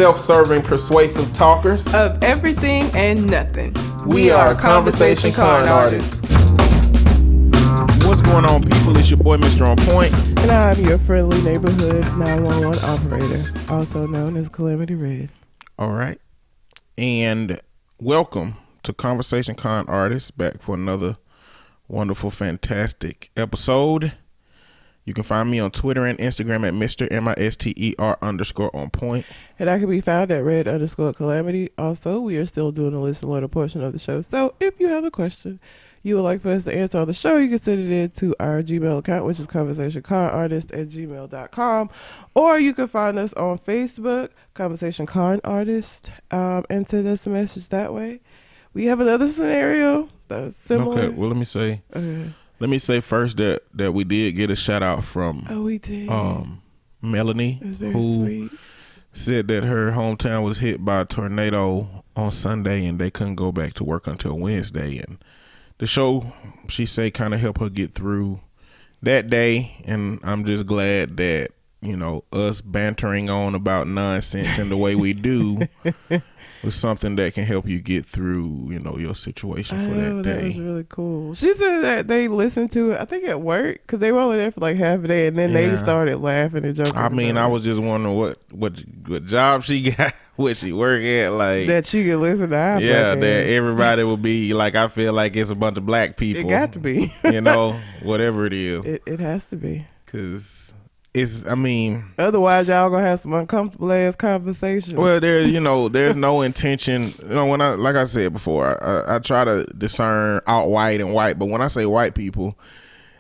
self-serving, persuasive talkers of everything and nothing. We are Conversation Con Artists. What's going on, people? It's your boy, Mr. On Point. And I'm your friendly neighborhood 911 operator, also known as Calamity Red. All right. And welcome to Conversation Con Artists, back for another wonderful, fantastic episode. You can find me on Twitter and Instagram at Mr. MISTER_on point. And I can be found at Red_Calamity. Also, we are still doing the listen letter portion of the show. So if you have a question you would like for us to answer on the show, you can send it in to our Gmail account, which is conversationconartist@gmail.com. Or you can find us on Facebook, Conversation Con Artist, and send us a message that way. We have another scenario that's similar. Okay, well, let me say first that we did get a shout out from we did. Melanie, who sweet. said that her hometown was hit by a tornado on Sunday and they couldn't go back to work until Wednesday. And the show, she said, kind of helped her get through that day. And I'm just glad that, you know, us bantering on about nonsense and the way we do was something that can help you get through, you know, your situation for that day. That was really cool. She said that they listened to it, I think at work, because they were only there for like half a day, and then they started laughing and joking. I mean, I was just wondering what job she got, what she work at, like that she could listen to our podcast. That everybody would be like, I feel like it's a bunch of black people. It got to be. You know, whatever it is. It has to be. Because I mean, otherwise y'all gonna have some uncomfortable ass conversations. Well, there's no intention. You know, when like I said before, I try to discern out white and white, but when I say white people,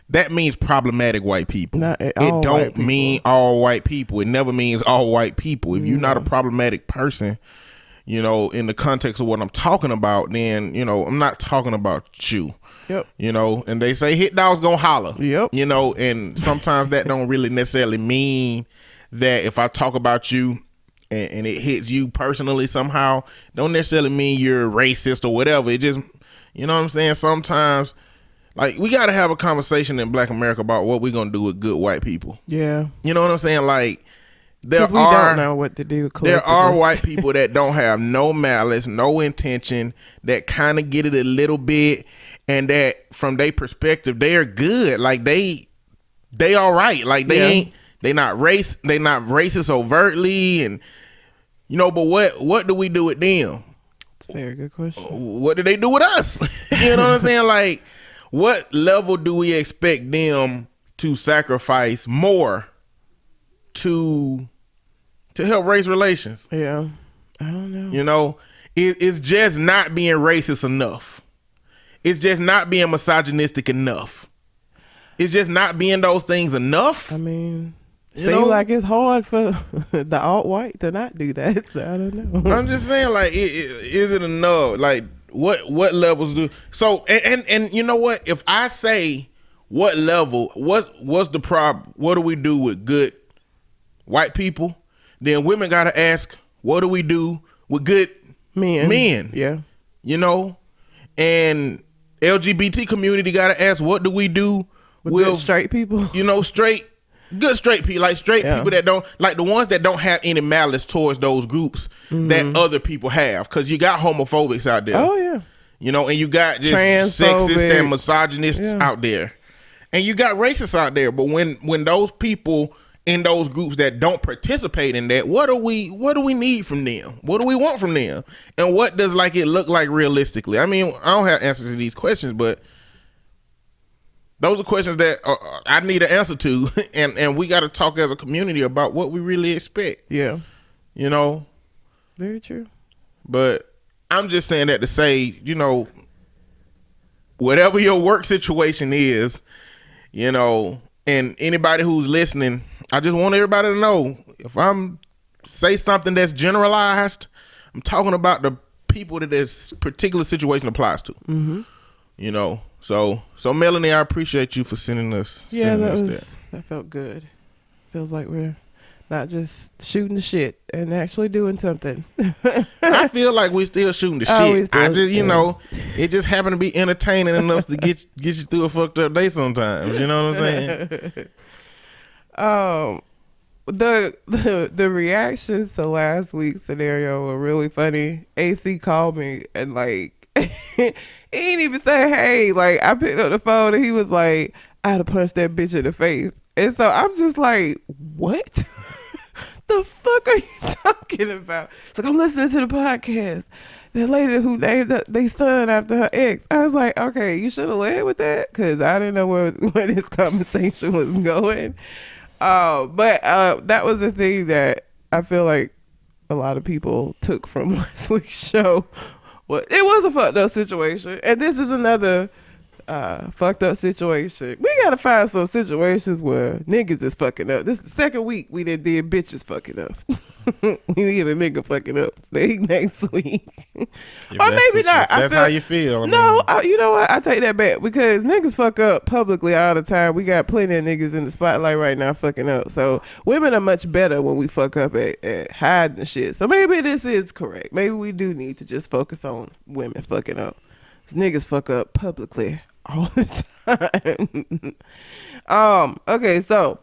that means problematic white people. It don't mean all white people. It never means all white people. If you're not a problematic person, you know, in the context of what I'm talking about, then, you know, I'm not talking about you. Yep. You know, and they say hit dogs gonna holler. Yep. You know, and sometimes that don't really necessarily mean that if I talk about you and it hits you personally somehow, don't necessarily mean you're racist or whatever. It just, you know what I'm saying? Sometimes, like, we got to have a conversation in Black America about what we're gonna do with good white people. Yeah. You know what I'm saying? Like, we don't know what to do. There are white people that don't have no malice, no intention, that kind of get it a little bit, and that from their perspective, they are good. Like they all right. Like they not racist overtly, and you know. But what do we do with them? It's a very good question. What do they do with us? You know what I'm saying? Like, what level do we expect them to sacrifice more to help race relations? Yeah, I don't know. You know, it's just not being racist enough. It's just not being misogynistic enough. It's just not being those things enough. I mean, seems like it's hard for the alt-white to not do that. So I don't know. I'm just saying, like, is it enough? Like, what levels do? So, and you know what? If I say what level, what's the problem? What do we do with good white people? Then women got to ask, what do we do with good men? Yeah. You know? And LGBT community got to ask, what do we do with good straight people? You know, good straight people, like straight people that don't, like the ones that don't have any malice towards those groups that other people have. Because you got homophobics out there. Oh, yeah. You know, and you got just sexist and misogynists out there. And you got racists out there. But when those people in those groups that don't participate in that, what do we need from them? What do we want from them? And what does it look like realistically? I mean, I don't have answers to these questions, but those are questions that I need an answer to, and we got to talk as a community about what we really expect. Yeah. You know? Very true. But I'm just saying that to say, you know, whatever your work situation is, you know, and anybody who's listening, I just want everybody to know, if I'm say something that's generalized, I'm talking about the people that this particular situation applies to. Mm-hmm. You know, so Melanie, I appreciate you for sending us. That felt good. Feels like we're not just shooting the shit and actually doing something. I feel like we still shooting the shit. I just, you know, it just happened to be entertaining enough to get you through a fucked up day sometimes. You know what I'm saying? the reactions to last week's scenario were really funny. AC called me and like he ain't even say hey. Like I picked up the phone and he was like, I'd have punched that bitch in the face. And so I'm just like, what? The fuck are you talking about? It's like, I'm listening to the podcast. The lady who named their son after her ex. I was like, okay, you should have led with that because I didn't know where this conversation was going. But that was the thing that I feel like a lot of people took from last week's show. Well, it was a fucked up situation, and this is another fucked up situation. We gotta find some situations where niggas is fucking up. This is the second week we did bitches fucking up. We need a nigga fucking up next week. Or maybe not. That's how you feel. No, you know what? I take that back because niggas fuck up publicly all the time. We got plenty of niggas in the spotlight right now fucking up. So women are much better when we fuck up at hiding shit. So maybe this is correct. Maybe we do need to just focus on women fucking up. Niggas fuck up publicly all the time. Okay, so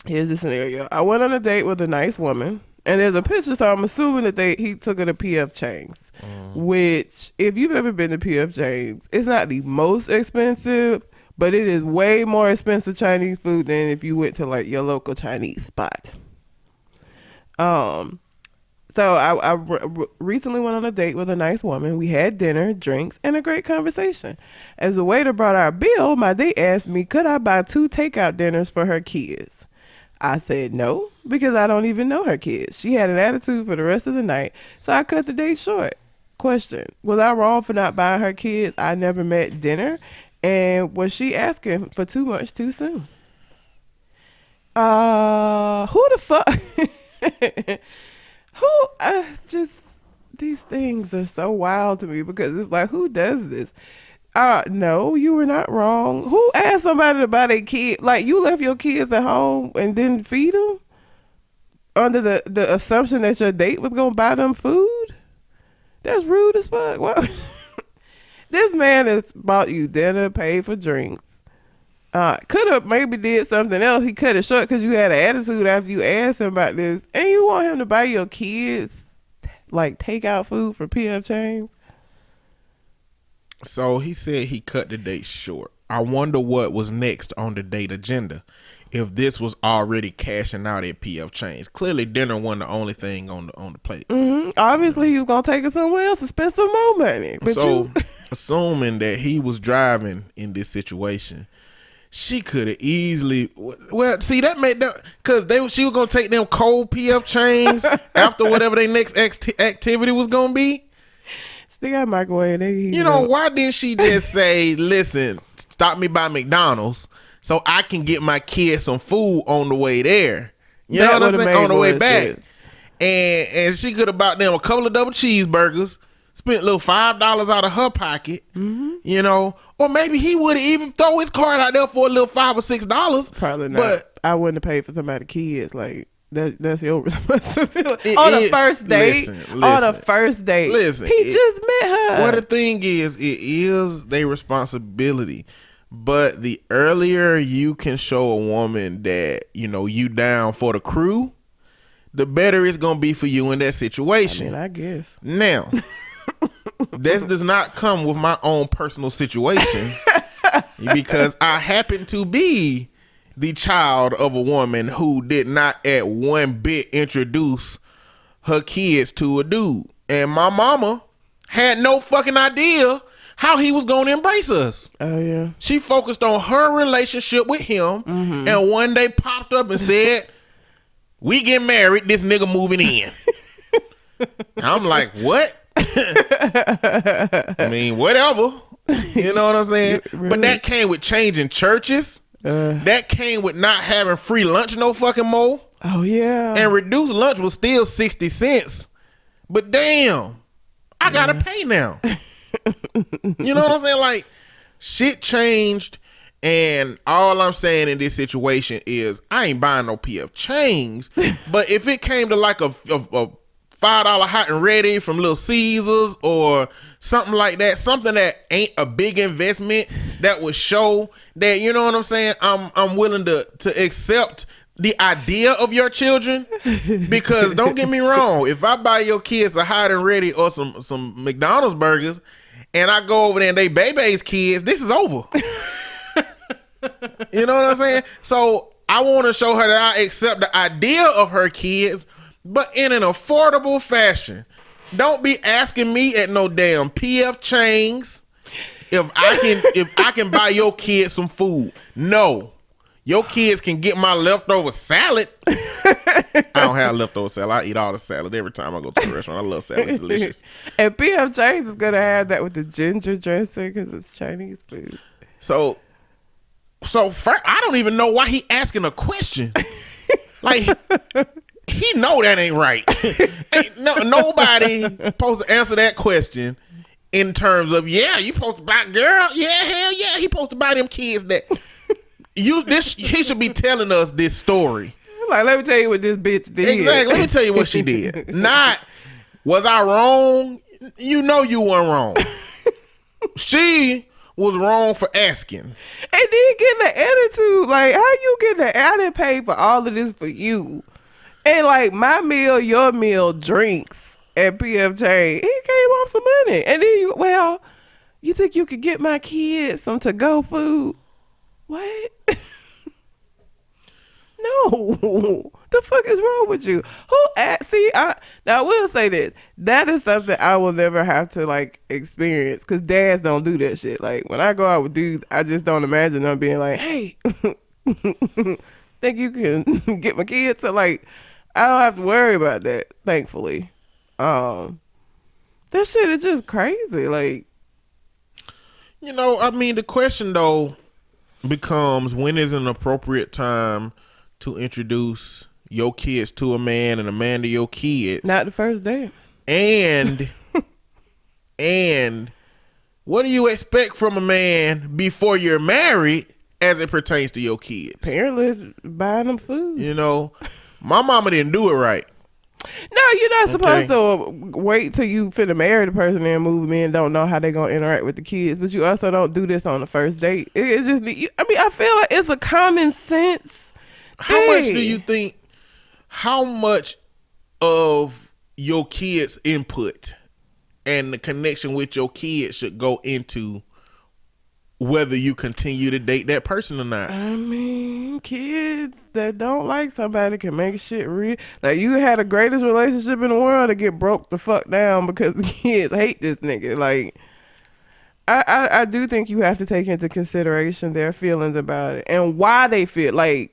here's the scenario. I went on a date with a nice woman, and there's a picture, so I'm assuming that he took her to P.F. Chang's, which, if you've ever been to P.F. Chang's, it's not the most expensive, but it is way more expensive Chinese food than if you went to like your local Chinese spot. So I recently went on a date with a nice woman. We had dinner, drinks, and a great conversation. As the waiter brought our bill, my date asked me, could I buy 2 takeout dinners for her kids? I said no, because I don't even know her kids. She had an attitude for the rest of the night, so I cut the date short. Question, was I wrong for not buying her kids I never met dinner? And was she asking for too much too soon? Who the fuck? These things are so wild to me because it's like, who does this? No, you were not wrong. Who asked somebody to buy their kid? Like, you left your kids at home and didn't feed them under the assumption that your date was going to buy them food? That's rude as fuck. What? This man has bought you dinner, paid for drinks. Could have maybe did something else. He cut it short because you had an attitude after you asked him about this. And you want him to buy your kids, like, takeout food for P.F. Chang's? So he said he cut the date short. I wonder what was next on the date agenda. If this was already cashing out at P.F. Chang's. Clearly dinner wasn't the only thing on the plate. Mm-hmm. Obviously he was going to take it somewhere else and spend some more money. But so assuming that he was driving in this situation, she could have easily, well, see, that made that, because she was going to take them cold P.F. Chang's after whatever their next activity was going to be. They got microwave. Why didn't she just say, listen, stop me by McDonald's so I can get my kids some food on the way there? You know what I'm saying? On the way back. And she could have bought them a couple of double cheeseburgers, spent a little $5 out of her pocket, or maybe he would have even throw his card out there for a little $5 or $6. Probably not. But I wouldn't have paid for somebody's kids. Like, that's your responsibility. On a first date. On a first date. Listen. He just met her. Well, the thing is, it is their responsibility. But the earlier you can show a woman that, you down for the crew, the better it's going to be for you in that situation. I mean, I guess. Now, this does not come with my own personal situation because I happen to be the child of a woman who did not at one bit introduce her kids to a dude. And my mama had no fucking idea how he was going to embrace us. Oh, yeah. She focused on her relationship with him, and one day popped up and said, we get married, this nigga moving in. I'm like, what? I mean, whatever. You know what I'm saying? Really? But that came with changing churches. That came with not having free lunch no fucking more. Oh, yeah. And reduced lunch was still 60 cents. But damn, I gotta pay now. You know what I'm saying? Like, shit changed. And all I'm saying in this situation is I ain't buying no P.F. Chang's. But if it came to like a $5 hot and ready from Little Caesars or something like that, something that ain't a big investment that would show that, you know what I'm saying, I'm willing to accept the idea of your children, because don't get me wrong, if I buy your kids a hot and ready or some McDonald's burgers, and I go over there and they baby's kids, this is over. You know what I'm saying? So I want to show her that I accept the idea of her kids, but in an affordable fashion. Don't be asking me at no damn PF Chang's if I can buy your kids some food. No. Your kids can get my leftover salad. I don't have leftover salad. I eat all the salad every time I go to the restaurant. I love salad. It's delicious. And PF Chang's is going to have that with the ginger dressing because it's Chinese food. So first, I don't even know why he asking a question. Like, he know that ain't right. Nobody supposed to answer that question in terms of, yeah, you supposed to buy, girl, yeah, hell yeah, he supposed to buy them kids that. He should be telling us this story. Like, let me tell you what this bitch did. Exactly. Let me tell you what she did. Not, was I wrong? You know you weren't wrong. She was wrong for asking. And then getting the attitude. Like, how you getting the I didn't pay for all of this for you. And like, my meal, your meal, drinks at PF Chang's, he came off some money. And then you think you could get my kids some to-go food? What? No. The fuck is wrong with you? Now I will say this. That is something I will never have to like experience because dads don't do that shit. Like when I go out with dudes, I just don't imagine them being like, hey, think you can get my kids? So like, I don't have to worry about that, thankfully. That shit is just crazy. Like, you know, I mean, the question though becomes, when is an appropriate time to introduce your kids to a man and a man to your kids? Not the first day. And what do you expect from a man before you're married as it pertains to your kids? Apparently buying them food. You know, my mama didn't do it right. No, you're not supposed to wait till you finna marry the person and move them in. Don't know how they gonna interact with the kids, but you also don't do this on the first date. It's just, I feel like it's a common sense. How much do you think? How much of your kids' input and the connection with your kids should go into whether you continue to date that person or not? I mean, kids that don't like somebody can make shit real. Like, you had the greatest relationship in the world to get broke the fuck down because the kids hate this nigga. Like, I do think you have to take into consideration their feelings about it and why they feel like,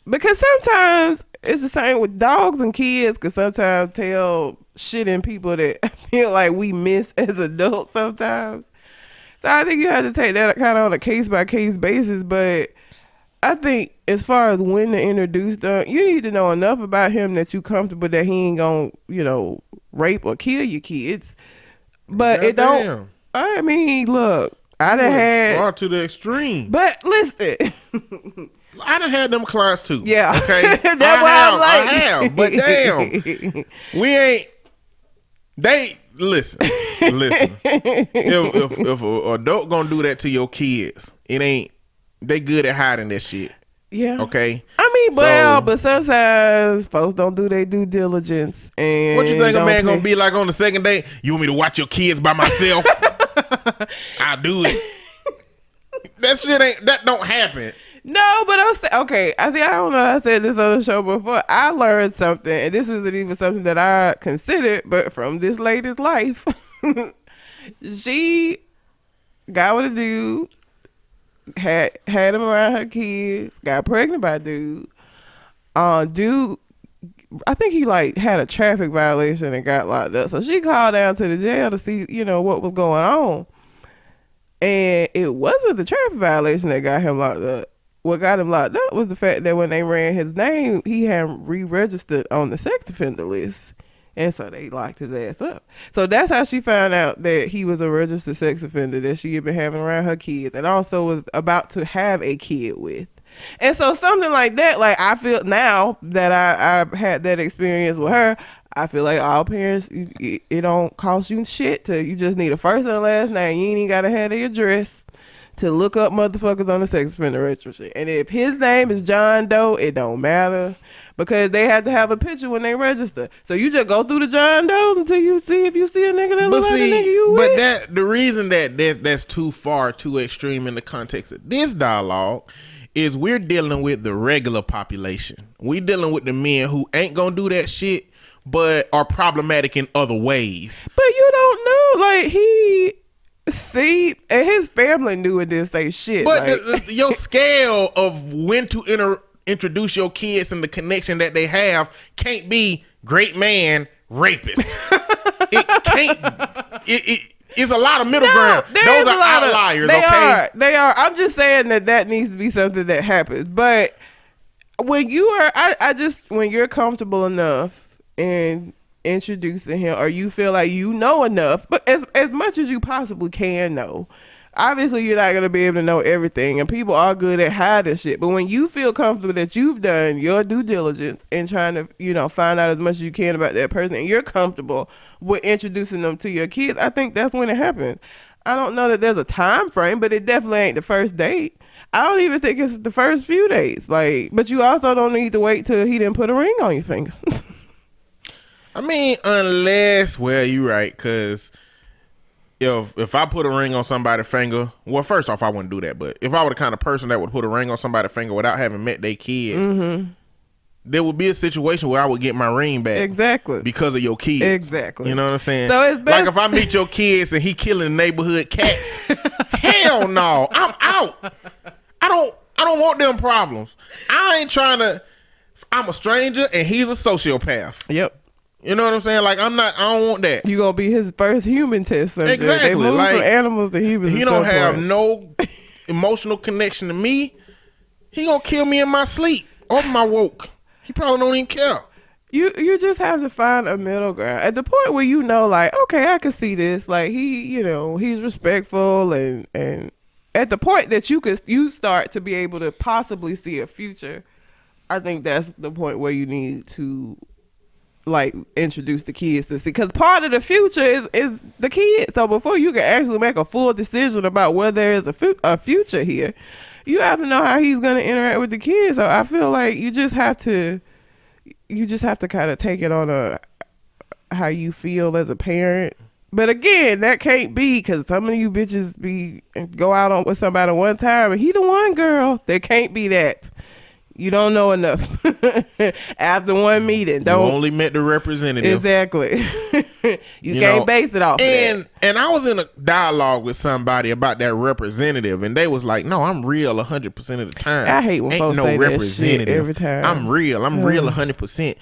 because sometimes it's the same with dogs and kids, because sometimes tell shit in people that I feel like we miss as adults sometimes. So I think you have to take that kind of on a case-by-case basis. But I think as far as when to introduce them, you need to know enough about him that you comfortable that he ain't going to, rape or kill your kids. But it don't. I mean, look, I done had. Far to the extreme. But listen. I done had them clients too. Yeah. Okay. That's why I'm like. I have. But damn. We ain't. Listen. If an adult gonna do that to your kids, it ain't. They good at hiding that shit. Yeah. Okay. I mean, but sometimes folks don't do their due diligence. And what you think a man gonna be like on the second date? You want me to watch your kids by myself? I'll do it. That don't happen. No, but okay. I don't know. I said this on the show before. I learned something, and this isn't even something that I considered, but from this lady's life, she got with a dude, had him around her kids, got pregnant by a dude. Dude, I think he had a traffic violation and got locked up. So she called down to the jail to see, what was going on. And it wasn't the traffic violation that got him locked up. What got him locked up was the fact that when they ran his name, he had re-registered on the sex offender list. And so they locked his ass up. So that's how she found out that he was a registered sex offender that she had been having around her kids and also was about to have a kid with. And so something like that, I feel now that I've had that experience with her, I feel like all parents, it don't cost you shit you just need a first and a last name. You ain't even got to have the address to look up motherfuckers on the sex offender registry. And if his name is John Doe, it don't matter because they have to have a picture when they register. So you just go through the John Does until you see if you see a nigga that looks like a nigga you with. But the reason that's too far, too extreme in the context of this dialogue is we're dealing with the regular population. We dealing with the men who ain't gonna do that shit, but are problematic in other ways. But you don't know, like and his family knew it didn't say shit. But like, your scale of when to introduce your kids and the connection that they have can't be great man, rapist. It can't. It's a lot of middle ground. Those are outliers. They are. I'm just saying that needs to be something that happens. But when you are, when you're comfortable enough in introducing him, or you feel like you know enough, but as much as you possibly can know. Obviously, you're not going to be able to know everything, and people are good at hiding shit. But when you feel comfortable that you've done your due diligence in trying to, find out as much as you can about that person, and you're comfortable with introducing them to your kids, I think that's when it happens. I don't know that there's a time frame, but it definitely ain't the first date. I don't even think it's the first few days. But you also don't need to wait till he didn't put a ring on your finger. I mean, you're right, because if I put a ring on somebody's finger, well, first off, I wouldn't do that. But if I were the kind of person that would put a ring on somebody's finger without having met their kids, there would be a situation where I would get my ring back. Exactly. Because of your kids. Exactly. You know what I'm saying? So it's best. Like if I meet your kids and he killing neighborhood cats, hell no, I'm out. I don't want them problems. I'm a stranger and he's a sociopath. Yep. You know what I'm saying? Like I don't want that. You gonna be his first human test subject. Exactly. They move from animals to humans. He don't have no emotional connection to me. He gonna kill me in my sleep or my woke. He probably don't even care. You just have to find a middle ground at the point where like, okay, I can see this. Like he's respectful and at the point that you start to be able to possibly see a future. I think that's the point where you need to like introduce the kids to see, because part of the future is the kids. So before you can actually make a full decision about whether there is a future here, you have to know how he's going to interact with the kids. So I feel like you just have to kind of take it on how you feel as a parent. But again, that can't be, because some of you bitches go out with somebody one time and he the one girl. There can't be that. You don't know enough after one meeting. You only met the representative. Exactly. you can't base it off of that. And I was in a dialogue with somebody about that representative, and they was like, "No, I'm real 100% of the time. I hate when folks say that shit every time. I'm real 100%."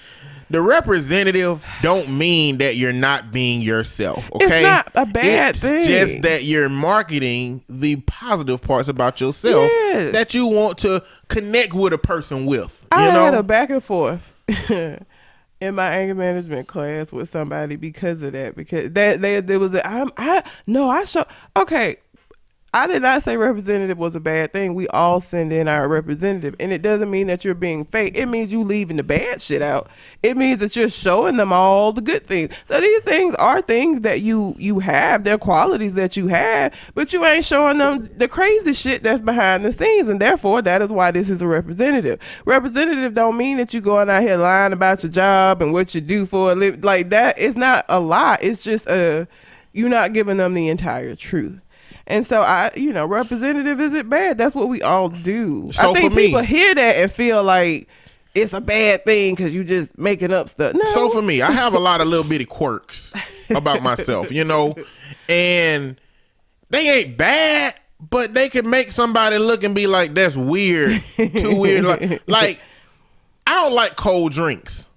The representative don't mean that you're not being yourself, okay? It's not a bad thing. It's just that you're marketing the positive parts about yourself that you want to connect with a person with. I had a back and forth in my anger management class with somebody because of that. Because there was I did not say representative was a bad thing. We all send in our representative, and it doesn't mean that you're being fake. It means you leaving the bad shit out. It means that you're showing them all the good things. So these things are things that you have. They're qualities that you have, but you ain't showing them the crazy shit that's behind the scenes, and therefore that is why this is a representative. Representative don't mean that you going out here lying about your job and what you do for a living. Like that, it's not a lie. It's just you're not giving them the entire truth. And so representative isn't bad. That's what we all do. So I think people hear that and feel like it's a bad thing because you just making up stuff. No. So for me, I have a lot of little bitty quirks about myself, and they ain't bad, but they can make somebody look and be like, that's weird, too weird. Like I don't like cold drinks.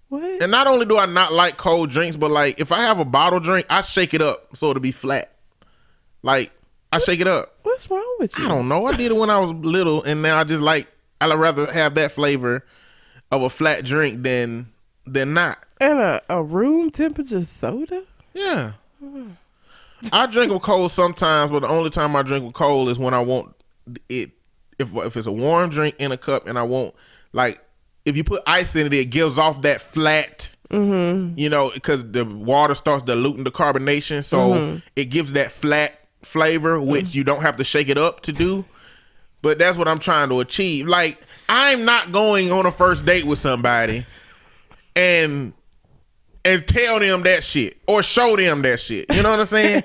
What? And not only do I not like cold drinks, but like if I have a bottle drink, I shake it up so it'll be flat. Like I shake it up. What's wrong with you? I don't know. I did it when I was little, and now I'd rather have that flavor of a flat drink than not. And a room temperature soda? Yeah. I drink with cold sometimes, but the only time I drink with cold is when I want it. If it's a warm drink in a cup, and I want if you put ice in it, it gives off that flat. Because the water starts diluting the carbonation, so it gives that flat flavor, which you don't have to shake it up to do. But that's what I'm trying to achieve. Like, I'm not going on a first date with somebody and tell them that shit or show them that shit. You know what I'm saying?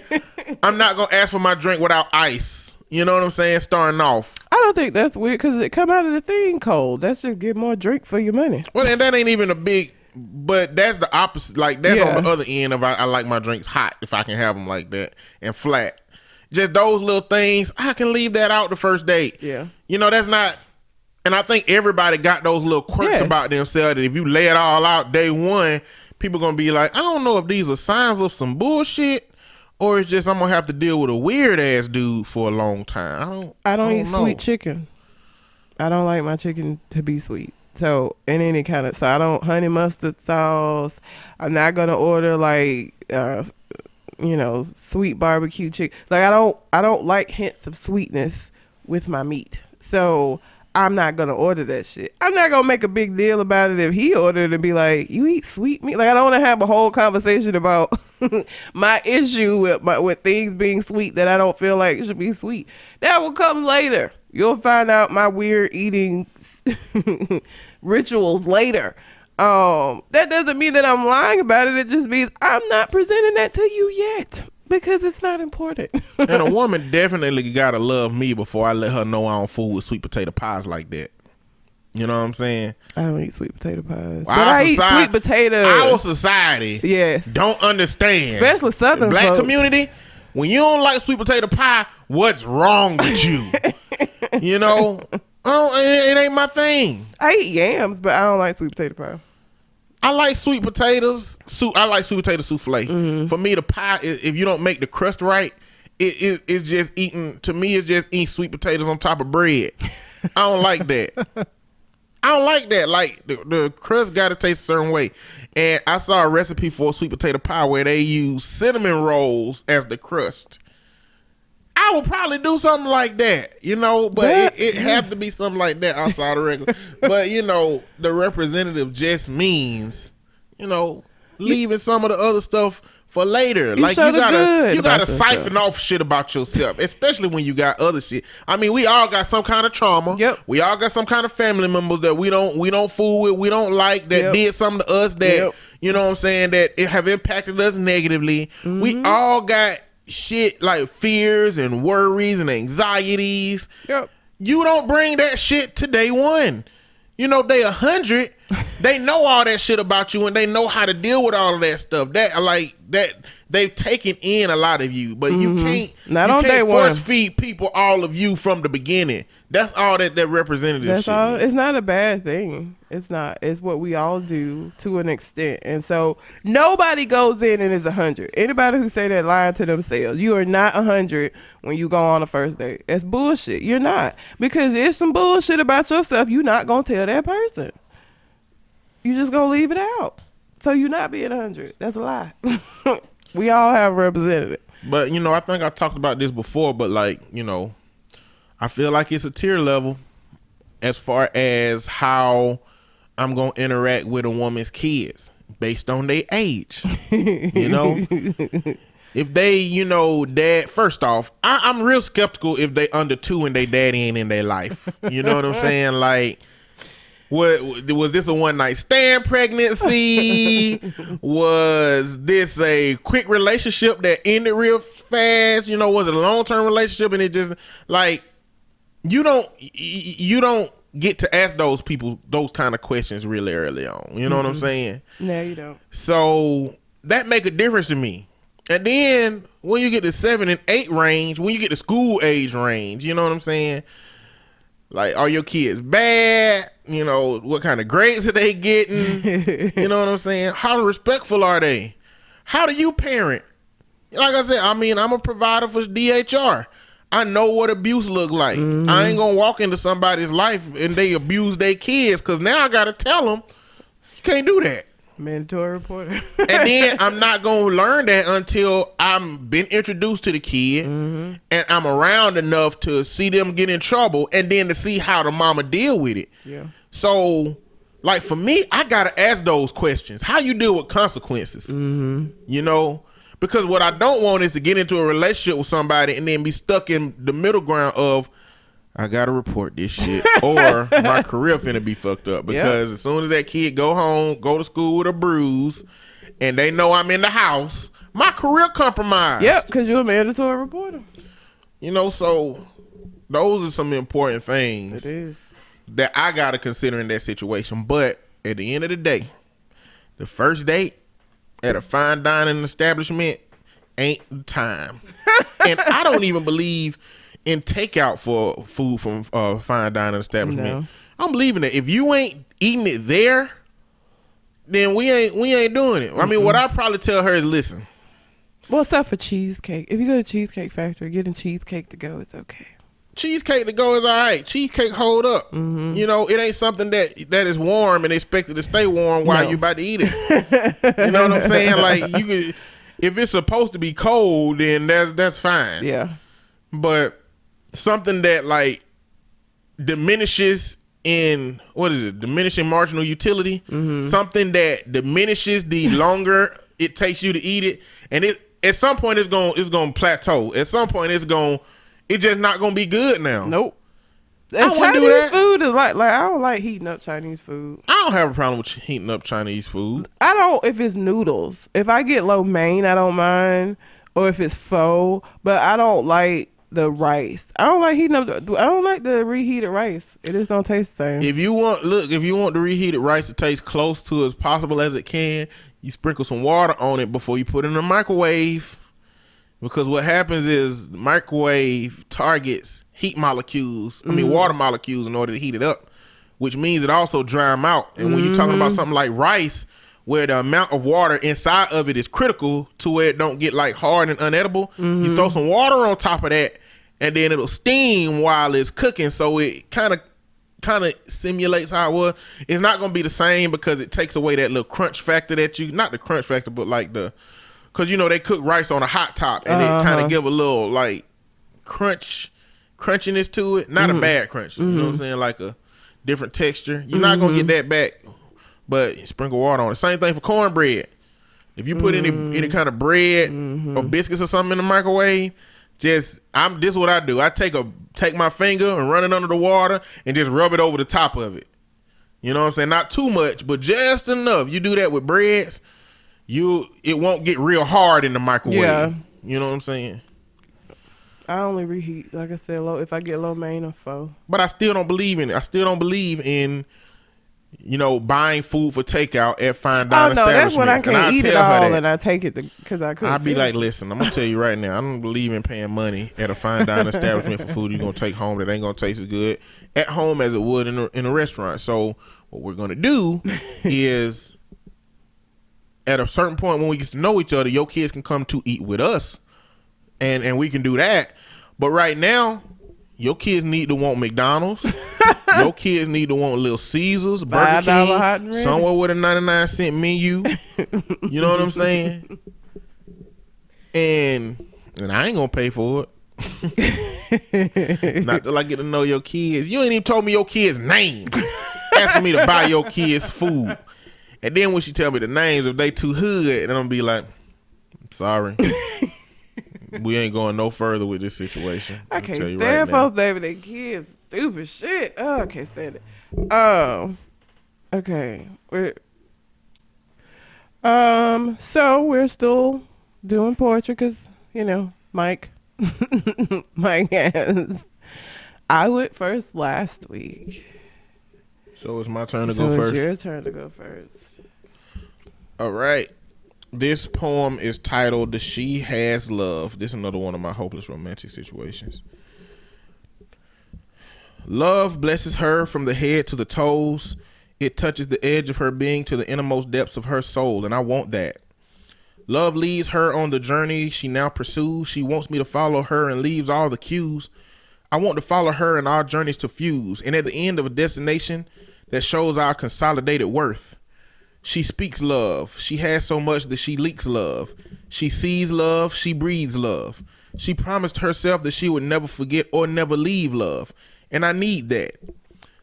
I'm not going to ask for my drink without ice. You know what I'm saying? Starting off. I don't think that's weird because it come out of the thing cold. That's just get more drink for your money. Well, and that ain't even a big, but that's the opposite. Like, that's on the other end of I like my drinks hot if I can have them like that and flat. Just those little things, I can leave that out the first date. Yeah. You know, that's not, and I think everybody got those little quirks about themselves that if you lay it all out day one, people going to be like, I don't know if these are signs of some bullshit or it's just I'm going to have to deal with a weird ass dude for a long time. I don't eat sweet chicken. I don't like my chicken to be sweet. So, in any kind of, so I don't honey mustard sauce. I'm not going to order like, sweet barbecue chicken. Like I don't like hints of sweetness with my meat. So I'm not gonna order that shit. I'm not gonna make a big deal about it if he ordered and be like, "You eat sweet meat?" Like I don't want to have a whole conversation about my issue with things being sweet that I don't feel like it should be sweet. That will come later. You'll find out my weird eating rituals later. That doesn't mean that I'm lying about it. It just means I'm not presenting that to you yet because it's not important. And a woman definitely gotta love me before I let her know I don't fool with sweet potato pies like that. You know what I'm saying? I don't eat sweet potato pies, but I eat sweet potato. Our society, yes, don't understand, especially Southern Black folks. community. When you don't like sweet potato pie, what's wrong with you? You know, it ain't my thing. I eat yams, but I don't like sweet potato pie. I like sweet potatoes. I like sweet potato souffle. Mm-hmm. For me, the pie, if you don't make the crust right, it's just eating. To me, it's just eating sweet potatoes on top of bread. I don't like that. I don't like that. Like the crust got to taste a certain way. And I saw a recipe for a sweet potato pie where they use cinnamon rolls as the crust. I would probably do something like that, but it had to be something like that outside the regular. But, the representative just means, leaving some of the other stuff for later. Like you gotta siphon off shit about yourself, especially when you got other shit. I mean, we all got some kind of trauma. Yep. We all got some kind of family members that we don't fool with, we don't like, that did something to us that, you know what I'm saying, that it have impacted us negatively. Mm-hmm. We all got shit like fears and worries and anxieties. Yep. You don't bring that shit to day one. Day 100, they know all that shit about you and they know how to deal with all of that stuff. That they've taken in a lot of you, but you can't force feed people all of you from the beginning. That's all that representative That's shit all. means. It's not a bad thing. It's not. It's what we all do to an extent. And so nobody goes in and is 100. Anybody who say that lying to themselves. You are not 100 when you go on a first date. That's bullshit. You're not. Because there's some bullshit about yourself you're not going to tell that person. You just going to leave it out. So you're not being 100. That's a lie. We all have a representative. But, I think I talked about this before, but I feel like it's a tier level as far as how I'm going to interact with a woman's kids based on their age. If they, dad, first off, I'm real skeptical if they under 2 and they daddy ain't in their life. You know what I'm saying? Like, was this a one night stand pregnancy? Was this a quick relationship that ended real fast? Was it a long term relationship and it just like you don't get to ask those people those kind of questions really early on. You know what I'm saying? No, you don't. So that make a difference to me. And then when you get to 7 and 8 range, when you get to school age range, you know what I'm saying? Like, are your kids bad? What kind of grades are they getting? You know what I'm saying? How respectful are they? How do you parent? Like I said, I'm a provider for DHR. I know what abuse look like. Mm-hmm. I ain't gonna walk into somebody's life and they abuse their kids because now I gotta tell them you can't do that. Mandatory reporter. And then I'm not gonna learn that until I'm been introduced to the kid and I'm around enough to see them get in trouble and then to see how the mama deal with it. Yeah. So, like for me, I gotta ask those questions. How you deal with consequences? Because Because what I don't want is to get into a relationship with somebody and then be stuck in the middle ground of, I gotta report this shit, or my career finna be fucked up. Because as soon as that kid go home, go to school with a bruise, and they know I'm in the house, my career compromised. Yep, because you're a mandatory reporter. You know, so those are some important things that I gotta consider in that situation. But at the end of the day, the first date at a fine dining establishment ain't the time. And I don't even believe in takeout for food from fine dining establishment. No. I'm believing that if you ain't eating it there, then we ain't doing it. I mean, what I probably tell her is, listen. Well, except for cheesecake. If you go to Cheesecake Factory, getting cheesecake to go is okay. Cheesecake to go is all right. Cheesecake hold up. Mm-hmm. You know, it ain't something that is warm and expected to stay warm while you about to eat it. You know what I'm saying? Like, you could, if it's supposed to be cold, then that's fine. Yeah. But something that like diminishes in diminishing marginal utility, something that diminishes the longer it takes you to eat it, and it at some point it's gonna plateau. At some point it's just not gonna be good now. Nope. Chinese food is like I don't like heating up Chinese food. I don't have a problem with heating up Chinese food. I don't if it's noodles. If I get lo mein, I don't mind, or if it's pho, but I don't like the rice. I don't like heating up. I don't like the reheated rice. It just don't taste the same. If you want the reheated rice to taste close to as possible as it can, you sprinkle some water on it before you put it in the microwave. Because what happens is the microwave targets heat molecules. I mean water molecules in order to heat it up, which means it also dry them out. And when you're talking about something like rice, where the amount of water inside of it is critical to where it don't get like hard and unedible, you throw some water on top of that, and then it'll steam while it's cooking, so it kind of simulates how it was. It's not gonna be the same because it takes away that little crunch factor that not the crunch factor, but like because you know they cook rice on a hot top, and it kind of give a little like crunchiness to it. Not a bad crunch, you know what I'm saying, like a different texture. You're not gonna get that back. But sprinkle water on it. Same thing for cornbread. If you put any kind of bread or biscuits or something in the microwave, this is what I do. I take my finger and run it under the water and just rub it over the top of it. You know what I'm saying? Not too much, but just enough. You do that with breads, it won't get real hard in the microwave. Yeah. You know what I'm saying? I only reheat, like I said, if I get lo mein or pho. But I still don't believe in it. I still don't believe in buying food for takeout at fine dining establishments. Oh, no, that's when I can't eat it all and I take it because I could. I'd be like, listen, I'm going to tell you right now, I don't believe in paying money at a fine dining establishment for food you're going to take home that ain't going to taste as good at home as it would in a restaurant. So what we're going to do is at a certain point when we get to know each other, your kids can come to eat with us and we can do that. But right now, your kids need to want McDonald's. Your kids need to want Little Caesars, Burger King, somewhere with a 99-cent menu. You know what I'm saying? And I ain't gonna pay for it. Not till I get to know your kids. You ain't even told me your kids' names. Asking me to buy your kids food. And then when she tell me the names, if they too hood, then I'm gonna be like, sorry. We ain't going no further with this situation. I can't stand folks naming their kids stupid shit. Oh, I can't stand it. Okay. So we're still doing poetry because, Mike has. I went first last week. So it's my turn to go first. It's your turn to go first. All right. This poem is titled She Has Love. This is another one of my hopeless romantic situations. Love blesses her from the head to the toes. It touches the edge of her being to the innermost depths of her soul, and I want that. Love leads her on the journey she now pursues. She wants me to follow her and leaves all the cues. I want to follow her and our journeys to fuse, and at the end of a destination that shows our consolidated worth. She speaks love. She has so much that she leaks love. She sees love. She breathes love. She promised herself that she would never forget or never leave love. And I need that.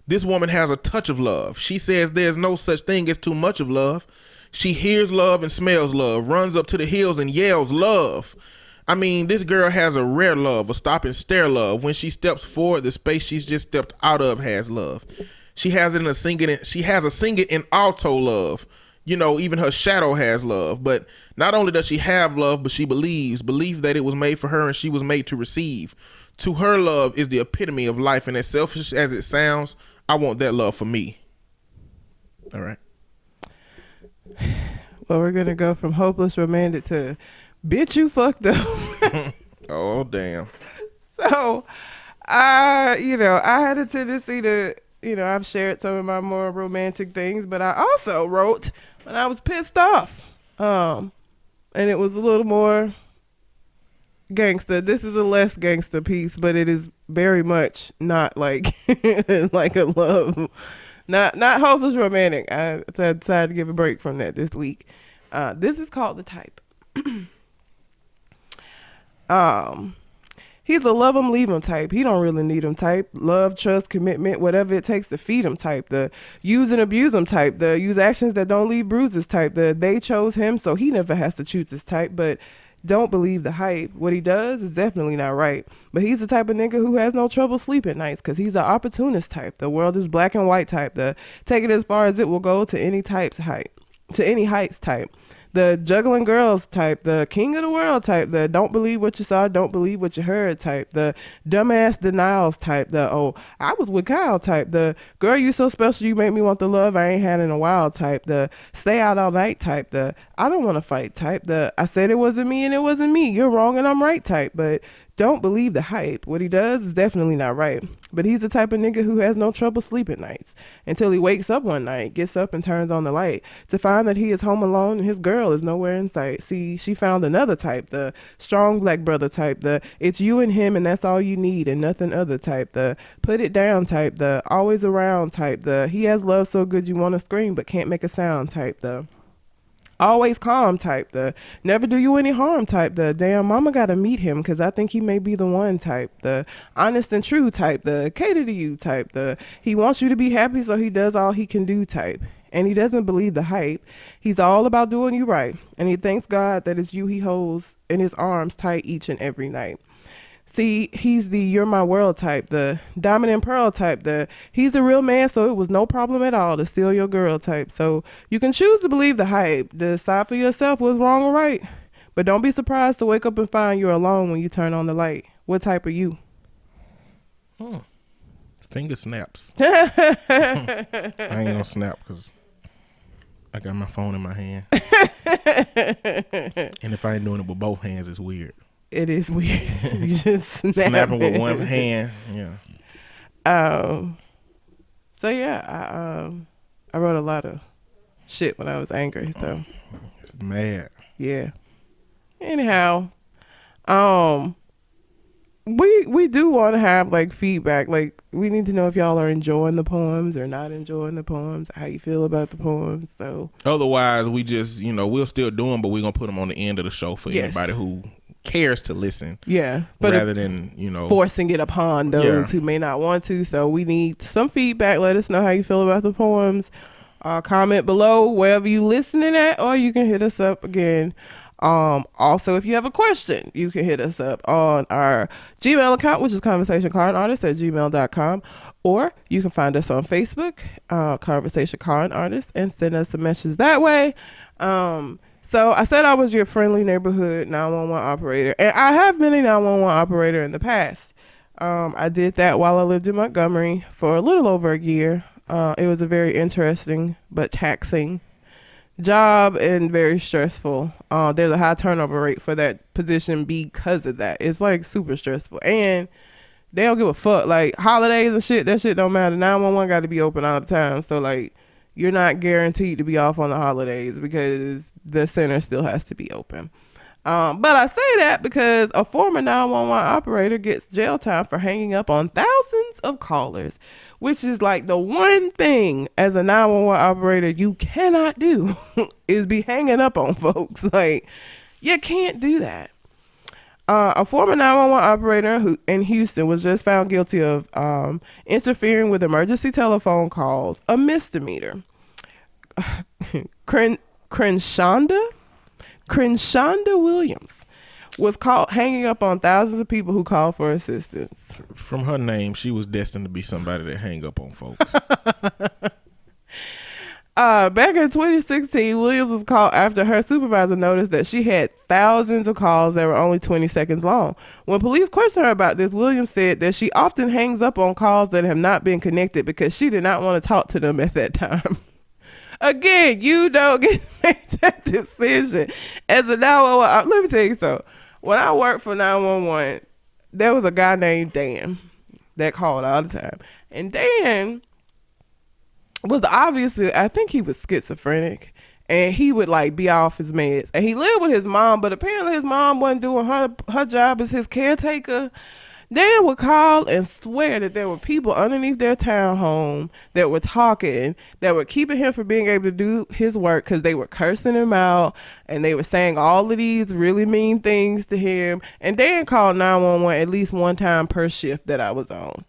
This woman has a touch of love. She says there's no such thing as too much of love. She hears love and smells love, runs up to the hills and yells love. I mean, this girl has a rare love, a stop and stare love. When she steps forward, the space she's just stepped out of has love. She has it in a singing. She has a singing in alto love. You know, even her shadow has love. But not only does she have love, but she believes that it was made for her and she was made to receive. To her, love is the epitome of life, and as selfish as it sounds, I want that love for me. All right. Well, we're gonna go from hopeless romantic to bitch you fucked up. Oh damn. So I had a tendency to, I've shared some of my more romantic things, but I also wrote when I was pissed off. And it was a little more gangster. This is a less gangster piece, but it is very much not like like a love, not hopeless romantic. I decided to give a break from that this week. This is called The Type. He's a love him, leave him type. He don't really need him type. Love, trust, commitment, whatever it takes to feed him type. The use and abuse him type. The use actions that don't leave bruises type. The they chose him, so he never has to choose his type. But don't believe the hype. What he does is definitely not right. But he's the type of nigga who has no trouble sleeping nights because he's an opportunist type. The world is black and white type. The take it as far as it will go to any type's height, to any heights type. The juggling girls type, the king of the world type, the don't believe what you saw, don't believe what you heard type, the dumbass denials type, the oh, I was with Kyle type, the girl you so special you make me want the love I ain't had in a while type, the stay out all night type, the I don't want to fight type, the I said it wasn't me and it wasn't me, you're wrong and I'm right type, but don't believe the hype. What he does is definitely not right. But he's the type of nigga who has no trouble sleeping nights until he wakes up one night, gets up and turns on the light to find that he is home alone and his girl is nowhere in sight. See, she found another type, the strong black brother type, the it's you and him and that's all you need and nothing other type, the put it down type, the always around type, the he has love so good you want to scream but can't make a sound type, the always calm type, the never do you any harm type, the damn mama gotta meet him because I think he may be the one type, the honest and true type, the cater to you type, the he wants you to be happy so he does all he can do type. And he doesn't believe the hype. He's all about doing you right. And he thanks God that it's you he holds in his arms tight each and every night. See, he's the you're my world type, the diamond and pearl type, the he's a real man, so it was no problem at all to steal your girl type. So you can choose to believe the hype, decide for yourself what's wrong or right. But don't be surprised to wake up and find you're alone when you turn on the light. What type are you? Finger snaps. I ain't gonna snap because I got my phone in my hand. And if I ain't doing it with both hands, it's weird. It is weird. You just snapping with one hand. Yeah. So yeah, I wrote a lot of shit when I was angry. So mad. Yeah. Anyhow, we do want to have like feedback. Like we need to know if y'all are enjoying the poems or not enjoying the poems. How you feel about the poems. So otherwise, we just we'll still do them, but we're gonna put them on the end of the show for anybody who cares to listen, but rather than forcing it upon those who may not want to. So we need some feedback. Let us know how you feel about the poems. Comment below wherever you listening at, or you can hit us up again. Also, if you have a question, you can hit us up on our Gmail account, which is conversationcardinartist@gmail.com, or you can find us on Facebook, Conversation Card Artist, and send us a message that way. So I said I was your friendly neighborhood 911 operator, and I have been a 911 operator in the past. I did that while I lived in Montgomery for a little over a year. It was a very interesting but taxing job and very stressful. There's a high turnover rate for that position because of that. It's like super stressful, and they don't give a fuck. Like holidays and shit, that shit don't matter. 911 got to be open all the time. So like, you're not guaranteed to be off on the holidays because the center still has to be open. But I say that because a former 911 operator gets jail time for hanging up on thousands of callers, which is like the one thing as a 911 operator you cannot do is be hanging up on folks. Like, you can't do that. A former 911 operator who in Houston was just found guilty of interfering with emergency telephone calls, a misdemeanor. Crenshawnda Williams was caught hanging up on thousands of people who called for assistance. From her name, she was destined to be somebody that hang up on folks. Back in 2016, Williams was caught after her supervisor noticed that she had thousands of calls that were only 20 seconds long. When police questioned her about this, Williams said that she often hangs up on calls that have not been connected because she did not want to talk to them at that time. Again, you don't get to make that decision. As a 911, let me tell you something. When I worked for 911, there was a guy named Dan that called all the time. And Dan was obviously, I think he was schizophrenic, and he would like be off his meds. And he lived with his mom, but apparently his mom wasn't doing her job as his caretaker. Dan would call and swear that there were people underneath their townhome that were talking, that were keeping him from being able to do his work because they were cursing him out and they were saying all of these really mean things to him. And Dan called 911 at least one time per shift that I was on.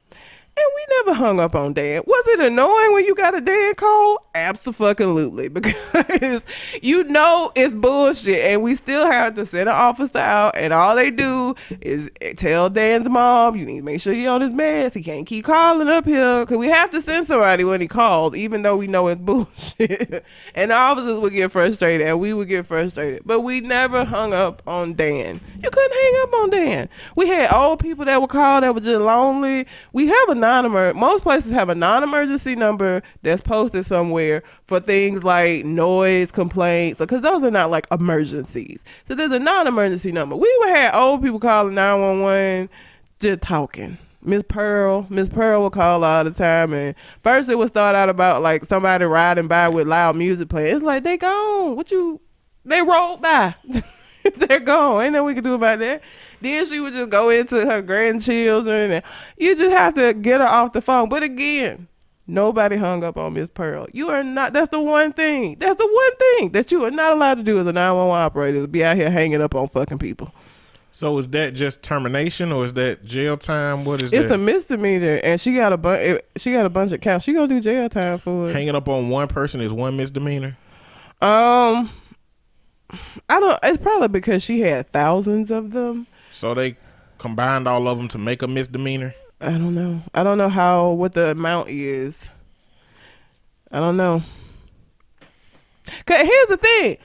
And we never hung up on Dan. Was it annoying when you got a Dan call? Absolutely. Because you know it's bullshit. And we still have to send an officer out. And all they do is tell Dan's mom, you need to make sure you're on his meds. He can't keep calling up here. Because we have to send somebody when he calls, even though we know it's bullshit. And the officers would get frustrated. And we would get frustrated. But we never hung up on Dan. You couldn't hang up on Dan. We had old people that would call that were just lonely. We have a most places have a non-emergency number that's posted somewhere for things like noise complaints, because those are not like emergencies. So there's a non-emergency number. We would have old people calling 911 just talking. Miss Pearl would call all the time, and first it would start out about like somebody riding by with loud music playing. It's like, they gone. They rolled by. They're gone. Ain't nothing we can do about that. Then she would just go into her grandchildren, and you just have to get her off the phone. But again, nobody hung up on Miss Pearl. You are not. That's the one thing that you are not allowed to do as a 911 operator, is be out here hanging up on fucking people. So is that just termination, or is that jail time? What is that? It's a misdemeanor, and she got a bunch of counts. She gonna do jail time for it. Hanging up on one person is one misdemeanor? It's probably because she had thousands of them. So they combined all of them to make a misdemeanor? I don't know what the amount is. I don't know. 'Cause here's the thing.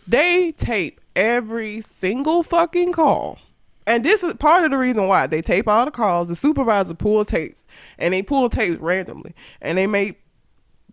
They tape every single fucking call. And this is part of the reason why they tape all the calls. The supervisor pull tapes, and they pull tapes randomly, and they may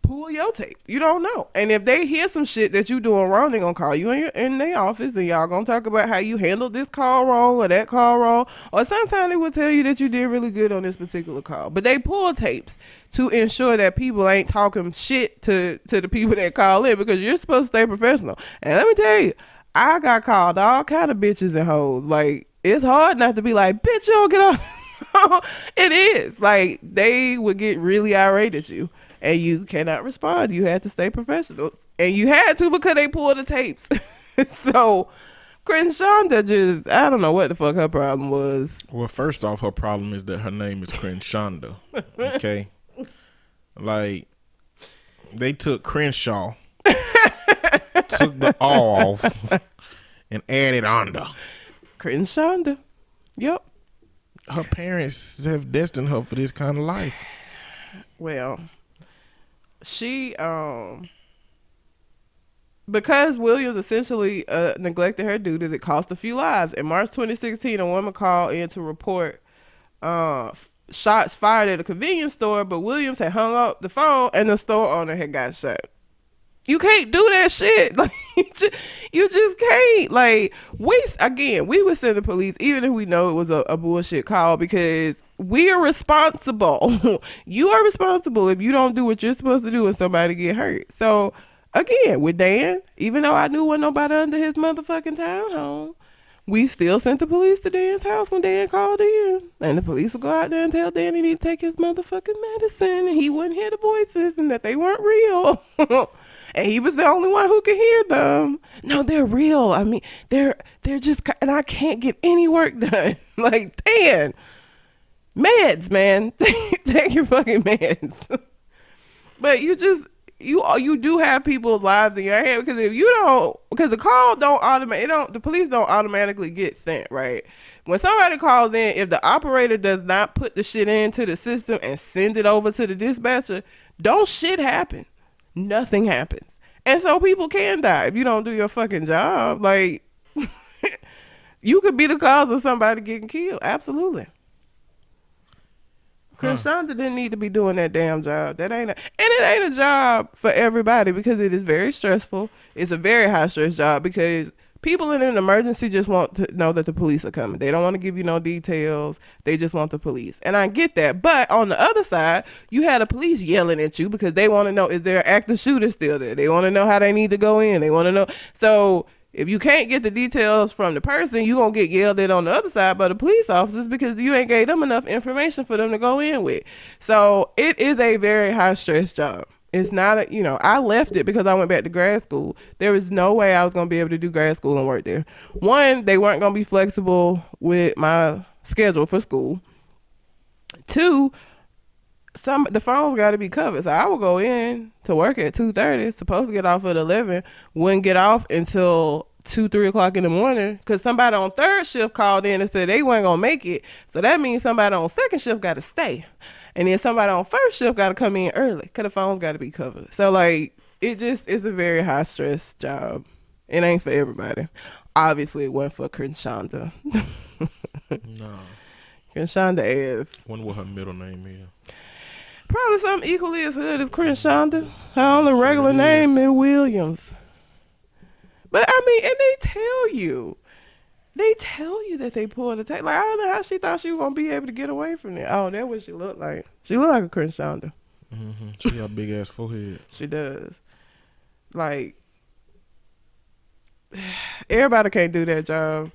pull your tape. You don't know. And if they hear some shit that you doing wrong, they gonna call you in their office, and y'all gonna talk about how you handled this call wrong or that call wrong. Or sometimes they will tell you that you did really good on this particular call. But they pull tapes to ensure that people ain't talking shit to the people that call in, because you're supposed to stay professional. And let me tell you, I got called all kind of bitches and hoes. Like, it's hard not to be like, bitch, you don't get off. It is. Like, they would get really irate at you, and you cannot respond. You had to stay professional. And you had to, because they pulled the tapes. So, Crenshawnda just, I don't know what the fuck her problem was. Well, first off, her problem is that her name is Crenshawnda. Okay? Like, they took Crenshaw, took the R off, and added Onda. Crenshawnda. Yep. Her parents have destined her for this kind of life. Well, she because Williams essentially neglected her duties, it cost a few lives. In March 2016, a woman called in to report shots fired at a convenience store, but Williams had hung up the phone and the store owner had got shot. You can't do that shit. Like, you just can't. Like, we would send the police even if we know it was a bullshit call, because we are responsible. You are responsible if you don't do what you're supposed to do when somebody get hurt. So, again, with Dan, even though I knew wasn't nobody under his motherfucking townhome, we still sent the police to Dan's house when Dan called in. And the police would go out there and tell Dan he need to take his motherfucking medicine, and he wouldn't hear the voices and that they weren't real. And he was the only one who could hear them. No, they're real. I mean, they're just, and I can't get any work done. Like, Dan, meds, man. Take your fucking meds. But you just, you do have people's lives in your hand, because if you don't, because the call don't automatically, the police don't automatically get sent, right? When somebody calls in, if the operator does not put the shit into the system and send it over to the dispatcher, don't shit happen. Nothing happens. And so people can die if you don't do your fucking job. Like, you could be the cause of somebody getting killed. Absolutely. Chris Shonda didn't need to be doing that damn job. That ain't and it ain't a job for everybody, because it is very stressful. It's a very high stress job, because people in an emergency just want to know that the police are coming. They don't want to give you no details. They just want the police. And I get that. But on the other side, you had the police yelling at you because they want to know, is there an active shooter still there? They want to know how they need to go in. They want to know. So if you can't get the details from the person, you're going to get yelled at on the other side by the police officers, because you ain't gave them enough information for them to go in with. So it is a very high stress job. It's not I left it because I went back to grad school. There was no way I was going to be able to do grad school and work there. One, they weren't going to be flexible with my schedule for school. Two, the phones got to be covered. So I would go in to work at 2:30, supposed to get off at 11, wouldn't get off until 2-3 o'clock in the morning, because somebody on third shift called in and said they weren't gonna make it. So that means somebody on second shift got to stay, and then somebody on first shift got to come in early because the phones got to be covered. So like, it just is a very high stress job. It ain't for everybody. Obviously it wasn't for Shonda. No. Shonda ass. Wonder what her middle name is. Probably something equally as hood as Shonda. Her only regular name is Williams. But I mean, and they tell you that they pulled the tape. Like, I don't know how she thought she was gonna be able to get away from it. Oh, that's what she looked like. She looked like a Shonda. Mm-hmm. She got a big ass forehead. She does. Like, everybody can't do that job.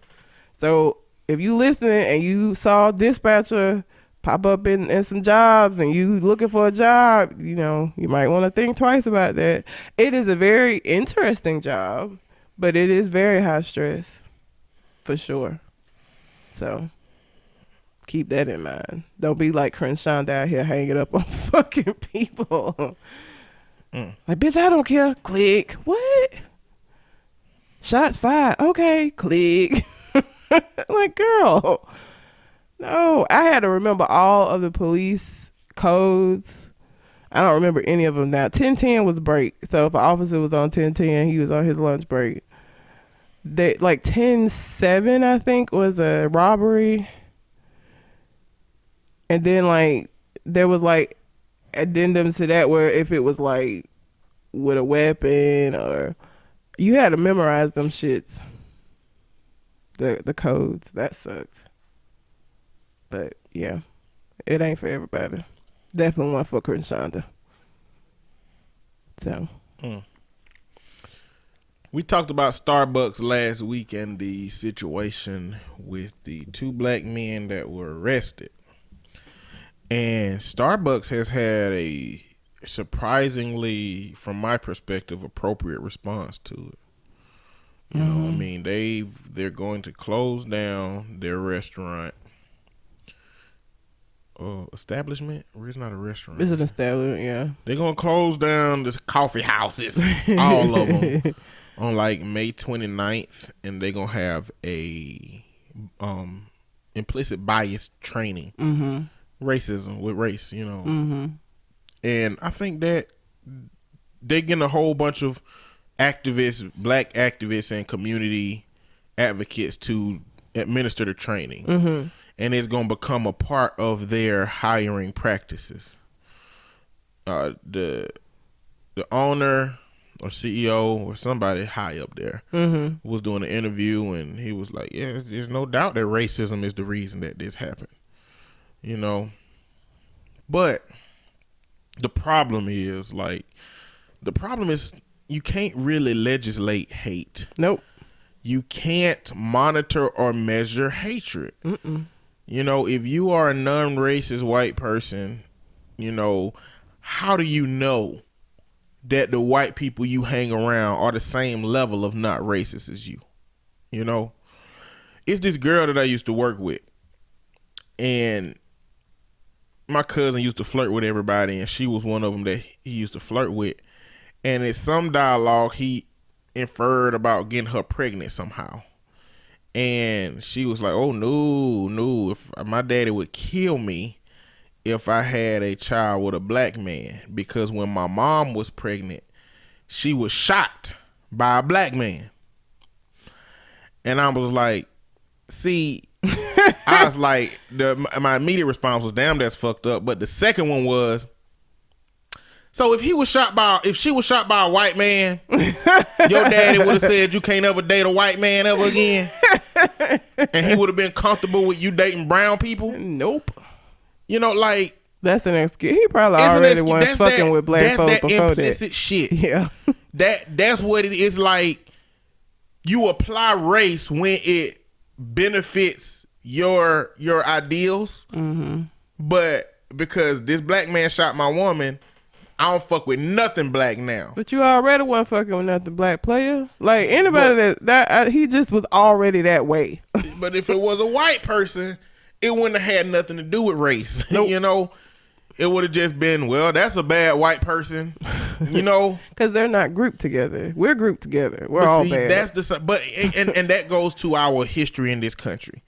So if you listening and you saw dispatcher pop up in some jobs and you looking for a job, you might want to think twice about that. It is a very interesting job, but it is very high stress, for sure. So keep that in mind. Don't be like Crenshaw out here hanging up on fucking people. Like, bitch, I don't care. Click. What? Shots fired. Okay, click. Like, girl. No, I had to remember all of the police codes. I don't remember any of them now. 1010 was break. So if an officer was on 1010, he was on his lunch break. They, like 10-7, I think, was a robbery. And then like there was like addendums to that where if it was like with a weapon, or you had to memorize them shits. The codes. That sucked. But yeah, it ain't for everybody. Definitely one for Shonda. So. We talked about Starbucks last week and the situation with the 2 black men that were arrested. And Starbucks has had a surprisingly, from my perspective, appropriate response to it. You know, I mean, they're going to close down their restaurant. Establishment? Or it's not a restaurant. It's an establishment, yeah. They're going to close down the coffee houses, all of them, on like May 29th. And they're going to have a implicit bias training. Racism with race, And I think that they're getting a whole bunch of activists, black activists and community advocates to administer the training. And it's going to become a part of their hiring practices. The owner or CEO or somebody high up there was doing an interview, and he was like, yeah, there's no doubt that racism is the reason that this happened. But the problem is you can't really legislate hate. Nope. You can't monitor or measure hatred. If you are a non-racist white person, how do you know that the white people you hang around are the same level of not racist as you? It's this girl that I used to work with, and my cousin used to flirt with everybody, and she was one of them that he used to flirt with. And in some dialogue, he inferred about getting her pregnant somehow. And she was like, oh, no, if my daddy would kill me if I had a child with a black man. Because when my mom was pregnant, she was shot by a black man. And I was like, see, I was like, my immediate response was, damn, that's fucked up. But the second one was, so if she was shot by a white man, your daddy would have said you can't ever date a white man ever again, and he would have been comfortable with you dating brown people. Nope. You know, like, that's an excuse. He probably already was fucking with black folks before that. That's that implicit shit. Yeah. That's what it is. Like, you apply race when it benefits your ideals, but because this black man shot my woman, I don't fuck with nothing black now. But you already wasn't fucking with nothing black, player. Like, anybody he just was already that way. But if it was a white person, it wouldn't have had nothing to do with race. Nope. You know, it would have just been, well, that's a bad white person. You know, because they're not grouped together. We're grouped together. We're all bad. And that goes to our history in this country.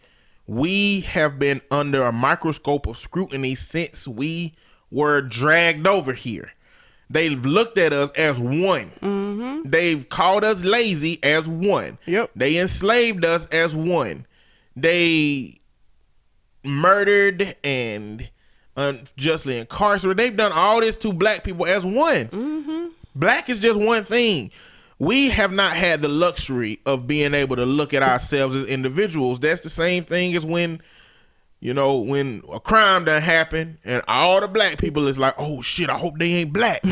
We have been under a microscope of scrutiny since we were dragged over here. They've looked at us as one. Mm-hmm. They've called us lazy as one. Yep. They enslaved us as one. They murdered and unjustly incarcerated. They've done all this to black people as one. Mm-hmm. Black is just one thing. We have not had the luxury of being able to look at ourselves as individuals. That's the same thing as when a crime done happen and all the black people is like, oh shit, I hope they ain't black.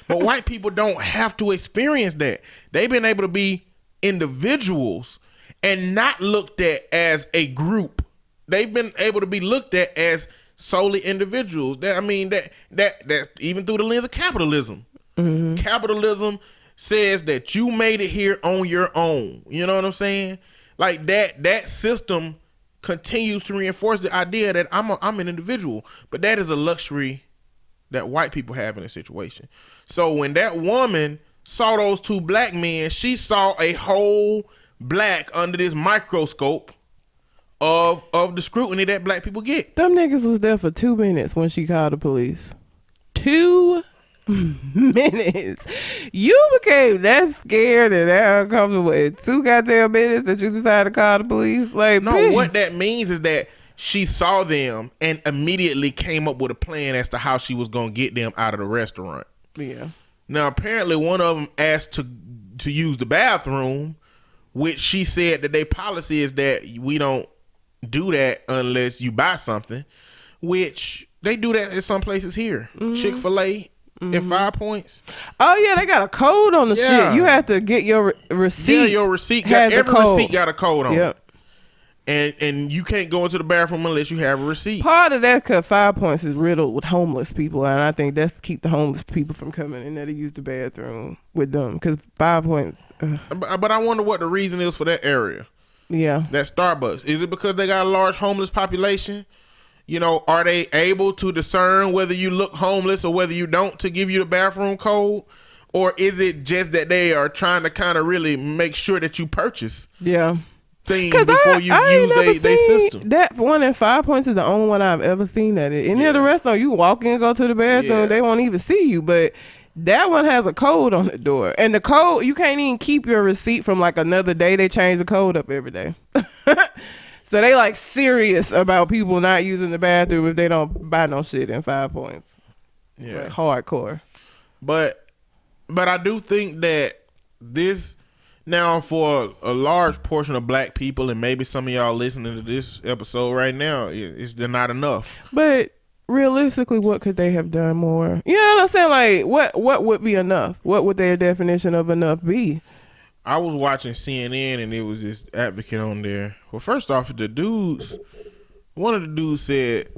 But white people don't have to experience that. They've been able to be individuals and not looked at as a group. They've been able to be looked at as solely individuals. That even through the lens of capitalism. Mm-hmm. Capitalism says that you made it here on your own. You know what I'm saying? Like that system continues to reinforce the idea that I'm an individual, but that is a luxury that white people have in a situation. So when that woman saw those two black men, she saw a whole black under this microscope of the scrutiny that black people get. Them niggas was there for 2 minutes when she called the police. 2 minutes. You became that scared and that uncomfortable in 2 goddamn minutes that you decided to call the police. Like, no, bitch. What that means is that she saw them and immediately came up with a plan as to how she was gonna get them out of the restaurant. Yeah. Now apparently one of them asked to use the bathroom, which she said that their policy is that we don't do that unless you buy something, which they do that in some places here. Mm-hmm. Chick-fil-A. Mm-hmm. At 5 Points. Oh yeah, they got a code on the shit. You have to get your receipt. Yeah, your receipt every receipt got a code on yep. it. And you can't go into the bathroom unless you have a receipt. Part of that, because 5 Points is riddled with homeless people, and I think that's to keep the homeless people from coming in there to use the bathroom with them. Because 5 Points. But I wonder what the reason is for that area. Yeah. That Starbucks. Is it because they got a large homeless population? You know, are they able to discern whether you look homeless or whether you don't to give you the bathroom code? Or is it just that they are trying to kind of really make sure that you purchase things before you use their system? That one in 5 Points is the only one I've ever seen that. Any of the restaurant, you walk in, go to the bathroom, they won't even see you. But that one has a code on the door. And the code, you can't even keep your receipt from like another day. They change the code up every day. So they like serious about people not using the bathroom if they don't buy no shit in 5 Points. Yeah. Like hardcore. But I do think that this now for a large portion of black people, and maybe some of y'all listening to this episode right now, it's not enough. But realistically, what could they have done more? You know what I'm saying? Like what would be enough? What would their definition of enough be? I was watching CNN and it was this advocate on there. Well, first off, one of the dudes said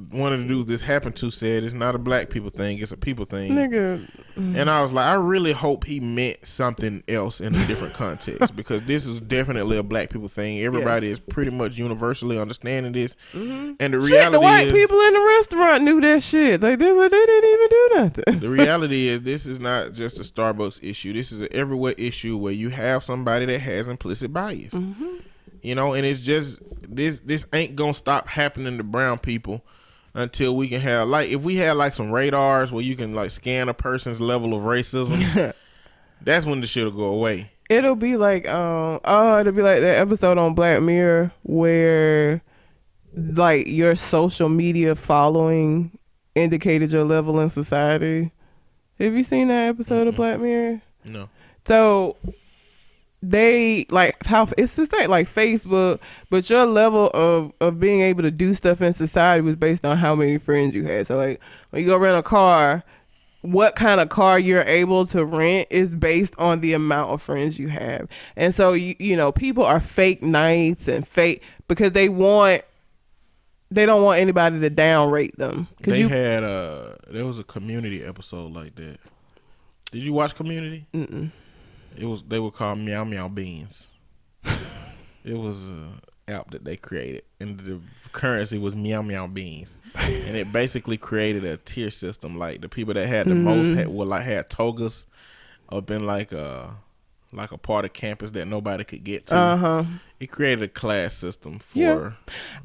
one of the dudes this happened to said it's not a black people thing, it's a people thing. Nigga. And I was like, I really hope he meant something else in a different context, because this is definitely a black people thing. Everybody is pretty much universally understanding this. And the reality the white is, people in the restaurant knew that shit. Like, they didn't even do nothing. the reality is, this is not just a Starbucks issue. This is an everywhere issue where you have somebody that has implicit bias. You know, and it's just, this ain't gonna stop happening to brown people until we can have, like, if we had like some radars where you can like scan a person's level of racism, that's when the shit'll go away. It'll be like it'll be like that episode on Black Mirror where like your social media following indicated your level in society. Have you seen that episode of Black Mirror? No. So they like how it's the same like Facebook, but your level of being able to do stuff in society was based on how many friends you had. So like when you go rent a car, what kind of car you're able to rent is based on the amount of friends you have. And so you know, people are fake nice and fake because they don't want anybody to downrate them. There was a Community episode like that. Did you watch Community? Mm-mm. They were called Meow Meow Beans. It was an app that they created, and the currency was Meow Meow Beans, and it basically created a tier system. Like the people that had the most had togas up in like a part of campus that nobody could get to. It created a class system for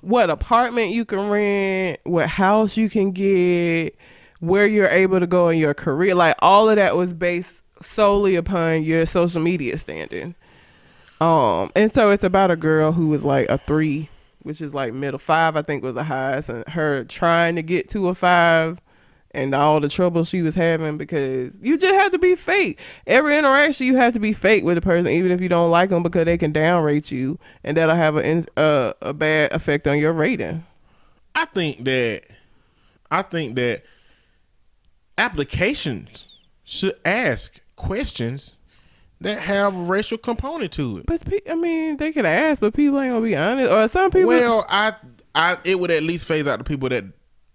what apartment you can rent, what house you can get, where you're able to go in your career. Like all of that was based solely upon your social media standing. And so it's about a girl who was like a 3, which is like middle. 5 I think was the highest, and her trying to get to a 5 and all the trouble she was having because you just have to be fake. Every interaction you have to be fake with a person, even if you don't like them, because they can downrate you and that'll have a bad effect on your rating. I think that applications should ask questions that have a racial component to it. But I mean, they could ask, but people ain't gonna be honest. Or some people. Well, it would at least phase out the people that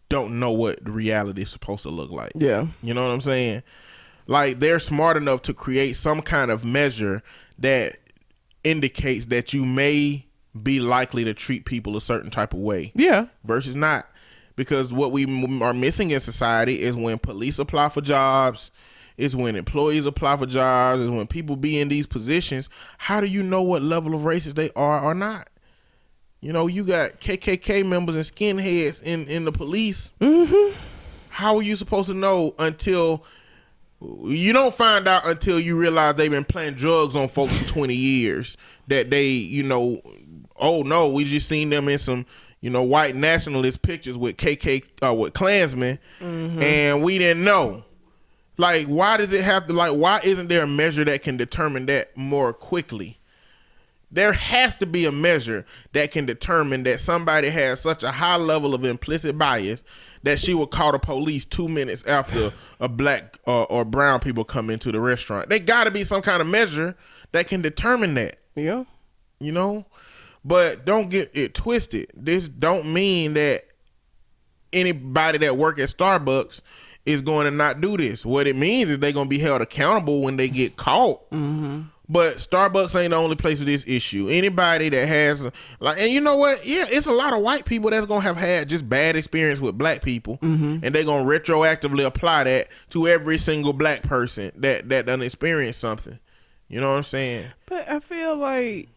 don't know what the reality is supposed to look like. Yeah, you know what I'm saying? Like they're smart enough to create some kind of measure that indicates that you may be likely to treat people a certain type of way. Yeah, versus not. Because what we are missing in society is when police apply for jobs, is when employees apply for jobs, is when people be in these positions. How do you know what level of racist they are or not? You know, you got KKK members and skinheads in the police. How are you supposed to know until you don't find out until you realize they've been planting drugs on folks for 20 years that they, you know, oh no, we just seen them in some, you know, white nationalist pictures with with Klansmen, and we didn't know. Like, why does it have to, like, why isn't there a measure that can determine that more quickly? There has to be a measure that can determine that somebody has such a high level of implicit bias that she will call the police 2 minutes after a black or brown people come into the restaurant. There got to be some kind of measure that can determine that. Yeah. You know? But don't get it twisted. This don't mean that anybody that work at Starbucks is going to not do this. What it means is they're going to be held accountable when they get caught. But Starbucks ain't the only place with this issue. Anybody that has and you know what? Yeah, it's a lot of white people that's gonna have had just bad experience with black people, and they're gonna retroactively apply that to every single black person that done experienced something. You know what I'm saying? But I feel like,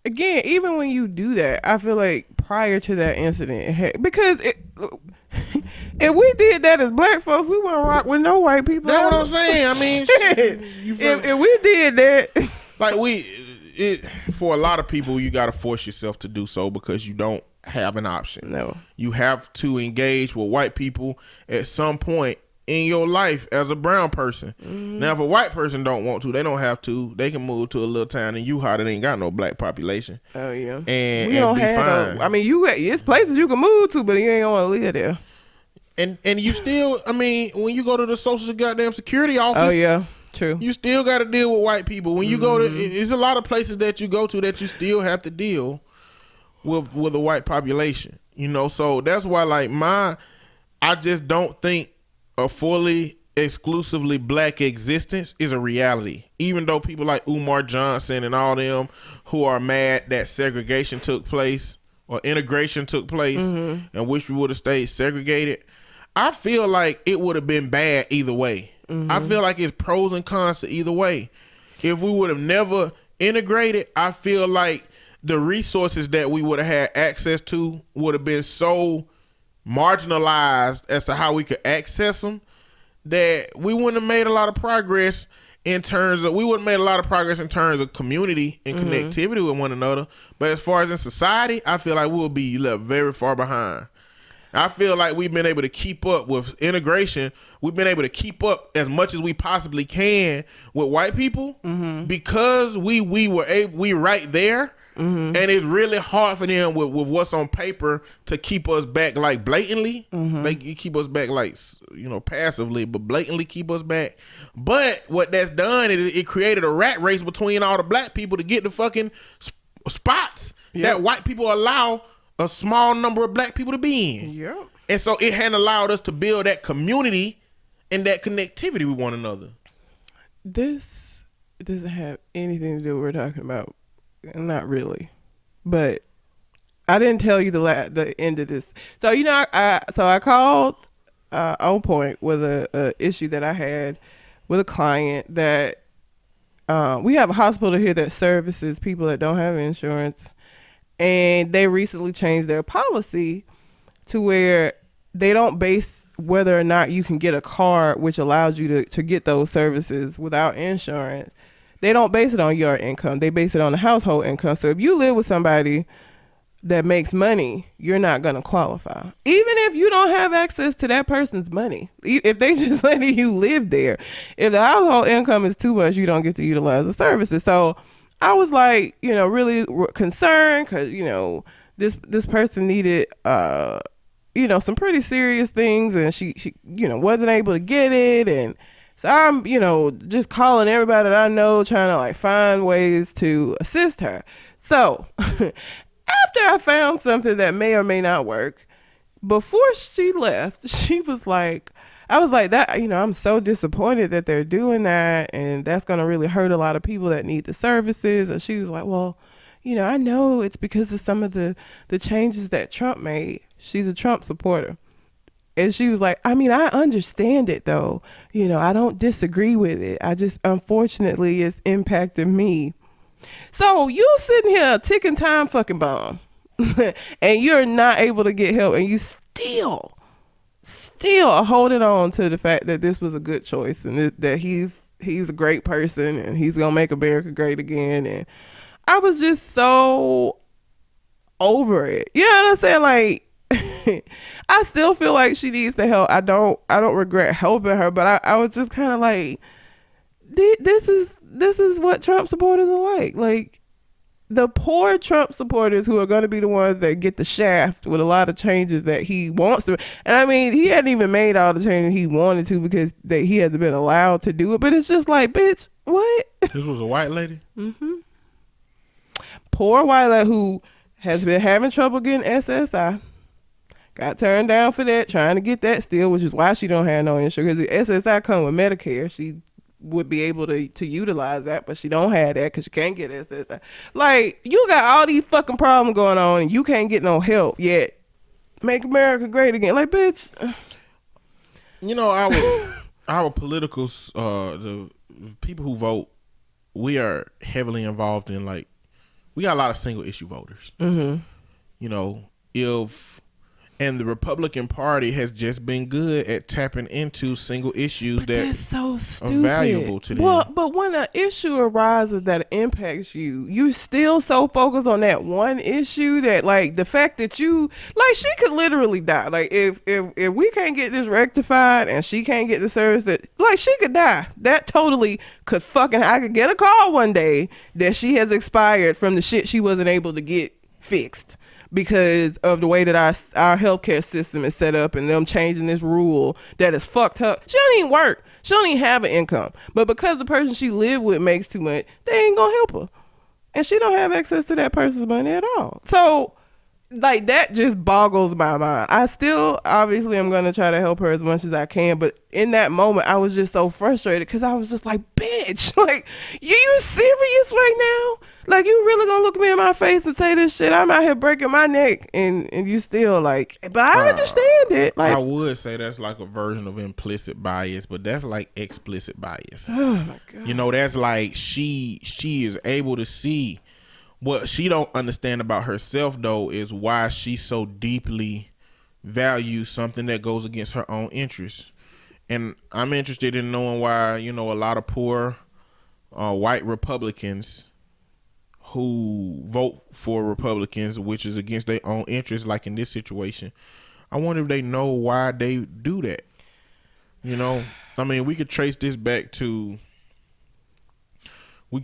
again, even when you do that, I feel like prior to that incident, because if we did that as black folks, we wouldn't rock with no white people. That's what I'm saying. I mean, if we did that, like for a lot of people, you got to force yourself to do so because you don't have an option. No, you have to engage with white people at some point in your life as a brown person. Now, if a white person don't want to, they don't have to. They can move to a little town in Utah that ain't got no black population. Oh yeah, and be fine. I mean, it's places you can move to, but you ain't gonna live there. And you still, I mean, when you go to the social goddamn security office, oh yeah, true. You still got to deal with white people. When you go to, there's a lot of places that you go to that you still have to deal with a white population. You know, so that's why like I just don't think a fully exclusively black existence is a reality. Even though people like Umar Johnson and all them who are mad that segregation took place or integration took place and wish we would have stayed segregated, I feel like it would have been bad either way. I feel like it's pros and cons to either way. If we would have never integrated, I feel like the resources that we would have had access to would have been so marginalized as to how we could access them that we wouldn't have made a lot of progress in terms of community and connectivity with one another. But as far as in society, I feel like we'll be left very far behind. I feel like we've been able to keep up with integration. We've been able to keep up as much as we possibly can with white people because we right there. And it's really hard for them with what's on paper to keep us back like blatantly. They keep us back like, you know, passively, but blatantly keep us back. But what that's done is it created a rat race between all the black people to get the fucking spots that white people allow a small number of black people to be in. Yep. And so it hadn't allowed us to build that community and that connectivity with one another. This doesn't have anything to do with what we're talking about. Not really. But I didn't tell you the end of this. So, you know, I called On Point with a issue that I had with a client that we have a hospital here that services people that don't have insurance. And they recently changed their policy to where they don't base whether or not you can get a card which allows you to get those services without insurance. They don't base it on your income. They base it on the household income. So if you live with somebody that makes money, you're not going to qualify. Even if you don't have access to that person's money. If they just letting you live there. If the household income is too much, you don't get to utilize the services. So I was like, you know, really concerned because, you know, this person needed, you know, some pretty serious things and she, you know, wasn't able to get it. And so I'm, you know, just calling everybody that I know, trying to like find ways to assist her. So after I found something that may or may not work, before she left, she was like, I was like, that, you know, I'm so disappointed that they're doing that. And that's going to really hurt a lot of people that need the services. And she was like, well, you know, I know it's because of some of the changes that Trump made. She's a Trump supporter. And she was like, I mean, I understand it, though. You know, I don't disagree with it. I just, unfortunately, it's impacted me. So you sitting here a ticking time fucking bomb and you're not able to get help and you still holding on to the fact that this was a good choice and that he's a great person and he's going to make America great again. And I was just so over it. You know what I'm saying? Like, I still feel like she needs the help. I don't regret helping her, but I was just kind of like, this is what Trump supporters are like. Like the poor Trump supporters who are going to be the ones that get the shaft with a lot of changes that he wants to. And I mean, he hadn't even made all the changes he wanted to because he hasn't been allowed to do it. But it's just like, bitch, what? This was a white lady? Poor white lady who has been having trouble getting SSI. Got turned down for that, trying to get that still, which is why she don't have no insurance. Because the SSI come with Medicare. She would be able to utilize that, but she don't have that because she can't get SSI. Like, you got all these fucking problems going on and you can't get no help yet. Make America great again. Like, bitch. You know, our politicals, the people who vote, we are heavily involved in, like, we got a lot of single issue voters. You know, and the Republican Party has just been good at tapping into single issues that's so stupid. Are valuable to them. Well, but when an issue arises that impacts you still so focused on that one issue that, like, the fact that you, like, she could literally die. Like, if we can't get this rectified and she can't get the service, that, like, she could die. That totally could I could get a call one day that she has expired from the shit she wasn't able to get fixed because of the way that our healthcare system is set up and them changing this rule that is fucked up. She don't even work. She don't even have an income. But because the person she live with makes too much, they ain't gonna help her. And she don't have access to that person's money at all. So like that just boggles my mind. I still obviously I'm gonna try to help her as much as I can, but in that moment I was just so frustrated because I was just like, bitch, like you serious right now? Like you really gonna look me in my face and say this shit? I'm out here breaking my neck and you still like, but I understand it. Like I would say that's like a version of implicit bias, but that's like explicit bias. Oh my God. You know, that's like she is able to see. What she don't understand about herself, though, is why she so deeply values something that goes against her own interests. And I'm interested in knowing why, you know, a lot of poor white Republicans who vote for Republicans, which is against their own interests, like in this situation, I wonder if they know why they do that. You know, I mean, we could trace this back to I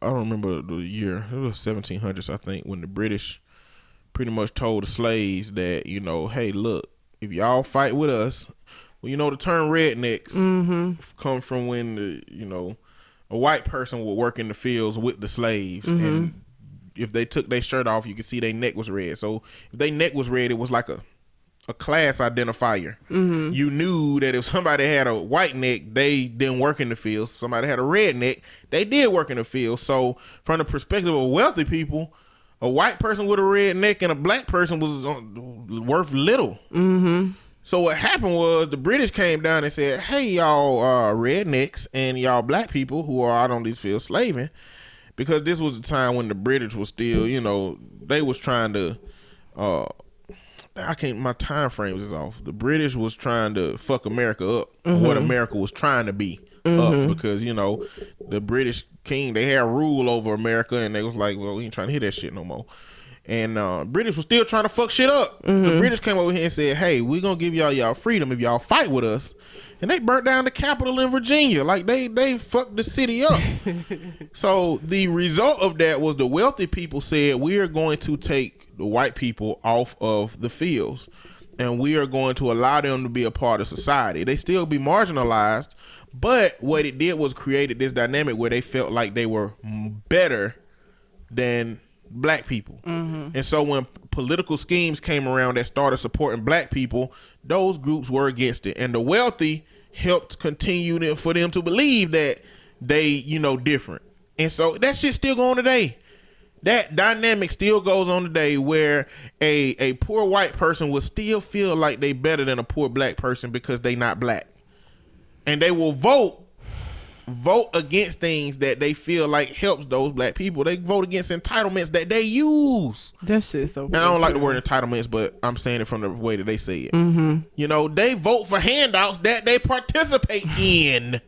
don't remember the year. It was 1700s, I think, when the British pretty much told the slaves that, you know, hey, look, if y'all fight with us, well, you know, the term rednecks come from when, a white person would work in the fields with the slaves. And if they took their shirt off, you could see their neck was red. So if their neck was red, it was like a class identifier. You knew that if somebody had a white neck, they didn't work in the fields. If somebody had a red neck, they did work in the fields. So from the perspective of wealthy people, a white person with a red neck and a black person was worth little. So what happened was the British came down and said, hey, y'all rednecks and y'all black people who are out on these fields slaving, because this was the time when the British was still, you know, they was trying to my time frames is off. The British was trying to fuck America up, what America was trying to be up, because, you know, the British king, they had rule over America, and they was like, well, we ain't trying to hear that shit no more. And British was still trying to fuck shit up. The British came over here and said, hey, we're gonna give y'all freedom if y'all fight with us. And they burnt down the Capitol in Virginia. Like they fucked the city up. So the result of that was the wealthy people said, we are going to take the white people off of the fields, and we are going to allow them to be a part of society. They still be marginalized, but what it did was created this dynamic where they felt like they were better than black people. And so when political schemes came around that started supporting black people, those groups were against it, and the wealthy helped continue for them to believe that they, you know, different. And so that shit still going on today. That dynamic still goes on today, where a poor white person will still feel like they better than a poor black person because they not black, and they will vote against things that they feel like helps those black people. They vote against entitlements that they use. That shit so. And I don't like the word entitlements, but I'm saying it from the way that they say it. You know, they vote for handouts that they participate in.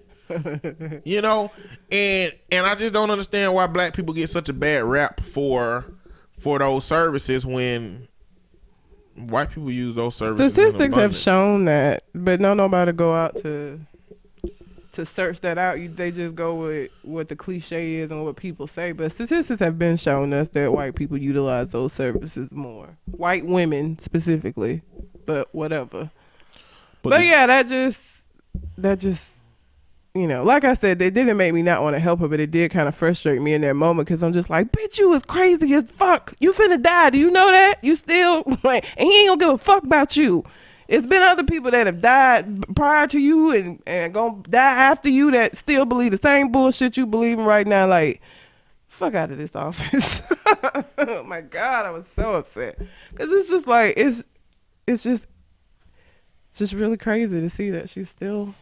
You know, and I just don't understand why black people get such a bad rap for those services when white people use those services. Statistics have shown that, but nobody go out to search that out. They just go with what the cliche is and what people say. But statistics have been showing us that white people utilize those services more. White women specifically, but whatever. But yeah, that just. You know, like I said, they didn't make me not want to help her, but it did kind of frustrate me in that moment, because I'm just like, bitch, you is crazy as fuck. You finna die. Do you know that? You still, like, and he ain't gonna give a fuck about you. It's been other people that have died prior to you and gonna die after you that still believe the same bullshit you believe in right now. Like, fuck out of this office. Oh my God, I was so upset. Because it's just like, it's just really crazy to see that she's still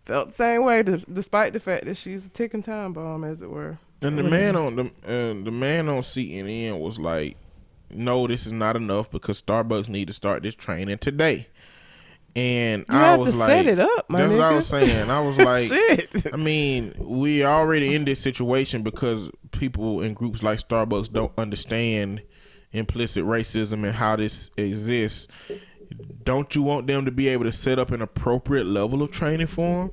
felt the same way, despite the fact that she's a ticking time bomb, as it were. And the man on CNN was like, "No, this is not enough because Starbucks need to start this training today." And I was like, "Set it up, my that's nigga." what I was saying. I was like, Shit. I mean, we already in this situation because people in groups like Starbucks don't understand implicit racism and how this exists. Don't you want them to be able to set up an appropriate level of training for them?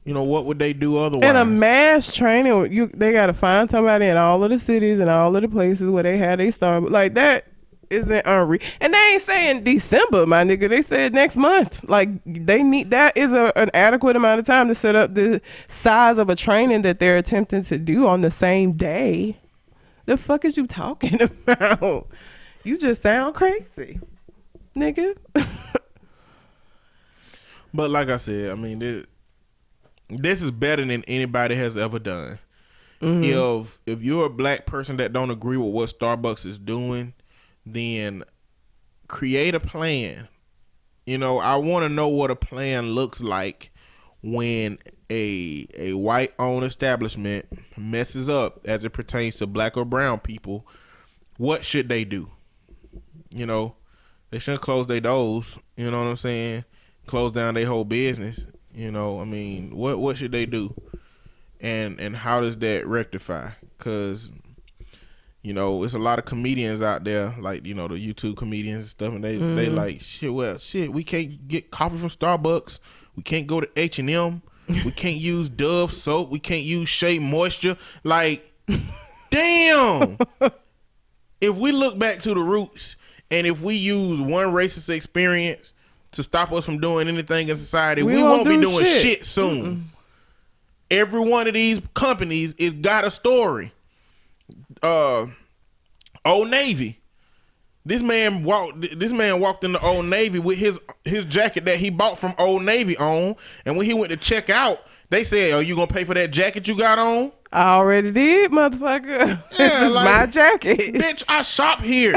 You know, what would they do otherwise? And a mass training, they got to find somebody in all of the cities and all of the places where they had they start. Like, that isn't unreal. And they ain't saying December, my nigga. They said next month. Like, they need, that is an adequate amount of time to set up the size of a training that they're attempting to do on the same day. The fuck is you talking about? You just sound crazy, nigga. But like I said, I mean, this is better than anybody has ever done. Mm-hmm. If you're a black person that don't agree with what Starbucks is doing, then create a plan. You know, I want to know what a plan looks like when a white owned establishment messes up as it pertains to black or brown people. What should they do? You know, they shouldn't close their doors. You know what I'm saying? Close down their whole business. You know, I mean, what should they do? And how does that rectify? Because, you know, it's a lot of comedians out there, like, you know, the YouTube comedians and stuff, and they like, shit, we can't get coffee from Starbucks. We can't go to H&M. We can't use Dove soap. We can't use Shea Moisture. Like, damn. If we look back to the roots, and if we use one racist experience to stop us from doing anything in society, we won't be doing shit soon. Mm-mm. Every one of these companies is got a story. Old Navy. This man walked in the Old Navy with his jacket that he bought from Old Navy on, and when he went to check out, they said, "Are you gonna pay for that jacket you got on?" I already did, motherfucker. Yeah, like, my jacket. Bitch, I shop here.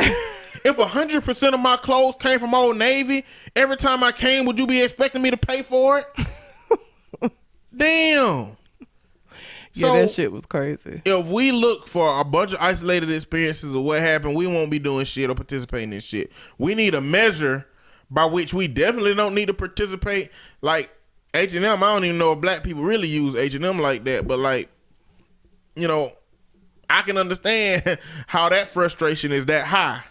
If 100% of my clothes came from Old Navy, every time I came, would you be expecting me to pay for it? Damn. Yeah, so, that shit was crazy. If we look for a bunch of isolated experiences of what happened, we won't be doing shit or participating in shit. We need a measure by which we definitely don't need to participate. Like H&M, I don't even know if black people really use H&M like that, but like, you know, I can understand how that frustration is that high.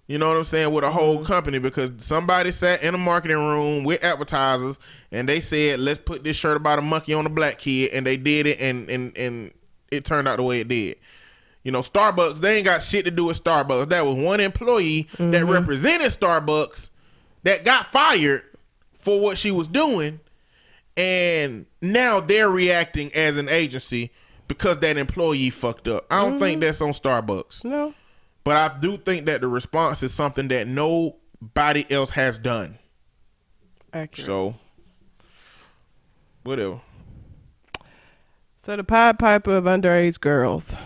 You know what I'm saying? With a whole company, because somebody sat in a marketing room with advertisers and they said, let's put this shirt about a monkey on a black kid, and they did it, and it turned out the way it did. You know, Starbucks, they ain't got shit to do with Starbucks. That was one employee that represented Starbucks that got fired for what she was doing, and now they're reacting as an agency because that employee fucked up. I don't think that's on Starbucks. No. But I do think that the response is something that nobody else has done. Accurate. So, whatever. So the Pied Piper of underage girls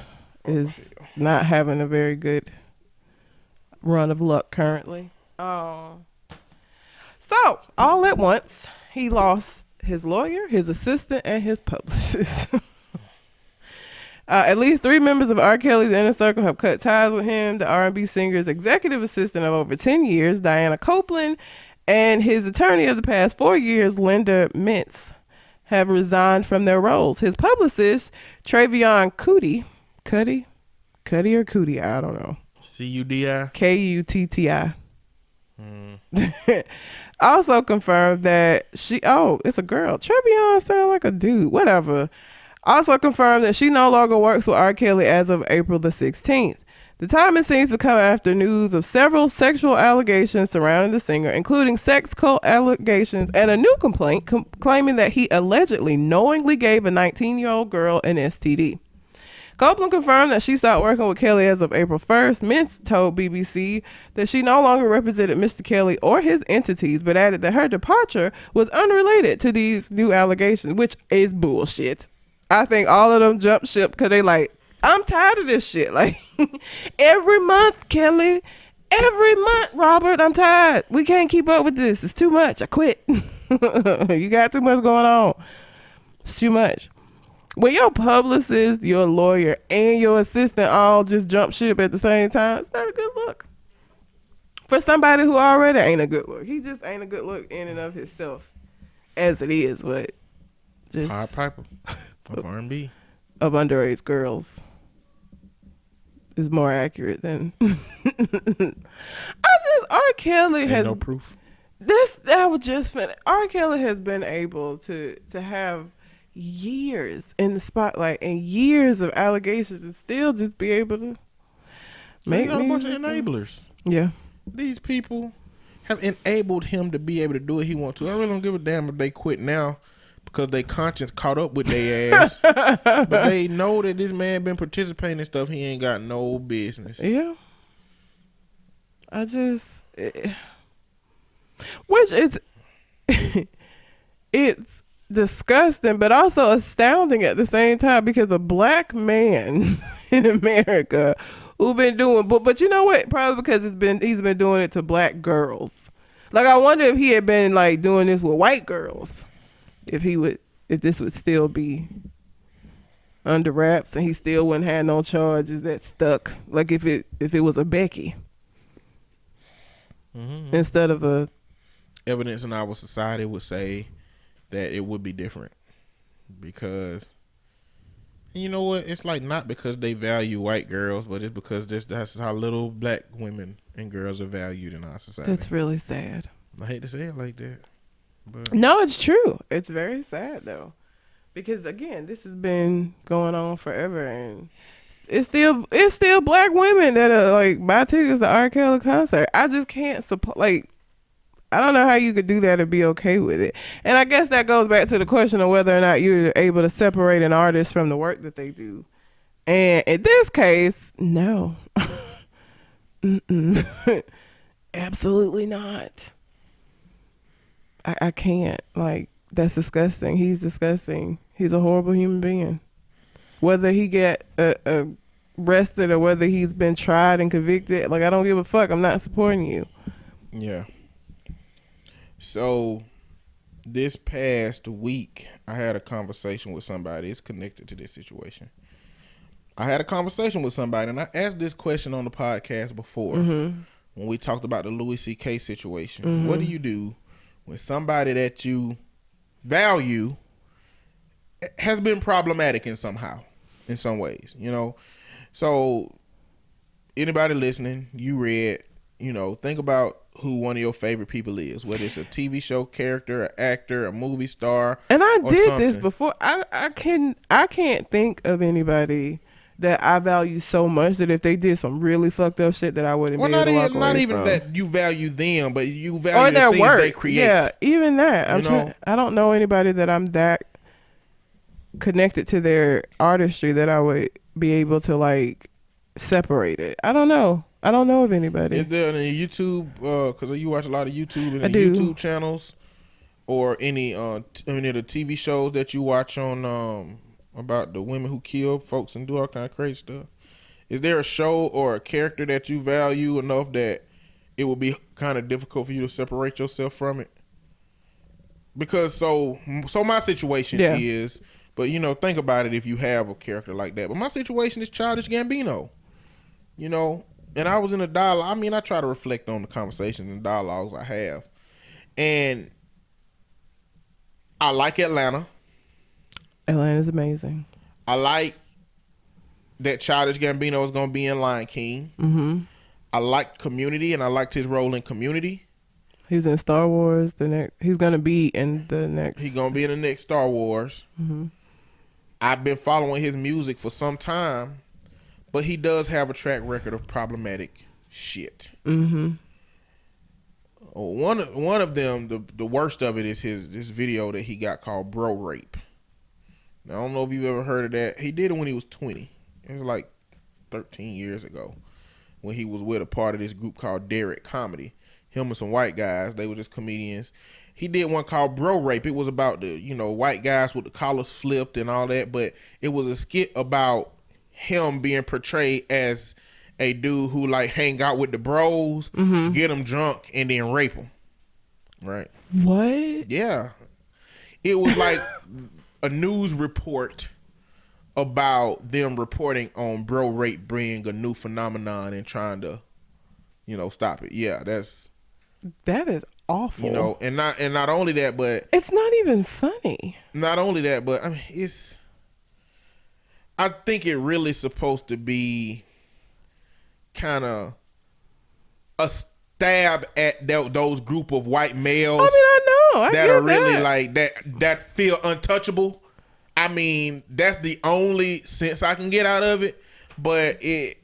is not having a very good run of luck currently. So, all at once, he lost his lawyer, his assistant, and his publicist. At least 3 members of R. Kelly's inner circle have cut ties with him. The R&B singer's executive assistant of over 10 years, Diana Copeland, and his attorney of the past 4 years, Linda Mintz, have resigned from their roles. His publicist, Travion Cudi, or Cudi, I don't know. C-U-D-I? K-U-T-T-I. Also confirmed that it's a girl. Travion sound like a dude, whatever. Also confirmed that she no longer works with R. Kelly as of April the 16th. The timing seems to come after news of several sexual allegations surrounding the singer, including sex cult allegations and a new complaint claiming that he allegedly knowingly gave a 19-year-old girl an STD. Copeland confirmed that she stopped working with Kelly as of April 1st. Mintz told BBC that she no longer represented Mr. Kelly or his entities, but added that her departure was unrelated to these new allegations, which is bullshit. I think all of them jumped ship because they like, I'm tired of this shit. Like, every month, Kelly, every month, Robert, I'm tired. We can't keep up with this. It's too much. I quit. You got too much going on. It's too much. When your publicist, your lawyer, and your assistant all just jump ship at the same time, it's not a good look. For somebody who already ain't a good look. He just ain't a good look in and of himself as it is, but just... Pied Piper. Of R&B. Of underage girls is more accurate than R. Kelly has no proof. That was just funny. R. Kelly has been able to have years in the spotlight and years of allegations and still just be able to make a bunch of enablers. Yeah. These people have enabled him to be able to do what he wants to. I really don't give a damn if they quit now, because they conscience caught up with their ass. But they know that this man been participating in stuff he ain't got no business. Yeah. Which it's disgusting, but also astounding at the same time, because a black man in America who been doing, but you know what? Probably because he's been doing it to black girls. Like, I wonder if he had been like doing this with white girls, if this would still be under wraps and he still wouldn't have no charges that stuck. Like if it was a Becky instead of a evidence in our society would say that it would be different, because you know what, it's like not because they value white girls, but it's because that's how little black women and girls are valued in our society. That's really sad. I hate to say it like that, but no, it's true. It's very sad though, because again, this has been going on forever, and it's still black women that are like buy tickets to R. Kelly concert. I just can't support, like, I don't know how you could do that and be okay with it. And I guess that goes back to the question of whether or not you're able to separate an artist from the work that they do. And in this case, no. Absolutely not. I can't. Like, that's disgusting. He's disgusting. He's a horrible human being. Whether he get arrested or whether he's been tried and convicted, like, I don't give a fuck. I'm not supporting you. Yeah. So this past week, I had a conversation with somebody. It's connected to this situation. I had a conversation with somebody, and I asked this question on the podcast before when we talked about the Louis C.K. situation. What do you do when somebody that you value has been problematic in some ways, you know? So anybody listening, you read, you know, think about who one of your favorite people is, whether it's a TV show character, an actor, a movie star. And I did this before. I can't think of anybody that I value so much that if they did some really fucked up shit that I wouldn't be able to walk away not even from. That you value them, but you value the things they create. Yeah, even that. I don't know anybody that I'm that connected to their artistry that I would be able to like separate it. I don't know of anybody. Is there any YouTube? Because you watch a lot of YouTube and do. YouTube channels, or any of the TV shows that you watch on about the women who kill folks and do all kind of crazy stuff. Is there a show or a character that you value enough that it would be kind of difficult for you to separate yourself from it? Because so my situation is, but you know, think about it if you have a character like that. But my situation is Childish Gambino, you know. And I was in a dialogue. I mean, I try to reflect on the conversations and dialogues I have. And I like Atlanta. Atlanta's amazing. I like that Childish Gambino is going to be in Lion King. I like Community, and I liked his role in Community. He's in Star Wars. He's going to be in the next. He's going to be in the next Star Wars. I've been following his music for some time. But he does have a track record of problematic shit. One of them, the worst of it is this video that he got called Bro Rape. Now, I don't know if you've ever heard of that. He did it when he was 20. It was like 13 years ago when he was with a part of this group called Derek Comedy. Him and some white guys, they were just comedians. He did one called Bro Rape. It was about the, you know, white guys with the collars flipped and all that, but it was a skit about him being portrayed as a dude who like hang out with the bros, get them drunk, and then rape them. Right? What? Yeah. It was like a news report about them reporting on bro rape being a new phenomenon and trying to, you know, stop it. Yeah, that is awful. You know, and not only that, but it's not even funny. Not only that, but I mean, I think it really supposed to be kind of a stab at those group of white males. I mean, I know that are really like that feel untouchable. I mean, that's the only sense I can get out of it, but it's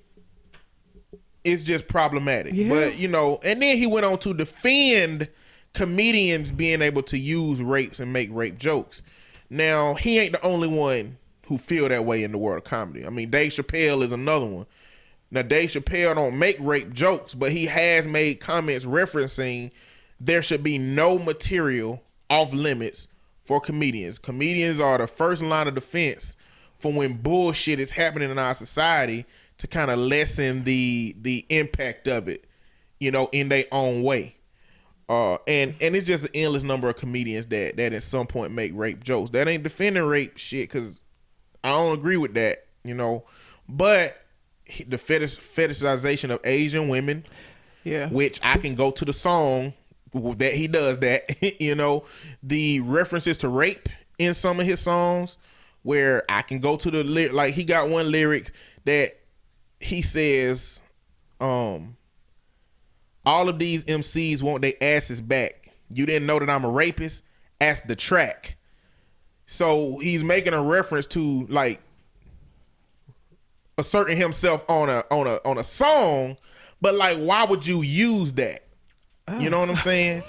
just problematic. Yeah. But you know, and then he went on to defend comedians being able to use rapes and make rape jokes. Now, he ain't the only one who feel that way in the world of comedy. I mean, Dave Chappelle is another one. Now, Dave Chappelle don't make rape jokes, but he has made comments referencing there should be no material off limits for comedians. Comedians are the first line of defense for when bullshit is happening in our society to kind of lessen the impact of it, you know, in their own way. And it's just an endless number of comedians that at some point make rape jokes. That ain't defending rape shit, because I don't agree with that, you know. But the fetishization of Asian women, yeah, which I can go to the song that he does that, you know, the references to rape in some of his songs, where I can go to the lyric, like he got one lyric that he says, all of these MCs want their asses back. You didn't know that I'm a rapist? Ask the track. So he's making a reference to like asserting himself on a song, but like, why would you use that? Oh. You know what I'm saying?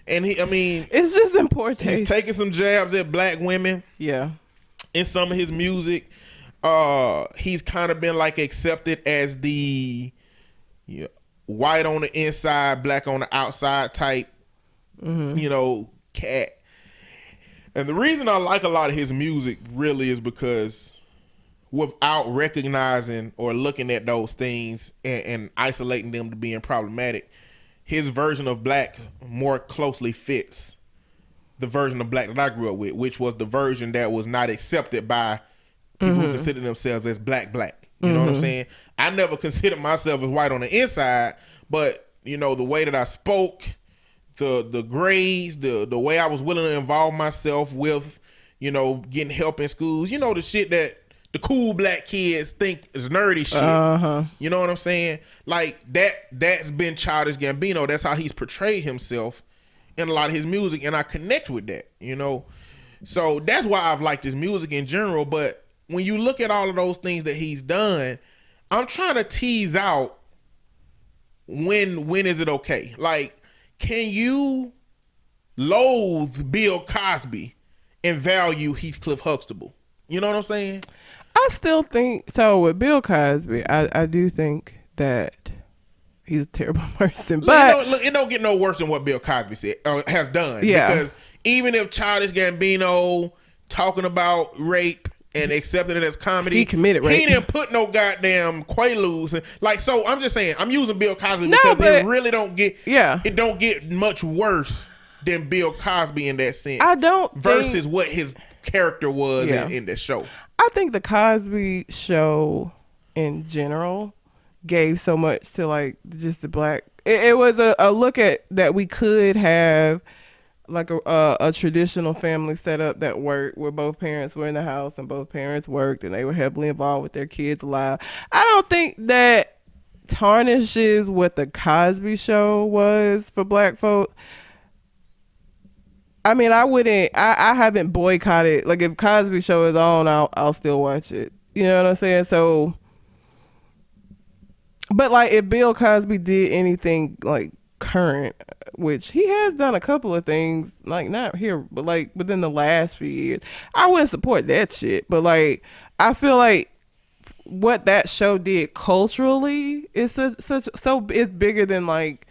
And it's just important. He's taking some jabs at black women. Yeah. In some of his music, he's kind of been like accepted as the white on the inside, black on the outside type, you know, cat. And the reason I like a lot of his music really is because without recognizing or looking at those things and isolating them to being problematic, his version of black more closely fits the version of black that I grew up with, which was the version that was not accepted by people who consider themselves as black. You know what I'm saying? I never considered myself as white on the inside, but you know, the way that I spoke, the grades, the way I was willing to involve myself with, you know, getting help in schools, you know, the shit that the cool black kids think is nerdy shit. You know what I'm saying? Like that's been Childish Gambino. That's how he's portrayed himself in a lot of his music, and I connect with that, you know. So that's why I've liked his music in general. But when you look at all of those things that he's done, I'm trying to tease out when is it okay? Like, can you loathe Bill Cosby and value Heathcliff Huxtable? You know what I'm saying? I still think so with Bill Cosby. I do think that he's a terrible person, but it don't get no worse than what Bill Cosby said has done. Yeah, because even if Childish Gambino talking about rape and accepting it as comedy, he committed rape. He didn't put no goddamn quaaludes and like. So I'm just saying, I'm using Bill Cosby because it really don't get. Yeah, it don't get much worse than Bill Cosby in that sense. I don't versus what his character was in the show. I think the Cosby Show in general gave so much to like just the black. It was a look at that we could have like a traditional family setup that worked, where both parents were in the house and both parents worked and they were heavily involved with their kids' lives. I don't think that tarnishes what the Cosby Show was for black folk. I mean, I haven't boycotted. Like, if Cosby Show is on, I'll still watch it. You know what I'm saying? So, but like, if Bill Cosby did anything like current, which he has done a couple of things, like not here, but like within the last few years, I wouldn't support that shit. But like, I feel like what that show did culturally is it's bigger than like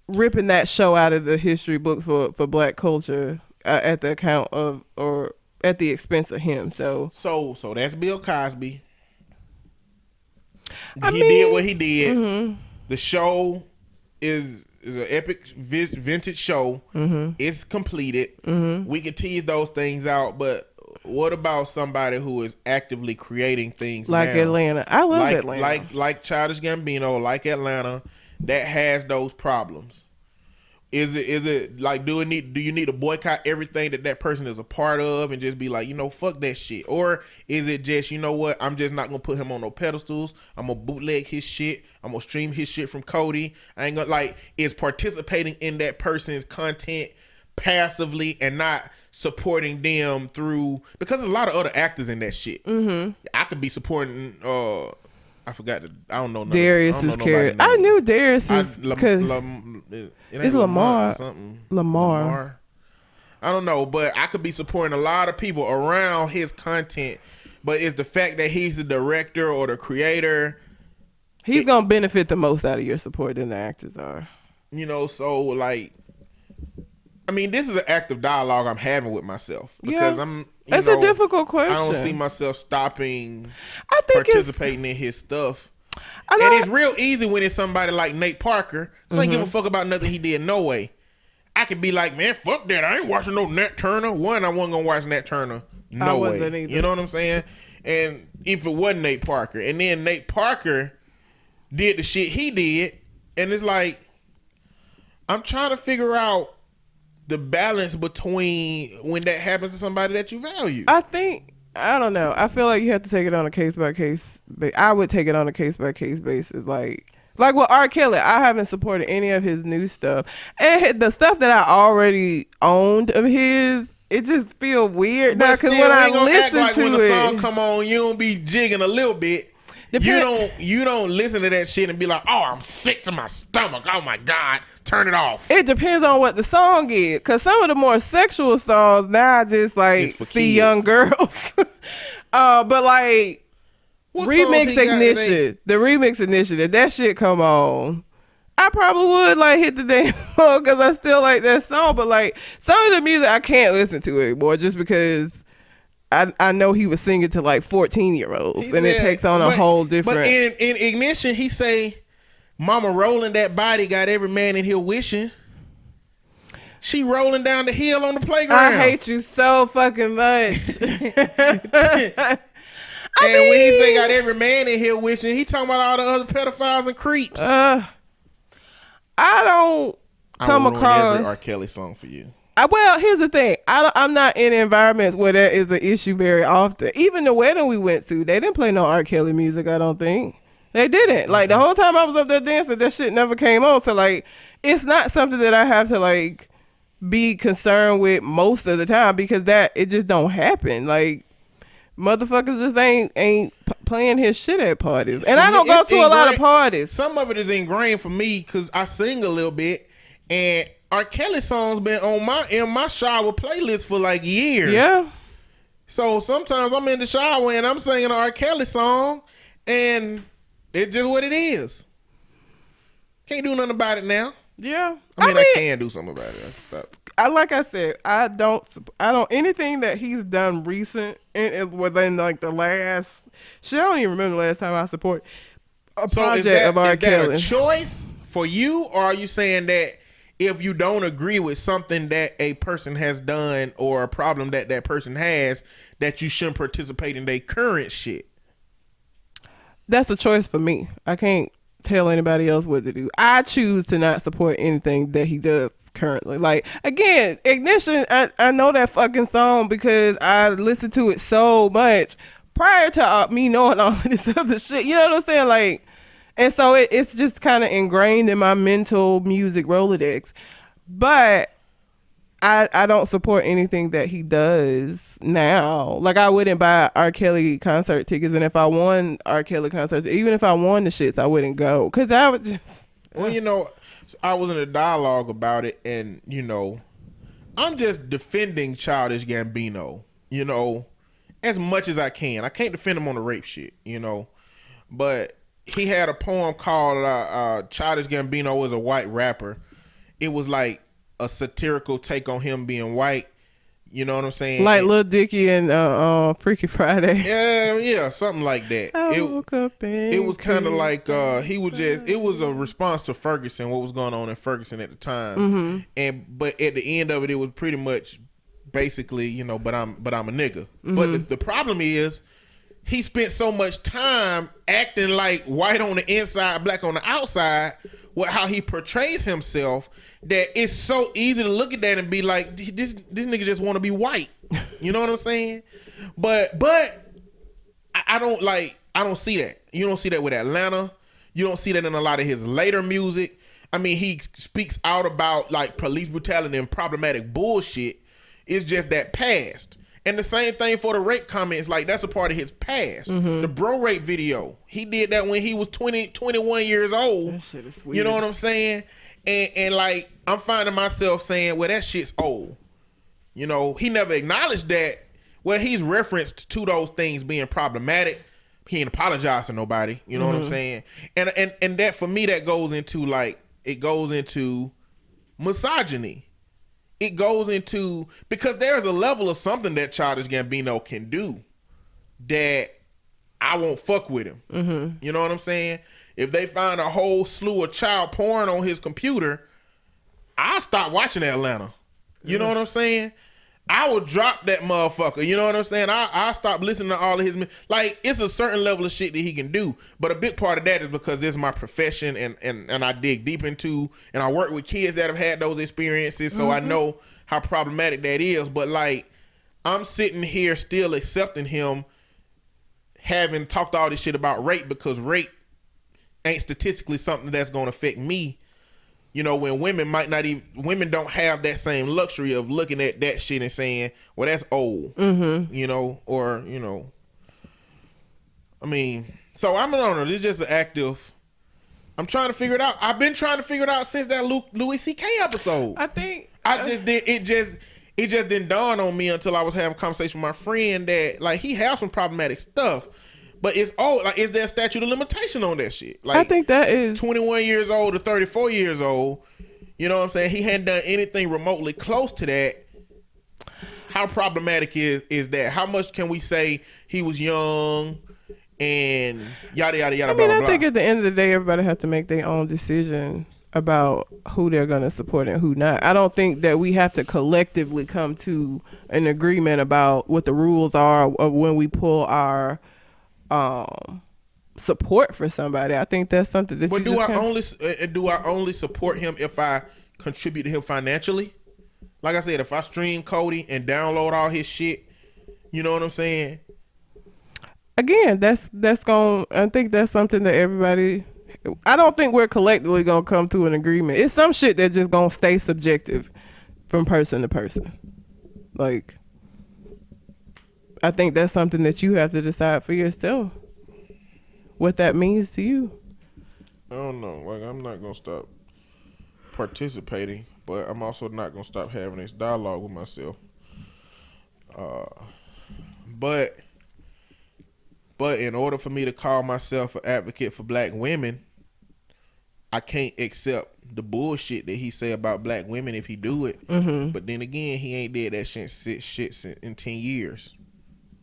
ripping that show out of the history books for black culture at the account of or at the expense of him. So that's Bill Cosby. He did what he did. Mm-hmm. The show is an epic vintage show. Mm-hmm. It's completed. Mm-hmm. We can tease those things out, but what about somebody who is actively creating things like now? Atlanta? I love Atlanta. Like Childish Gambino, like Atlanta, that has those problems. Is it like, do you need to boycott everything that person is a part of and just be like, you know, fuck that shit? Or is it just, you know what, I'm just not gonna put him on no pedestals. I'm gonna bootleg his shit. I'm gonna stream his shit from Cody. I ain't gonna like, is participating in that person's content passively and not supporting them through, because there's a lot of other actors in that shit. Mm-hmm. I could be supporting I forgot. I don't know. Darius's character. I knew Darius's because it's Lamar. Something. Lamar. I don't know, but I could be supporting a lot of people around his content. But it's the fact that he's the director or the creator. He's gonna benefit the most out of your support than the actors are. You know, so like, I mean, this is an active dialogue I'm having with myself because it's a difficult question. I don't see myself stopping participating in his stuff. And it's real easy when it's somebody like Nate Parker. So I ain't give a fuck about nothing he did. No way. I could be like, man, fuck that. I ain't watching no Nat Turner. One, I wasn't gonna watch Nat Turner. No way. Either. You know what I'm saying? And if it wasn't Nate Parker, and then Nate Parker did the shit he did, and it's like, I'm trying to figure out the balance between when that happens to somebody that you value. I don't know. I feel like you have to take it on a case by case. I would take it on a case by case basis. Like with R. Kelly, I haven't supported any of his new stuff, and the stuff that I already owned of his. It just feel weird now because when I listen like to when it, the song come on, you don't be jigging a little bit. You don't listen to that shit and be like, oh, I'm sick to my stomach. Oh my God, turn it off. It depends on what the song is, because some of the more sexual songs now I just like see kids. Young girls. But like Remix Ignition, the Remix Initiative, that shit come on. I probably would like hit the dance floor because I still like that song, but like some of the music I can't listen to anymore just because I know he was singing to like 14-year-olds and it takes on a whole different. But in Ignition, he say, "Mama rolling that body got every man in here wishing." She rolling down the hill on the playground. I hate you so fucking much. And when he say got every man in here wishing, he talking about all the other pedophiles and creeps. I don't come across every R. Kelly song for you. Well, here's the thing. I'm not in environments where there is an issue very often. Even the wedding we went to, they didn't play no R. Kelly music, I don't think. They didn't. Like, the whole time I was up there dancing, that shit never came on. So, like, it's not something that I have to, like, be concerned with most of the time because it just don't happen. Like, motherfuckers just ain't playing his shit at parties. And I don't go to a lot of parties. Some of it is ingrained for me because I sing a little bit, and R. Kelly songs been in my shower playlist for like years. Yeah. So sometimes I'm in the shower and I'm singing an R. Kelly song, and it's just what it is. Can't do nothing about it now. Yeah. I mean, I can do something about it. Like I said, I don't anything that he's done recent and within like the last shit. I don't even remember the last time I support a project of R. Kelly. Is that a choice for you, or are you saying that if you don't agree with something that a person has done or a problem that person has, that you shouldn't participate in their current shit? That's a choice for me. I can't tell anybody else what to do. I choose to not support anything that he does currently. Like, again, Ignition, I know that fucking song because I listened to it so much prior to me knowing all of this other shit. You know what I'm saying? Like, and so it's just kind of ingrained in my mental music Rolodex. But I don't support anything that he does now. Like, I wouldn't buy R. Kelly concert tickets, and if I won R. Kelly concerts, even if I won the shits, I wouldn't go because I would just. Well, you know, I was in a dialogue about it, and you know, I'm just defending Childish Gambino. You know, as much as I can. I can't defend him on the rape shit. You know, but he had a poem called "Childish Gambino was a white rapper." It was like a satirical take on him being white. You know what I'm saying? Like Lil Dicky and Freaky Friday. Yeah, something like that. It was kind of like it was a response to Ferguson, what was going on in Ferguson at the time. But at the end of it, it was pretty much basically, you know, but I'm a nigga. But the problem is he spent so much time acting like white on the inside, black on the outside, with how he portrays himself, that it's so easy to look at that and be like, this nigga just want to be white. You know what I'm saying? But I don't see that. You don't see that with Atlanta. You don't see that in a lot of his later music. I mean, he speaks out about like police brutality and problematic bullshit. It's just that past. And the same thing for the rape comments, like that's a part of his past. The bro rape video, he did that when he was 21 years old. That shit is weird. You know what I'm saying? And like I'm finding myself saying, well, that shit's old. You know, he never acknowledged that. Well, he's referenced to those things being problematic. He ain't apologized to nobody. You know what I'm saying? And that for me, that goes into misogyny. It goes into, because there's a level of something that Childish Gambino can do that I won't fuck with him. You know what I'm saying? If they find a whole slew of child porn on his computer, I'll stop watching Atlanta. You know what I'm saying? I will drop that motherfucker. You know what I'm saying? I'll stop listening to all of his... Like, it's a certain level of shit that he can do. But a big part of that is because this is my profession and I dig deep into... And I work with kids that have had those experiences. So I know how problematic that is. But, like, I'm sitting here still accepting him having talked all this shit about rape because rape ain't statistically something that's going to affect me. You know, when women don't have that same luxury of looking at that shit and saying, well, that's old, you know, or, you know, I mean, so I don't know. This is just an active, I'm trying to figure it out. I've been trying to figure it out since that Louis C.K. episode. It just didn't dawn on me until I was having a conversation with my friend that, like, he has some problematic stuff. But it's old. Like, is there a statute of limitation on that shit? Like, I think that is 21 years old to 34 years old. You know what I'm saying? He hadn't done anything remotely close to that. How problematic is that? How much can we say he was young and yada yada yada? I mean, blah, blah, I think blah. at the end of the day, everybody has to make their own decision about who they're going to support and who not. I don't think that we have to collectively come to an agreement about what the rules are of when we pull our support for somebody. I think that's something that do I only support him if I contribute to him financially? Like I said, if I stream Cody and download all his shit, you know what I'm saying? Again, that's going. I think that's something that everybody. I don't think we're collectively gonna come to an agreement. It's some shit that's just gonna stay subjective from person to person. Like, I think that's something that you have to decide for yourself. What that means to you. I don't know. Like, I'm not gonna stop participating, but I'm also not gonna stop having this dialogue with myself. But in order for me to call myself an advocate for black women, I can't accept the bullshit that he say about black women if he do it. But then again, he ain't did that shit in 10 years.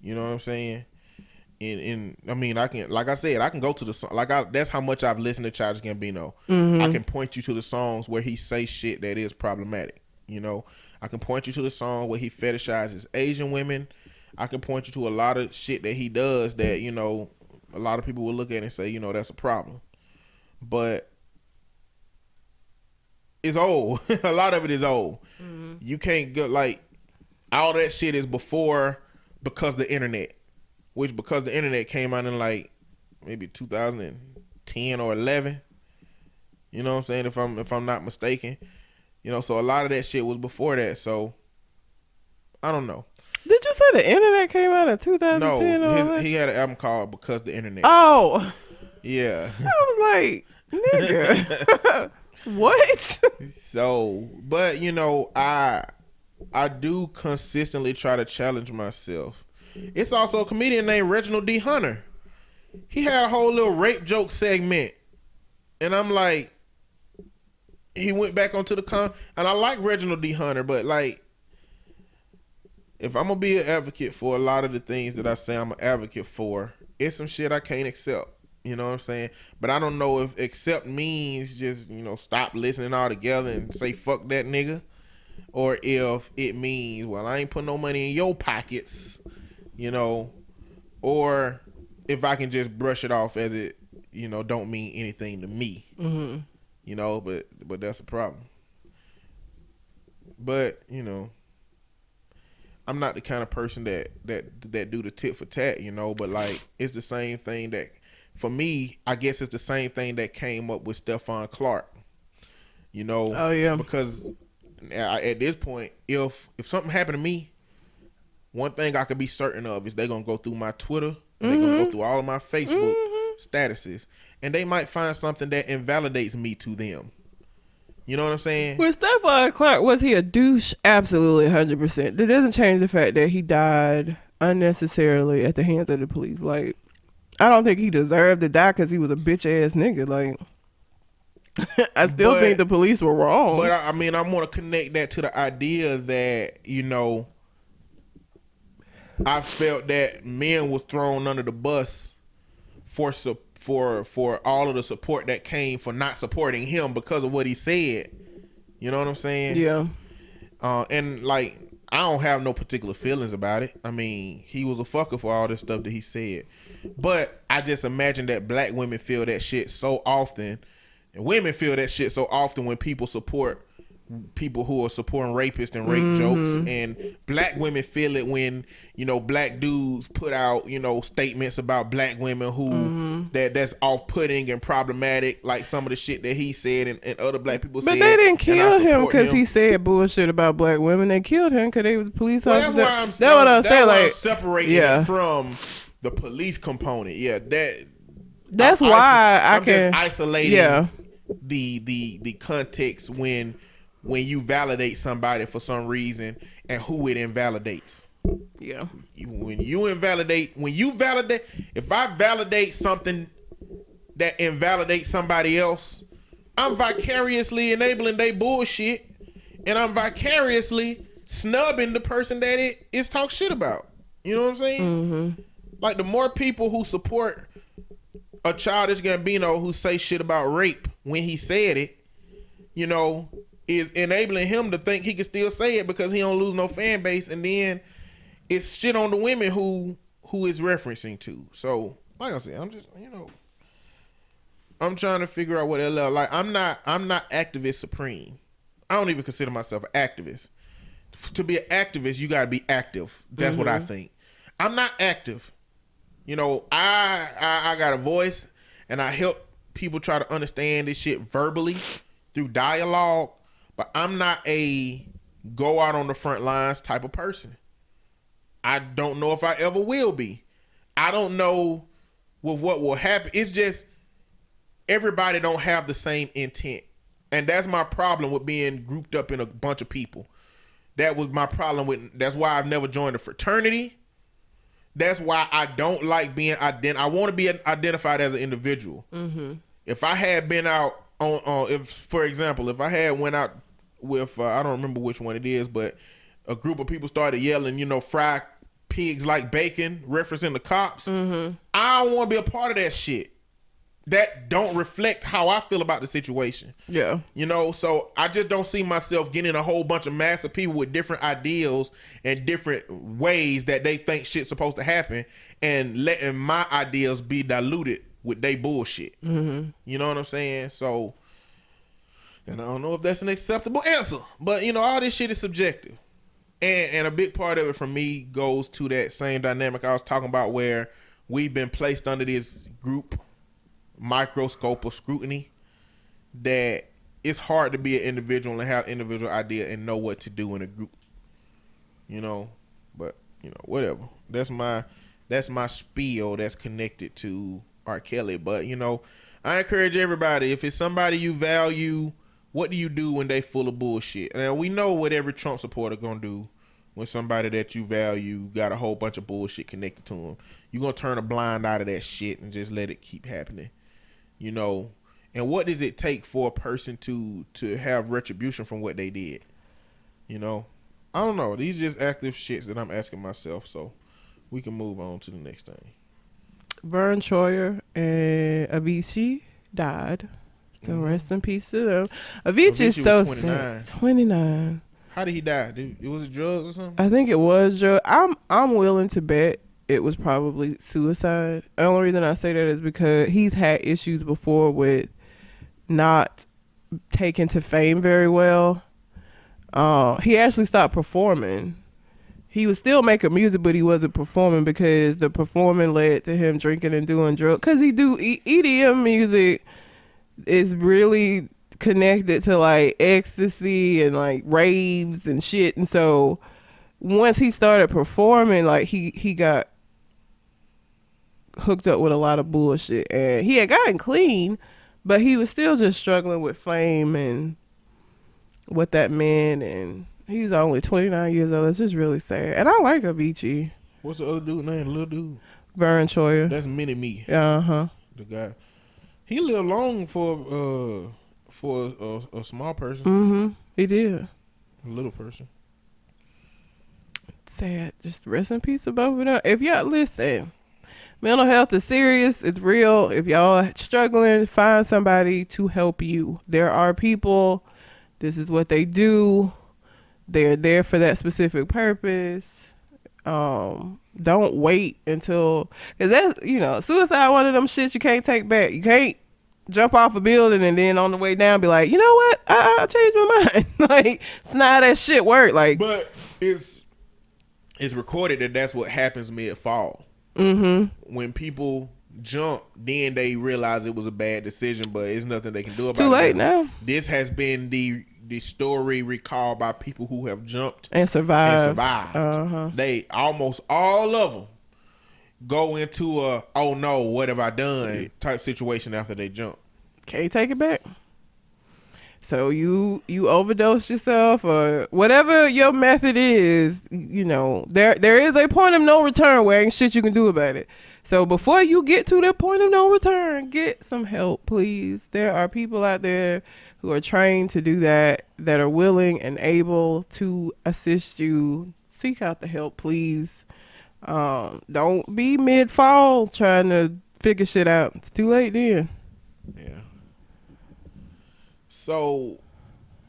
You know what I'm saying? And I mean, I can, like I said, I can go to the song. That's how much I've listened to Childish Gambino. I can point you to the songs where he say shit that is problematic. You know, I can point you to the song where he fetishizes Asian women. I can point you to a lot of shit that he does that, you know, a lot of people will look at and say, you know, that's a problem. But it's old. A lot of it is old. You can't go, like, all that shit is because the internet. Because the internet came out in like maybe 2010 or 11. You know what I'm saying? If I'm not mistaken. You know, so a lot of that shit was before that. So I don't know. Did you say the internet came out in 2010? No, he had an album called Because the Internet. Oh. Yeah. I was like, nigga. What? So, but you know, I do consistently try to challenge myself. It's also a comedian named Reginald D. Hunter. He had a whole little rape joke segment. And I'm like, he went back onto the and I like Reginald D. Hunter, but like, if I'm gonna be an advocate for a lot of the things that I say I'm an advocate for, it's some shit I can't accept. You know what I'm saying? But I don't know if accept means just, you know, stop listening altogether and say fuck that nigga, or if it means, well, I ain't put no money in your pockets, you know, or if I can just brush it off as it, you know, don't mean anything to me. You know, but that's a problem. But, you know, I'm not the kind of person that do the tit for tat, you know, but like, it's the same thing that, for me, I guess it's the same thing that came up with Stephon Clark, you know. Oh yeah. Because at this point, if something happened to me, one thing I could be certain of is they're gonna go through my Twitter and they're gonna go through all of my Facebook statuses, and they might find something that invalidates me to them. You know what I'm saying? With Stephon Clark, was he a douche? Absolutely, 100%. That doesn't change the fact that he died unnecessarily at the hands of the police. Like, I don't think he deserved to die because he was a bitch ass nigga. Like, I still think the police were wrong. But I mean, I want to connect that to the idea that, you know, I felt that men was thrown under the bus for all of the support that came for not supporting him because of what he said. You know what I'm saying? Yeah. And like, I don't have no particular feelings about it. I mean, he was a fucker for all this stuff that he said. But I just imagine that black women feel that shit so often, and women feel that shit so often when people support people who are supporting rapists and rape jokes, and black women feel it when, you know, black dudes put out, you know, statements about black women who that's off-putting and problematic, like some of the shit that he said and other black people said. But they didn't kill him because he said bullshit about black women. They killed him because they was police officers. That's what I'm saying. Like, separating it from the police component. Yeah, that's why I'm just isolating the context when you validate somebody for some reason and who it invalidates. Yeah. If I validate something that invalidates somebody else, I'm vicariously enabling their bullshit, and I'm vicariously snubbing the person that it is talk shit about. You know what I'm saying? Mm-hmm. Like, the more people who support a Childish Gambino who say shit about rape when he said it, you know, is enabling him to think he can still say it because he don't lose no fan base, and then it's shit on the women who is referencing to. So, like I said, I'm just, you know, I'm trying to figure out what LL, like, I'm not activist supreme. I don't even consider myself an activist. To be an activist, you gotta be active. That's what I think. I'm not active. You know, I got a voice, and I help people try to understand this shit verbally through dialogue. But I'm not a go out on the front lines type of person. I don't know if I ever will be. I don't know with what will happen. It's just everybody don't have the same intent. And that's my problem with being grouped up in a bunch of people. That was my problem that's why I've never joined a fraternity. That's why I don't like being I want to be identified as an individual. Mm-hmm. If I had been out for example, if I had went out with I don't remember which one it is, but a group of people started yelling, you know, fry pigs like bacon, referencing the cops. Mm-hmm. I don't want to be a part of that shit. That don't reflect how I feel about the situation. Yeah. You know, so I just don't see myself getting a whole bunch of massive people with different ideals and different ways that they think shit's supposed to happen, and letting my ideas be diluted with they bullshit. Mm-hmm. You know what I'm saying? So, and I don't know if that's an acceptable answer, but, you know, all this shit is subjective. And a big part of it for me goes to that same dynamic I was talking about, where we've been placed under this group microscope of scrutiny that it's hard to be an individual and have individual idea and know what to do in a group. You know, but, you know, whatever. That's my spiel that's connected to R. Kelly. But, you know, I encourage everybody, if it's somebody you value, what do you do when they full of bullshit? Now, we know what every Trump supporter gonna do when somebody that you value got a whole bunch of bullshit connected to them. You're gonna turn a blind eye to that shit and just let it keep happening. You know, and what does it take for a person to have retribution from what they did? You know, I don't know. These are just active shits that I'm asking myself, so we can move on to the next thing. Vern Troyer and Avicii died. So rest in peace to them. Avicii is so 29. Sad. 29. How did he die? It was drugs or something? I think it was drugs. I'm willing to bet it was probably suicide. The only reason I say that is because he's had issues before with not taking to fame very well. He actually stopped performing. He was still making music, but he wasn't performing because the performing led to him drinking and doing drugs. Because he do EDM music is really connected to like ecstasy and like raves and shit. And so once he started performing, like he got hooked up with a lot of bullshit, and he had gotten clean, but he was still just struggling with fame and what that meant, and he's only 29 years old. It's just really sad. And I like Avicii. What's the other dude name? Little dude. Vern Troyer. That's Mini Me. Uh-huh. The guy. He lived long for a small person. Mm-hmm. He did. A little person. Sad. Just rest in peace to both of them. If y'all listen, mental health is serious. It's real. If y'all are struggling, find somebody to help you. There are people. This is what they do. They're there for that specific purpose. Don't wait until, because that's, suicide, one of them shits you can't take back. You can't jump off a building and then on the way down be like, you know what, I changed my mind. Like, it's not how that shit work. Like, but it's recorded that that's what happens mid fall. Mm-hmm. When people jump, then they realize it was a bad decision, but it's nothing they can do about it. Too late now. This has been the story recalled by people who have jumped and survived. Uh-huh. They almost all of them go into a "oh no, what have I done" type situation after they jump. Can't take it back. So you overdose yourself or whatever your method is, there is a point of no return where ain't shit you can do about it. So before you get to that point of no return, get some help, please. There are people out there who are trained to do that are willing and able to assist you. Seek out the help, please. Don't be mid-fall trying to figure shit out. It's too late then. Yeah. So,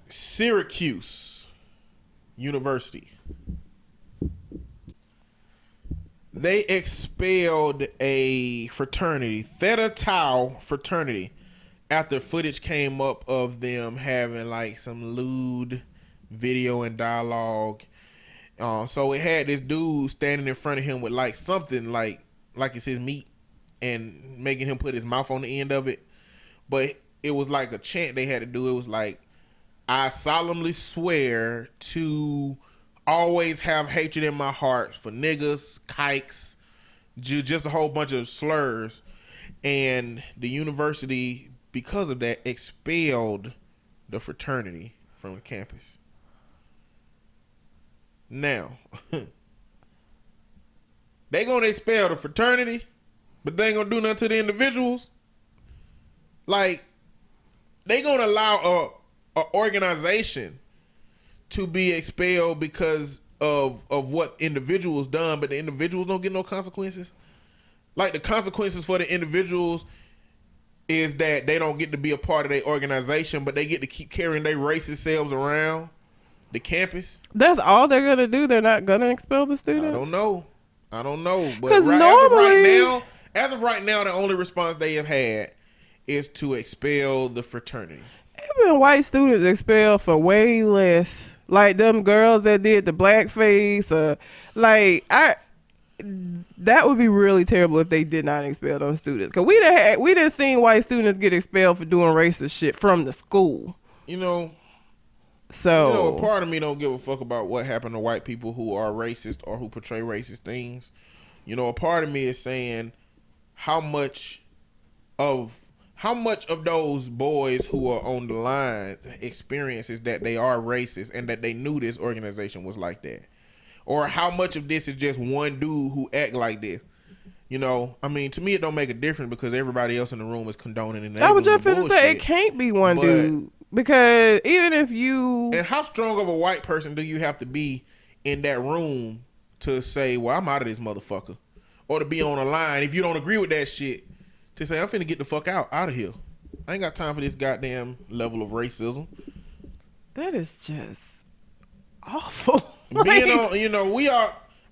Syracuse University, they expelled a fraternity, Theta Tau fraternity, after footage came up of them having like some lewd video and dialogue. So it had this dude standing in front of him with like something like it's his meat and making him put his mouth on the end of it. But it was like a chant they had to do. It was like, I solemnly swear to always have hatred in my heart for niggas, kikes, just a whole bunch of slurs. And the university, because of that, expelled the fraternity from the campus. Now, they gonna expel the fraternity, but they ain't gonna do nothing to the individuals. Like, they gonna allow a organization to be expelled because of what individuals done, but the individuals don't get no consequences. Like, the consequences for the individuals is that they don't get to be a part of their organization, but they get to keep carrying their racist selves around the campus. That's all they're gonna do. They're not gonna expel the students. I don't know. But normally, as of right now, the only response they have had is to expel the fraternity. Even white students expelled for way less. Like them girls that did the blackface, that would be really terrible if they did not expel those students. Cause we didn't see white students get expelled for doing racist shit from the school. So a part of me don't give a fuck about what happened to white people who are racist or who portray racist things. A part of me is saying how much of those boys who are on the line experiences that they are racist and that they knew this organization was like that. Or how much of this is just one dude who act like this. To me it don't make a difference because everybody else in the room is condoning and I was just finna say it can't be one dude. Because even if you... And how strong of a white person do you have to be in that room to say, well, I'm out of this motherfucker? Or to be on a line, if you don't agree with that shit, to say, I'm finna get the fuck out of here. I ain't got time for this goddamn level of racism. That is just awful. Being on,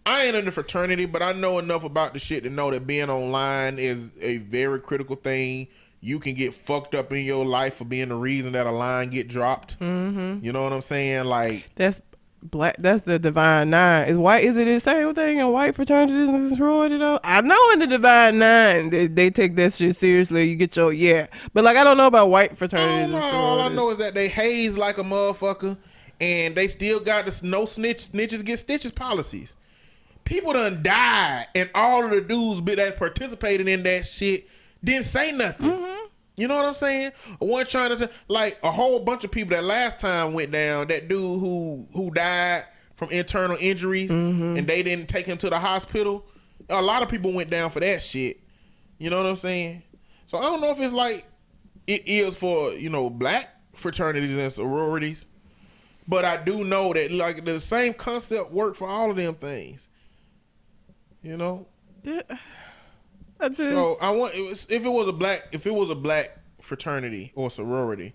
I ain't in the fraternity, but I know enough about the shit to know that being online is a very critical thing. You can get fucked up in your life for being the reason that a line get dropped. Mm-hmm. You know what I'm saying? Like, that's black. That's the Divine Nine. Is it the same thing in white fraternities and sorority though? I know in the Divine Nine they take that shit seriously. You get but like I don't know about white fraternities. All I know is that they haze like a motherfucker, and they still got the no snitches get stitches policies. People done died, and all of the dudes that participated in that shit didn't say nothing. Mm-hmm. You know what I'm saying? One trying to like a whole bunch of people that last time went down. That dude who died from internal injuries and they didn't take him to the hospital. A lot of people went down for that shit. You know what I'm saying? So I don't know if it's like it is for black fraternities and sororities, but I do know that like the same concept work for all of them things. You know. So I want if it was a black fraternity or sorority,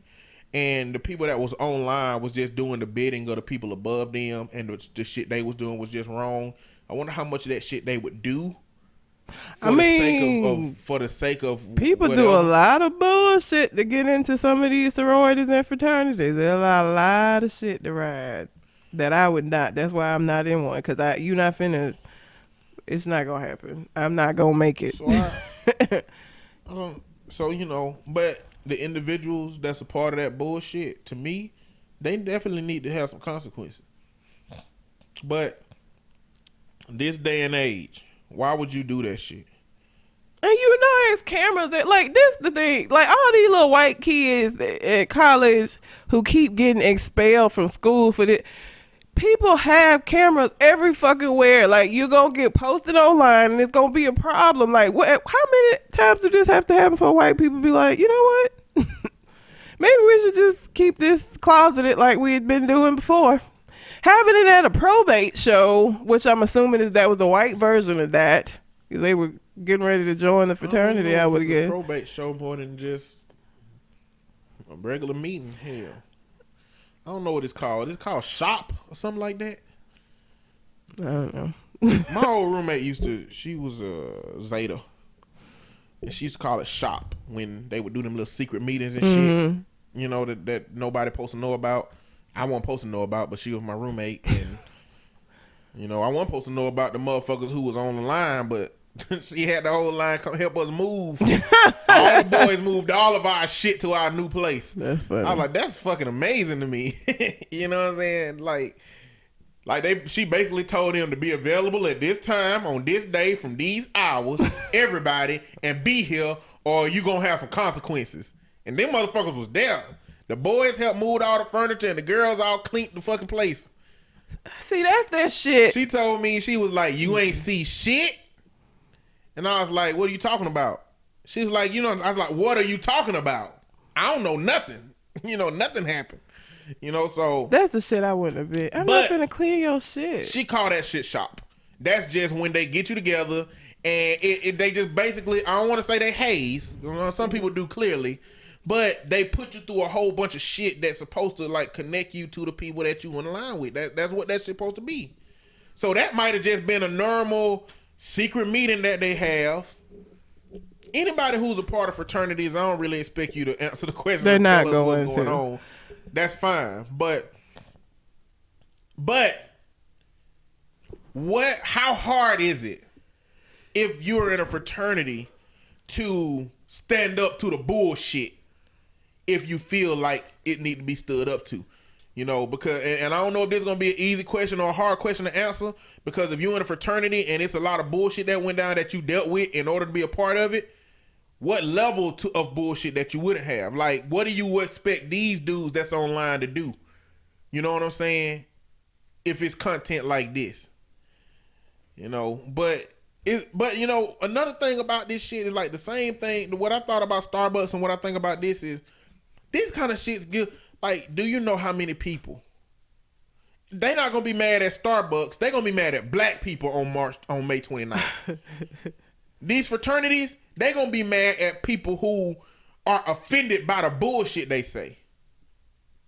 and the people that was online was just doing the bidding of the people above them, and the shit they was doing was just wrong. I wonder how much of that shit they would do. For the sake of people whatever. do a lot of bullshit to get into some of these sororities and fraternities. They allow a lot of shit to ride that I would not. That's why I'm not in one, because you not finna. It's not gonna happen. I'm not gonna make it. So but the individuals that's a part of that bullshit, to me, they definitely need to have some consequences. But this day and age, why would you do that shit? And there's cameras that, like, this the thing. Like, all these little white kids at college who keep getting expelled from school for this. People have cameras every fucking where. Like, you're gonna get posted online and it's gonna be a problem. Like, what? How many times do this have to happen for white people to be like, you know what? Maybe we should just keep this closeted like we had been doing before. Having it at a probate show, which I'm assuming that was the white version of that, because they were getting ready to join the fraternity. I would guess. A probate show more than just a regular meeting. Hell. I don't know what it's called. It's called shop or something like that. I don't know. My old roommate she was a Zeta. And she used to call it shop when they would do them little secret meetings and shit. You know, that nobody supposed to know about. I wasn't supposed to know about, but she was my roommate. And, I wasn't supposed to know about the motherfuckers who was on the line, but she had the whole line come help us move. All the boys moved all of our shit to our new place. That's funny. I was like, that's fucking amazing to me. You know what I'm saying? She basically told him to be available at this time on this day from these hours, everybody, and be here, or you gonna have some consequences. And them motherfuckers was there. The boys helped move all the furniture, and the girls all cleaned the fucking place. See, that's that shit. She told me, she was like, you ain't see shit? And I was like, what are you talking about? She was like, I was like, what are you talking about? I don't know nothing. Nothing happened. So. That's the shit I wouldn't have been. I'm not gonna clean your shit. She called that shit shop. That's just when they get you together and they just basically, I don't want to say they haze. Some people do clearly. But they put you through a whole bunch of shit that's supposed to like connect you to the people that you in line with. That's what that's supposed to be. So that might have just been a normal secret meeting that they have. Anybody who's a part of fraternities, I don't really expect you to answer the question. They're not tell us going what's going to. on. That's fine. But how hard is it if you're in a fraternity to stand up to the bullshit if you feel like it need to be stood up to? Because, and I don't know if this is going to be an easy question or a hard question to answer, because if you're in a fraternity and it's a lot of bullshit that went down that you dealt with in order to be a part of it, what level of bullshit that you wouldn't have? Like, what do you expect these dudes that's online to do? You know what I'm saying? If it's content like this. But another thing about this shit is like the same thing. What I thought about Starbucks and what I think about this is this kind of shit's good. Like, do you know how many people? They not gonna be mad at Starbucks. They gonna be mad at black people on May 29th. These fraternities, they gonna be mad at people who are offended by the bullshit they say.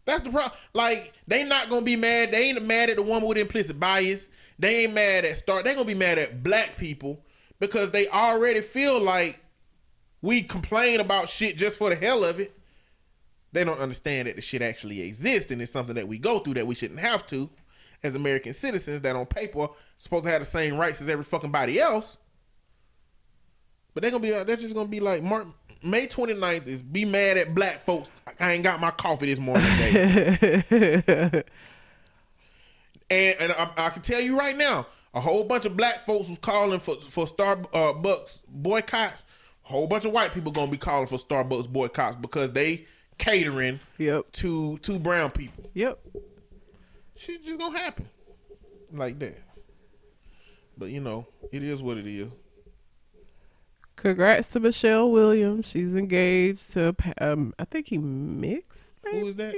That's the problem. Like, they not gonna be mad. They ain't mad at the woman with implicit bias. They ain't mad at They gonna be mad at black people because they already feel like we complain about shit just for the hell of it. They don't understand that the shit actually exists and it's something that we go through that we shouldn't have to as American citizens that on paper supposed to have the same rights as every fucking body else. But they're just gonna be like, May 29th is be mad at black folks. I ain't got my coffee this morning today. and I can tell you right now, a whole bunch of black folks was calling for Starbucks boycotts. whole bunch of white people gonna be calling for Starbucks boycotts because they catering to brown people. Yep. Shit just gonna happen like that. But you know, it is what it is. Congrats to Michelle Williams. She's engaged to I think he mixed. Maybe? Who is that?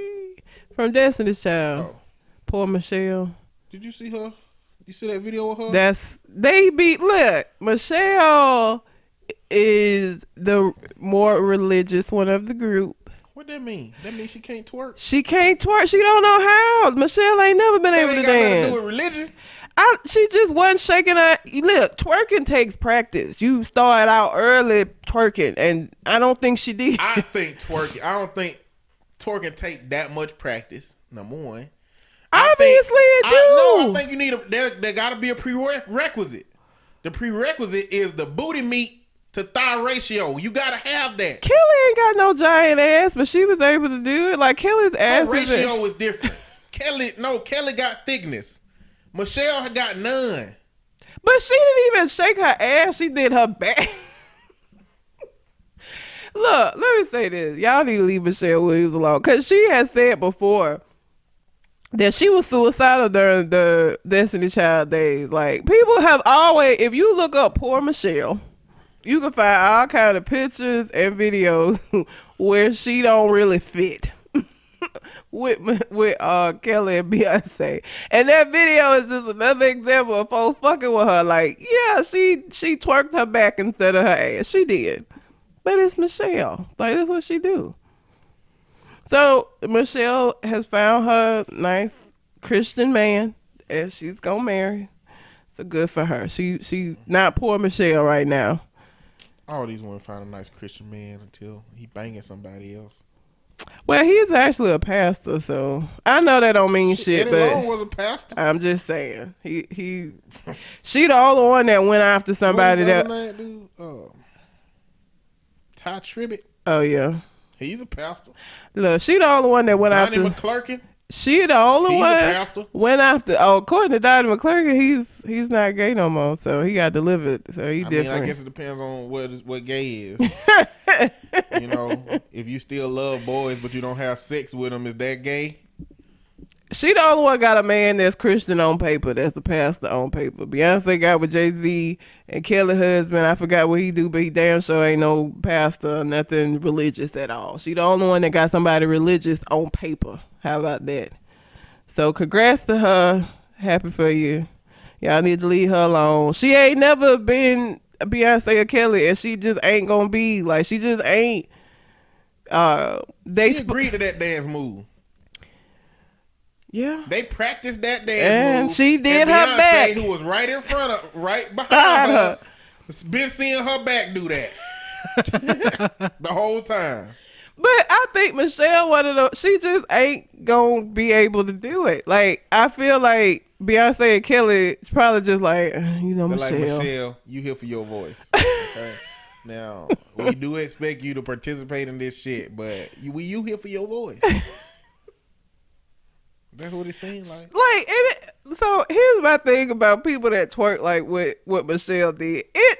From Destiny's Child. Oh. Poor Michelle. Did you see her? You see that video of her? Look, Michelle is the more religious one of the group. What that mean? That means she can't twerk? She can't twerk. She don't know how. Michelle ain't never been able to dance. That ain't got nothing to do with religion. She just wasn't shaking her. Look, twerking takes practice. You start out early twerking, and I don't think she did. I don't think twerking take that much practice. Number one. Obviously it do. I think you need there got to be a prerequisite. The prerequisite is the booty meat to thigh ratio. You got to have that. Kelly ain't got no giant ass, but she was able to do it. Like Kelly's ass ratio is different. Kelly got thickness. Michelle got none. But she didn't even shake her ass. She did her back. Look, let me say this. Y'all need to leave Michelle Williams alone. Because she has said before that she was suicidal during the Destiny Child days. Like, people have always, if you look up poor Michelle, you can find all kind of pictures and videos where she don't really fit with Kelly and Beyonce. And that video is just another example of folks fucking with her. Like, yeah, she twerked her back instead of her ass. She did. But it's Michelle. Like, that's what she do. So Michelle has found her nice Christian man and she's gonna marry. So good for her. She not poor Michelle right now. All these women find a nice Christian man until he banging somebody else. Well, he's actually a pastor, so I know that don't mean shit. But Long was a pastor. I'm just saying she the only one that went after somebody Ty Tribbett. Oh yeah. He's a pastor. Look, she the only one that went after. Donnie McClurkin. She the only He's one a pastor. went after. Oh, according to Donnie McClurkin, he's not gay no more, so he got delivered. So he different. I guess it depends on what gay is. You know, if you still love boys but you don't have sex with them, is that gay? She the only one got a man that's Christian on paper. That's a pastor on paper. Beyonce got with Jay-Z and Kelly husband. I forgot what he do, but he damn sure ain't no pastor or nothing religious at all. She the only one that got somebody religious on paper. How about that? So congrats to her. Happy for you. Y'all need to leave her alone. She ain't never been Beyonce or Kelly, and she just ain't gonna be. Like, she just ain't. She agreed to that dance move. Yeah. They practiced that dance and move. She did and her Beyonce, back. who was right in front of, right behind her, been seeing her back do that the whole time. But I think Michelle she just ain't gonna be able to do it. Like, I feel like Beyonce and Kelly is probably just like, Michelle. Like, Michelle, you here for your voice. Okay? Now, we do expect you to participate in this shit, but you here for your voice. That's what it seems like. So here's my thing about people that twerk like what Michelle did. It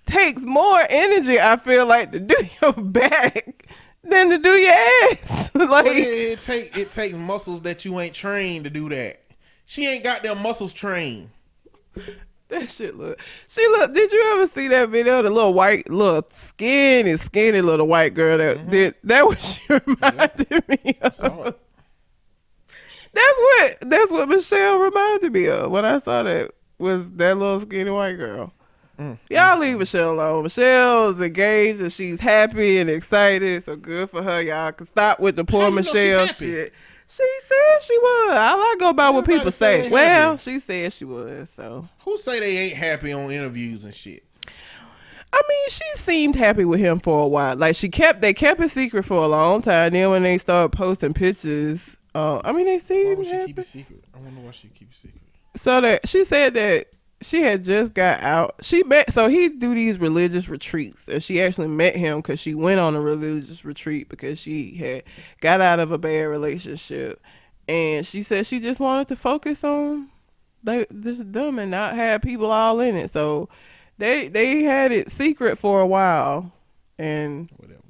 takes more energy, I feel like, to do your back than to do your ass. It takes muscles that you ain't trained to do that. She ain't got them muscles trained. That shit did you ever see that video? The little skinny little white girl that did that what she reminded me of. I saw it. That's what Michelle reminded me of when I saw that, was that little skinny white girl. Y'all leave Michelle alone. Michelle's engaged and she's happy and excited, so good for her. Y'all can stop with the poor Michelle shit. She said she was. I go by what people say. Well, she said she was. So who say they ain't happy on interviews and shit? I mean, she seemed happy with him for a while. Like, they kept it secret for a long time. Then when they started posting pictures, they seemed Why would she happy. keep it secret? I wonder why she keep it secret. So that she said that she had just got out. So he do these religious retreats, and she actually met him because she went on a religious retreat because she had got out of a bad relationship, and she said she just wanted to focus on just them and not have people all in it. So They had it secret for a while, and Whatever.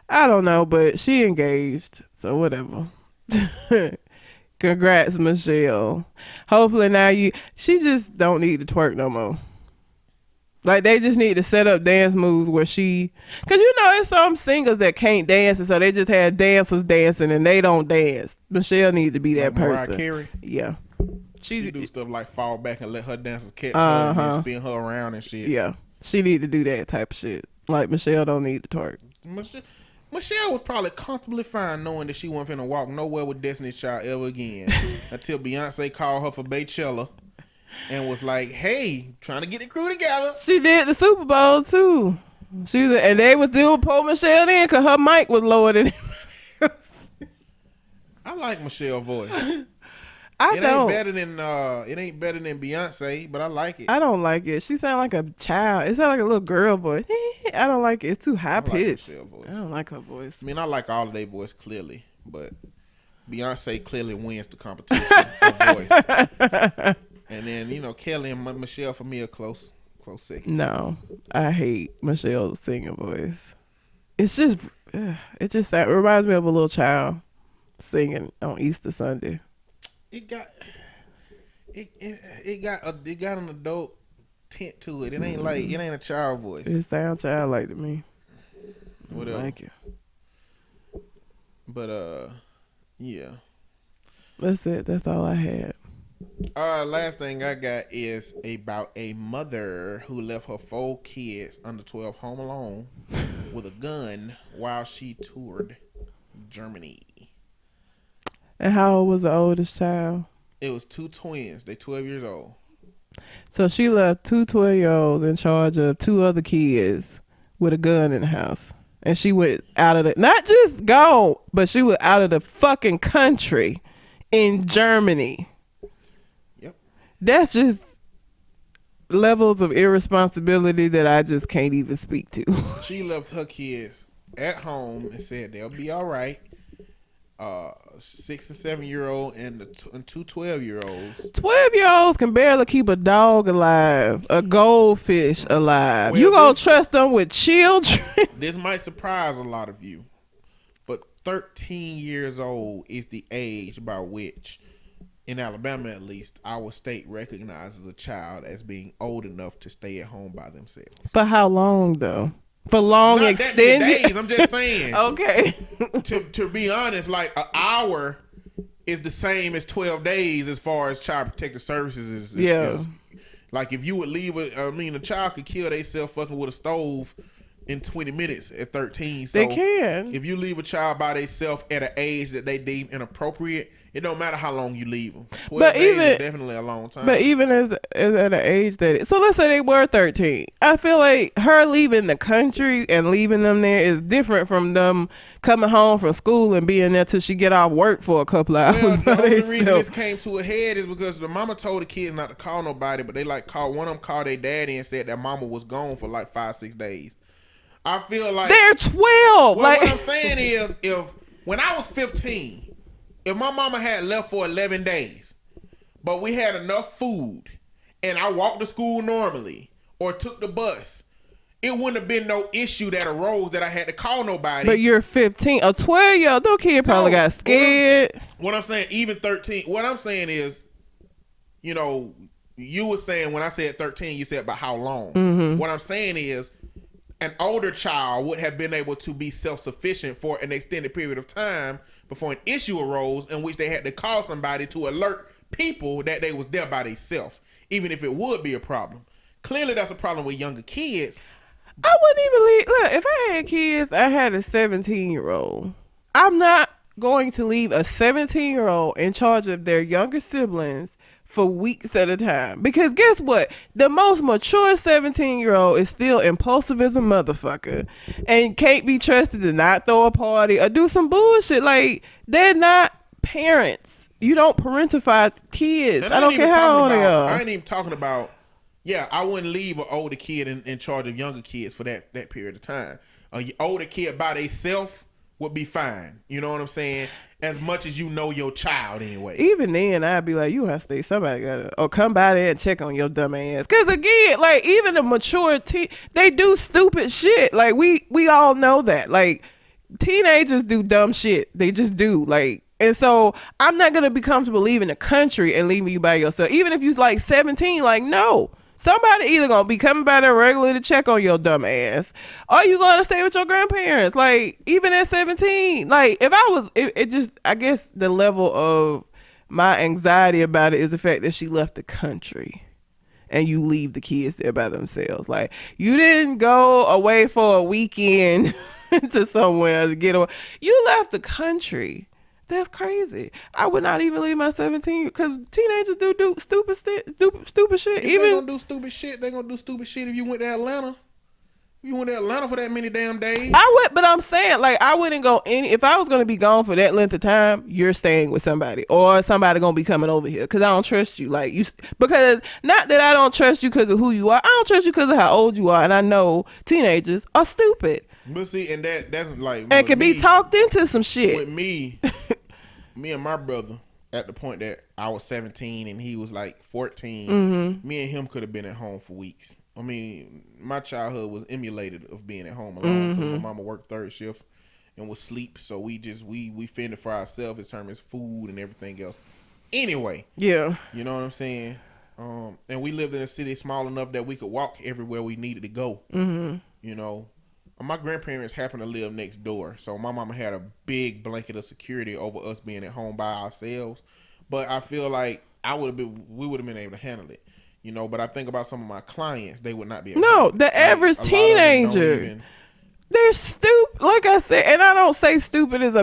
I don't know, but she engaged, so whatever. Congrats, Michelle. Hopefully now she just don't need to twerk no more. Like, they just need to set up dance moves where cause it's some singers that can't dance, and so they just have dancers dancing and they don't dance. Michelle need to be that person. Mariah Carey? Yeah. She do stuff like fall back and let her dancers catch her and spin her around and shit. Yeah. She need to do that type of shit. Like, Michelle don't need to twerk. Michelle was probably comfortably fine knowing that she wasn't finna walk nowhere with Destiny's Child ever again until Beyonce called her for Beychella and was like, "Hey, trying to get the crew together." She did the Super Bowl too. And they was doing pull Michelle in because her mic was lower than him. I like Michelle's voice. It ain't better than Beyonce, but I like it. I don't like it. She sound like a child. It sound like a little girl voice. I don't like it. It's too high pitched. I don't like her voice. I mean, I like all of their voice clearly, but Beyonce clearly wins the competition of voice. And then Kelly and Michelle for me are close seconds. No, I hate Michelle's singing voice. It's just it reminds me of a little child singing on Easter Sunday. It got an adult tint to it. It ain't a child voice. It sounds childlike to me. Whatever. Thank you. But yeah. That's it. That's all I had. Last thing I got is about a mother who left her 4 kids under 12 home alone with a gun while she toured Germany. And how old was the oldest child? It was 2 twins. They 12 years old. So she left 2 12-year-olds in charge of 2 other kids with a gun in the house. And she went out of not just gone, but she went out of the fucking country in Germany. Yep. That's just levels of irresponsibility that I just can't even speak to. She left her kids at home and said they'll be all right. 6 and 7-year-old and 2 12-year-olds. 12-year-olds can barely keep a dog alive, a goldfish alive. Well, you gonna trust them with children? This might surprise a lot of you, but 13 years old is the age by which, in Alabama at least, our state recognizes a child as being old enough to stay at home by themselves. For how long though? For long Not extended that many days, I'm just saying. Okay. To be honest, like an hour is the same as 12 days as far as Child Protective Services is. Like if you would leave a child could kill themselves fucking with a stove in 20 minutes at 13. So they can. If you leave a child by themselves at an age that they deem inappropriate, it don't matter how long you leave them. 12 days is definitely a long time. But even as at an age so let's say they were 13. I feel like her leaving the country and leaving them there is different from them coming home from school and being there till she get off work for a couple of hours. Well, the only reason this came to a head is because the mama told the kids not to call nobody, but they one of them called their daddy and said that mama was gone for like 5-6 days. I feel like they're 12. Well, what I'm saying is, when I was 15, if my mama had left for 11 days, but we had enough food, and I walked to school normally or took the bus, it wouldn't have been no issue that arose that I had to call nobody. But you're 15. A 12-year-old, no kid probably got scared. What I'm saying, even 13. What I'm saying is, you were saying when I said 13, you said about how long. Mm-hmm. What I'm saying is, an older child would have been able to be self-sufficient for an extended period of time before an issue arose in which they had to call somebody to alert people that they was there by themselves, even if it would be a problem. Clearly, that's a problem with younger kids. I wouldn't even leave. Look, if I had kids, I had a 17-year-old. I'm not going to leave a 17-year-old in charge of their younger siblings for weeks at a time. Because guess what? The most mature 17-year-old is still impulsive as a motherfucker and can't be trusted to not throw a party or do some bullshit. Like, they're not parents. You don't parentify kids. I don't care how old they are. I ain't even talking about, I wouldn't leave an older kid in charge of younger kids for that period of time. An older kid by themselves would be fine. You know what I'm saying? as much as you know your child anyway. Even then, I'd be like, you have to stay. Somebody gotta, or come by there and check on your dumb ass. Cause again, like even the mature they do stupid shit. Like we all know that. Like teenagers do dumb shit. They just do. Like, and so I'm not gonna be comfortable leaving the country and leaving you by yourself. Even if you like 17, like no. Somebody either gonna be coming by there regularly to check on your dumb ass, or you gonna stay with your grandparents. Like even at 17, like if I was, it just, I guess the level of my anxiety about it is the fact that she left the country, and you leave the kids there by themselves. Like you didn't go away for a weekend to somewhere to get away. You left the country. That's crazy. I would not even leave my 17 because teenagers do stupid shit. If even they gonna do stupid shit, they gonna do stupid shit. If you went to Atlanta, if you went to Atlanta for that many damn days, I would. But I'm saying, like, I wouldn't go any. If I was gonna be gone for that length of time, you're staying with somebody, or somebody gonna be coming over here because I don't trust you. Like you, because not that I don't trust you because of who you are. I don't trust you because of how old you are, and I know teenagers are stupid. But see, and that's like, and can be talked into some shit. With me and my brother, at the point that I was 17 and he was like 14, me and him could have been at home for weeks. I mean, my childhood was emulated of being at home alone because my mama worked third shift and was sleep. So we fended for ourselves in terms of food and everything else. Anyway, yeah, you know what I'm saying. And we lived in a city small enough that we could walk everywhere we needed to go. You know. My grandparents happened to live next door, so my mama had a big blanket of security over us being at home by ourselves. But I feel like we would have been able to handle it, you know. But I think about some of my clients; they would not be able to handle it. The average teenager, they're stupid. Like I said, and I don't say stupid as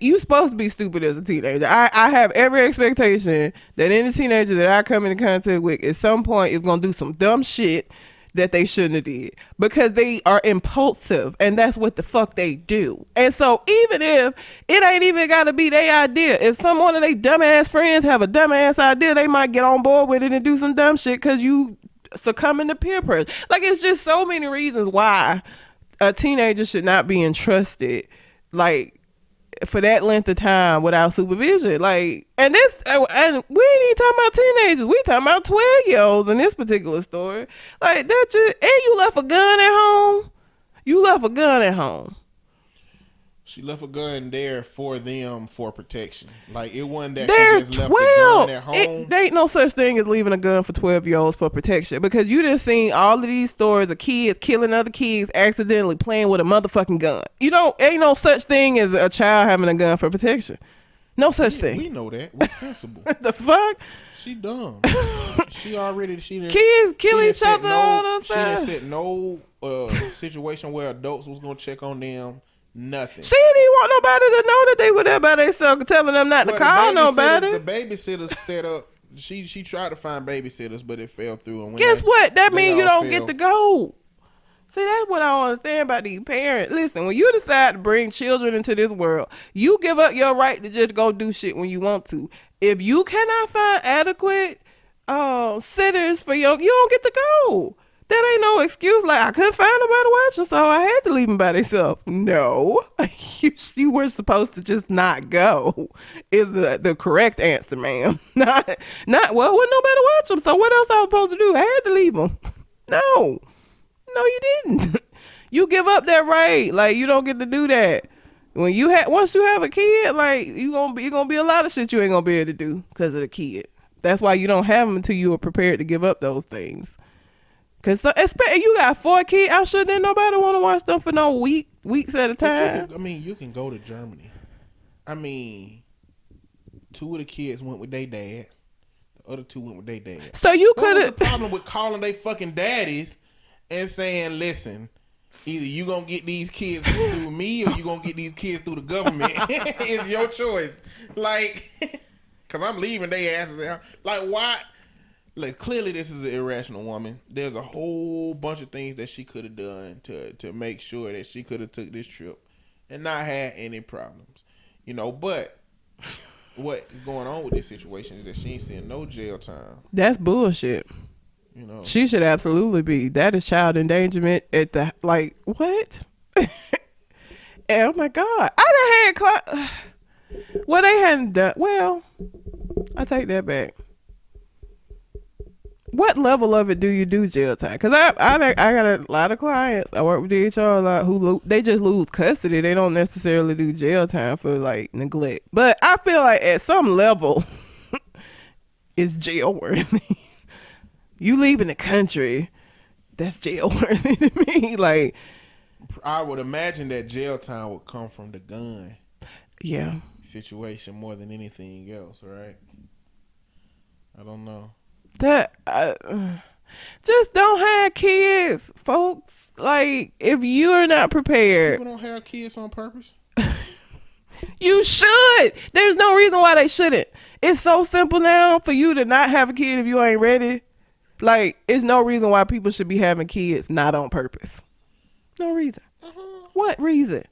you supposed to be stupid as a teenager. I have every expectation that any teenager that I come into contact with at some point is gonna do some dumb shit that they shouldn't have did because they are impulsive and that's what the fuck they do. And so even if it ain't even gotta be their idea, if some one of their dumbass friends have a dumbass idea, they might get on board with it and do some dumb shit because you succumbing to peer pressure. Like it's just so many reasons why a teenager should not be entrusted like for that length of time without supervision. Like, and we ain't even talking about teenagers. We talking about 12-year-olds in this particular story. Like that and you left a gun at home. You left a gun at home. She left a gun there for them for protection. Like it wasn't that they're she just left the gun at home. There ain't no such thing as leaving a gun for 12-year-olds for protection because you done seen all of these stories of kids killing other kids accidentally playing with a motherfucking gun. Ain't no such thing as a child having a gun for protection. No such thing. We know that. We're sensible. The fuck? She dumb. She didn't. Kids kill each other all the time. She didn't set no situation where adults was gonna check on them. Nothing. She didn't even want nobody to know that they were there by themselves, telling them not to call nobody. The babysitters set up. She tried to find babysitters, but it fell through. And guess what? That means you don't get to go. See, that's what I don't understand about these parents. Listen, when you decide to bring children into this world, you give up your right to just go do shit when you want to. If you cannot find adequate sitters for you don't get to go. That ain't no excuse. Like, I couldn't find nobody watching, so I had to leave them by themselves. No. You were supposed to just not go is the correct answer, ma'am. Not well, wasn't nobody watch them, so what else I was supposed to do? I had to leave them. No, you didn't. You give up that right. Like, you don't get to do that. Once you have a kid, like, you're gonna be a lot of shit you ain't gonna be able to do because of the kid. That's why you don't have them until you are prepared to give up those things. Cause you got 4 kids. I'm sure that nobody want to watch them for no weeks at a time. You can go to Germany. 2 of the kids went with their dad. The other 2 went with their dad. So you could have the problem with calling they fucking daddies and saying, "Listen, either you gonna get these kids through me or you gonna get these kids through the government." It's your choice. Like, cause I'm leaving their asses out. Like, why? Like, clearly this is an irrational woman. There's a whole bunch of things that she could have done to make sure that she could have took this trip and not had any problems. But what's going on with this situation is that she ain't seeing no jail time. That's bullshit. She should absolutely be. That is child endangerment at the, like, what? Oh my God. I done had Well, they hadn't done. Well, I take that back. What level of it do you do jail time? Because I got a lot of clients. I work with DHR a lot who they just lose custody. They don't necessarily do jail time for like neglect. But I feel like at some level, it's jail worthy. You leaving the country, that's jail worthy to me. Like, I would imagine that jail time would come from the gun. Yeah. Situation more than anything else, right? I don't know. That just don't have kids, folks. Like, if you're not prepared, people don't have kids on purpose. You should. There's no reason why they shouldn't. It's so simple now for you to not have a kid if you ain't ready. Like, it's no reason why people should be having kids not on purpose. No reason. What reason?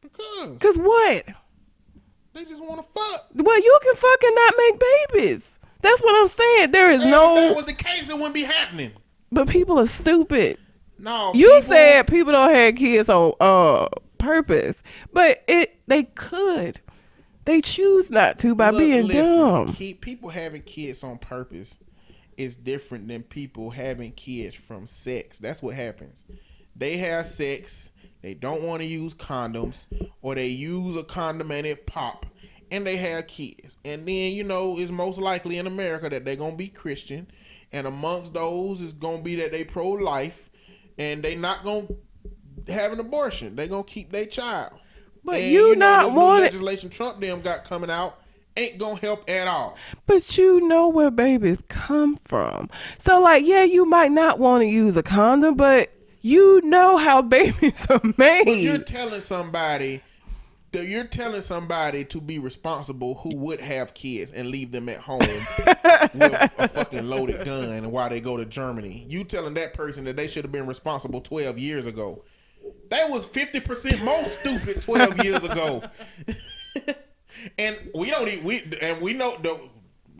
Because what? They just want to fuck. Well, you can fucking not make babies. That's what I'm saying. There is no. If that was the case, it wouldn't be happening. But people are stupid. No, you said people don't have kids on purpose, but they could. They choose not to by being dumb. People having kids on purpose is different than people having kids from sex. That's what happens. They have sex. They don't want to use condoms, or they use a condom and it pop, and they have kids. And then, it's most likely in America that they're going to be Christian. And amongst those is going to be that they pro-life, and they not going to have an abortion. They're going to keep their child. But and, not want legislation Trump them got coming out ain't going to help at all. But you know where babies come from. So, like, yeah, you might not want to use a condom, but you know how babies are made. But you're telling somebody to be responsible who would have kids and leave them at home with a fucking loaded gun while they go to Germany. You telling that person that they should have been responsible 12 years ago. That was 50% more stupid 12 years ago. And we know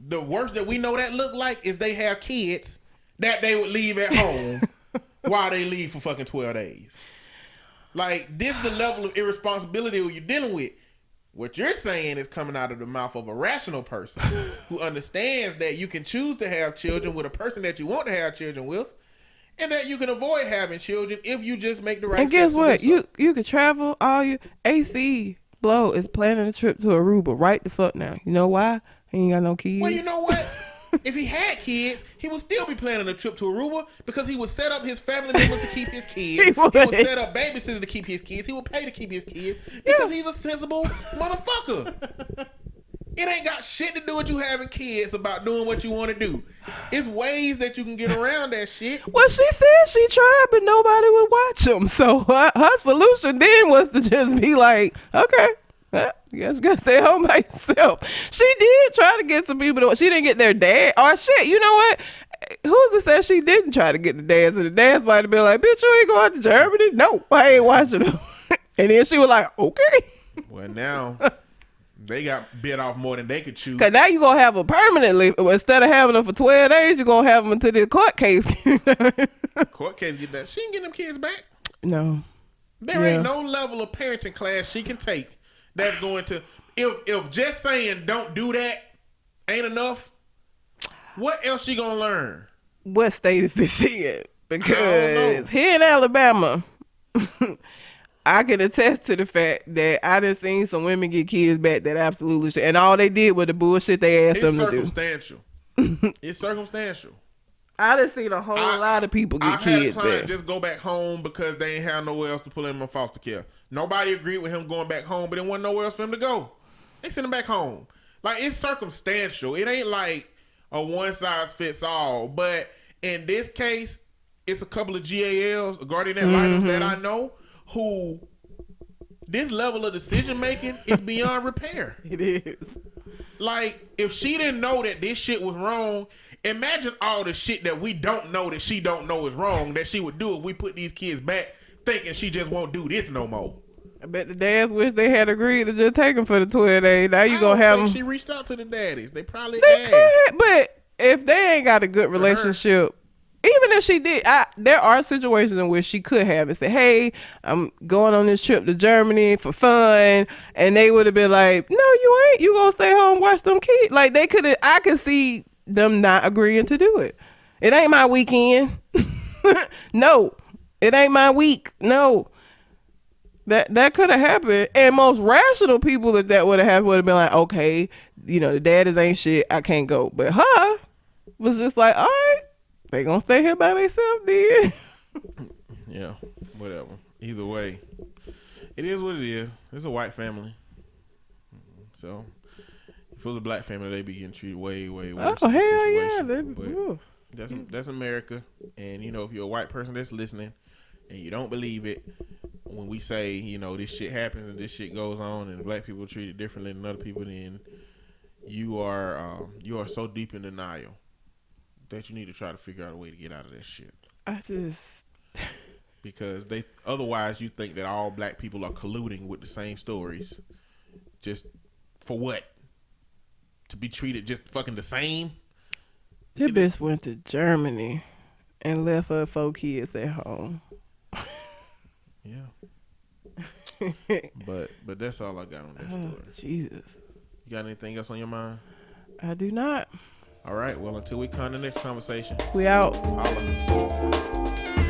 the worst that we know that look like is they have kids that they would leave at home while they leave for fucking 12 days. Like, this is the level of irresponsibility you're dealing with. What you're saying is coming out of the mouth of a rational person who understands that you can choose to have children with a person that you want to have children with, and that you can avoid having children if you just make the right steps. And guess what? You could travel all your AC Blow is planning a trip to Aruba right the fuck now. You know why? He ain't got no kids. Well, you know what? If he had kids, he would still be planning a trip to Aruba because he would set up his family members to keep his kids. He would set up babysitters to keep his kids. He would pay to keep his kids because he's a sensible motherfucker. It ain't got shit to do with you having kids about doing what you want to do. It's ways that you can get around that shit. Well, she said she tried, but nobody would watch them. So her solution then was to just be like, okay. You guys gotta stay home by yourself. She did try to get some people. She didn't get their dad. Or shit, you know what? Who's to say she didn't try to get the dads? And the dads might have been like, bitch, you ain't going to Germany? No, I ain't watching them. And then she was like, okay. Well, now they got bit off more than they could chew. Because now you're going to have them permanently. Instead of having them for 12 days, you're going to have them until the court case. Court case get that. She ain't getting them kids back. No. There ain't no level of parenting class she can take that's going to, if just saying don't do that ain't enough, what else she gonna learn? What state is this in? Because here in Alabama, I can attest to the fact that I done seen some women get kids back that absolutely shit, and all they did was the bullshit they asked them to do. It's circumstantial. I done seen a whole lot of people get kids back. I've had a client just go back home because they ain't have nowhere else to put him in foster care. Nobody agreed with him going back home, but there wasn't nowhere else for him to go. They sent him back home. Like, it's circumstantial. It ain't like a one size fits all. But in this case, it's a couple of GALs, guardian ad litem that I know, who this level of decision making is beyond repair. It is. Like, if she didn't know that this shit was wrong, imagine all the shit that we don't know that she don't know is wrong that she would do if we put these kids back thinking she just won't do this no more. I bet the dads wish they had agreed to just take them for the 12 days. Now you gonna have them. She reached out to the daddies. They probably asked. But if they ain't got a good relationship, even if she did, there are situations in which she could have and said, "Hey, I'm going on this trip to Germany for fun," and they would have been like, "No, you ain't. You gonna stay home, watch them kids." Like they could have. I could see them not agreeing to do it. It ain't my weekend. No, it ain't my week. No. That could have happened, and most rational people that would have happened would have been like, okay, the daddies ain't shit, I can't go. But her was just like, all right, they gonna stay here by themselves then. Yeah, whatever. Either way, it is what it is. It's a white family, so if it was a black family, they'd be getting treated way worse. Oh hell yeah, but that's America, and if you're a white person that's listening and you don't believe it. When we say, this shit happens and this shit goes on and black people are treated differently than other people, then you are so deep in denial that you need to try to figure out a way to get out of that shit. Because otherwise you think that all black people are colluding with the same stories. Just for what? To be treated just fucking the same? That bitch went to Germany and left her 4 kids at home. Yeah. but that's all I got on that story. Jesus. You got anything else on your mind? I do not. All right. Well, until we come to the next conversation. We out. Holla.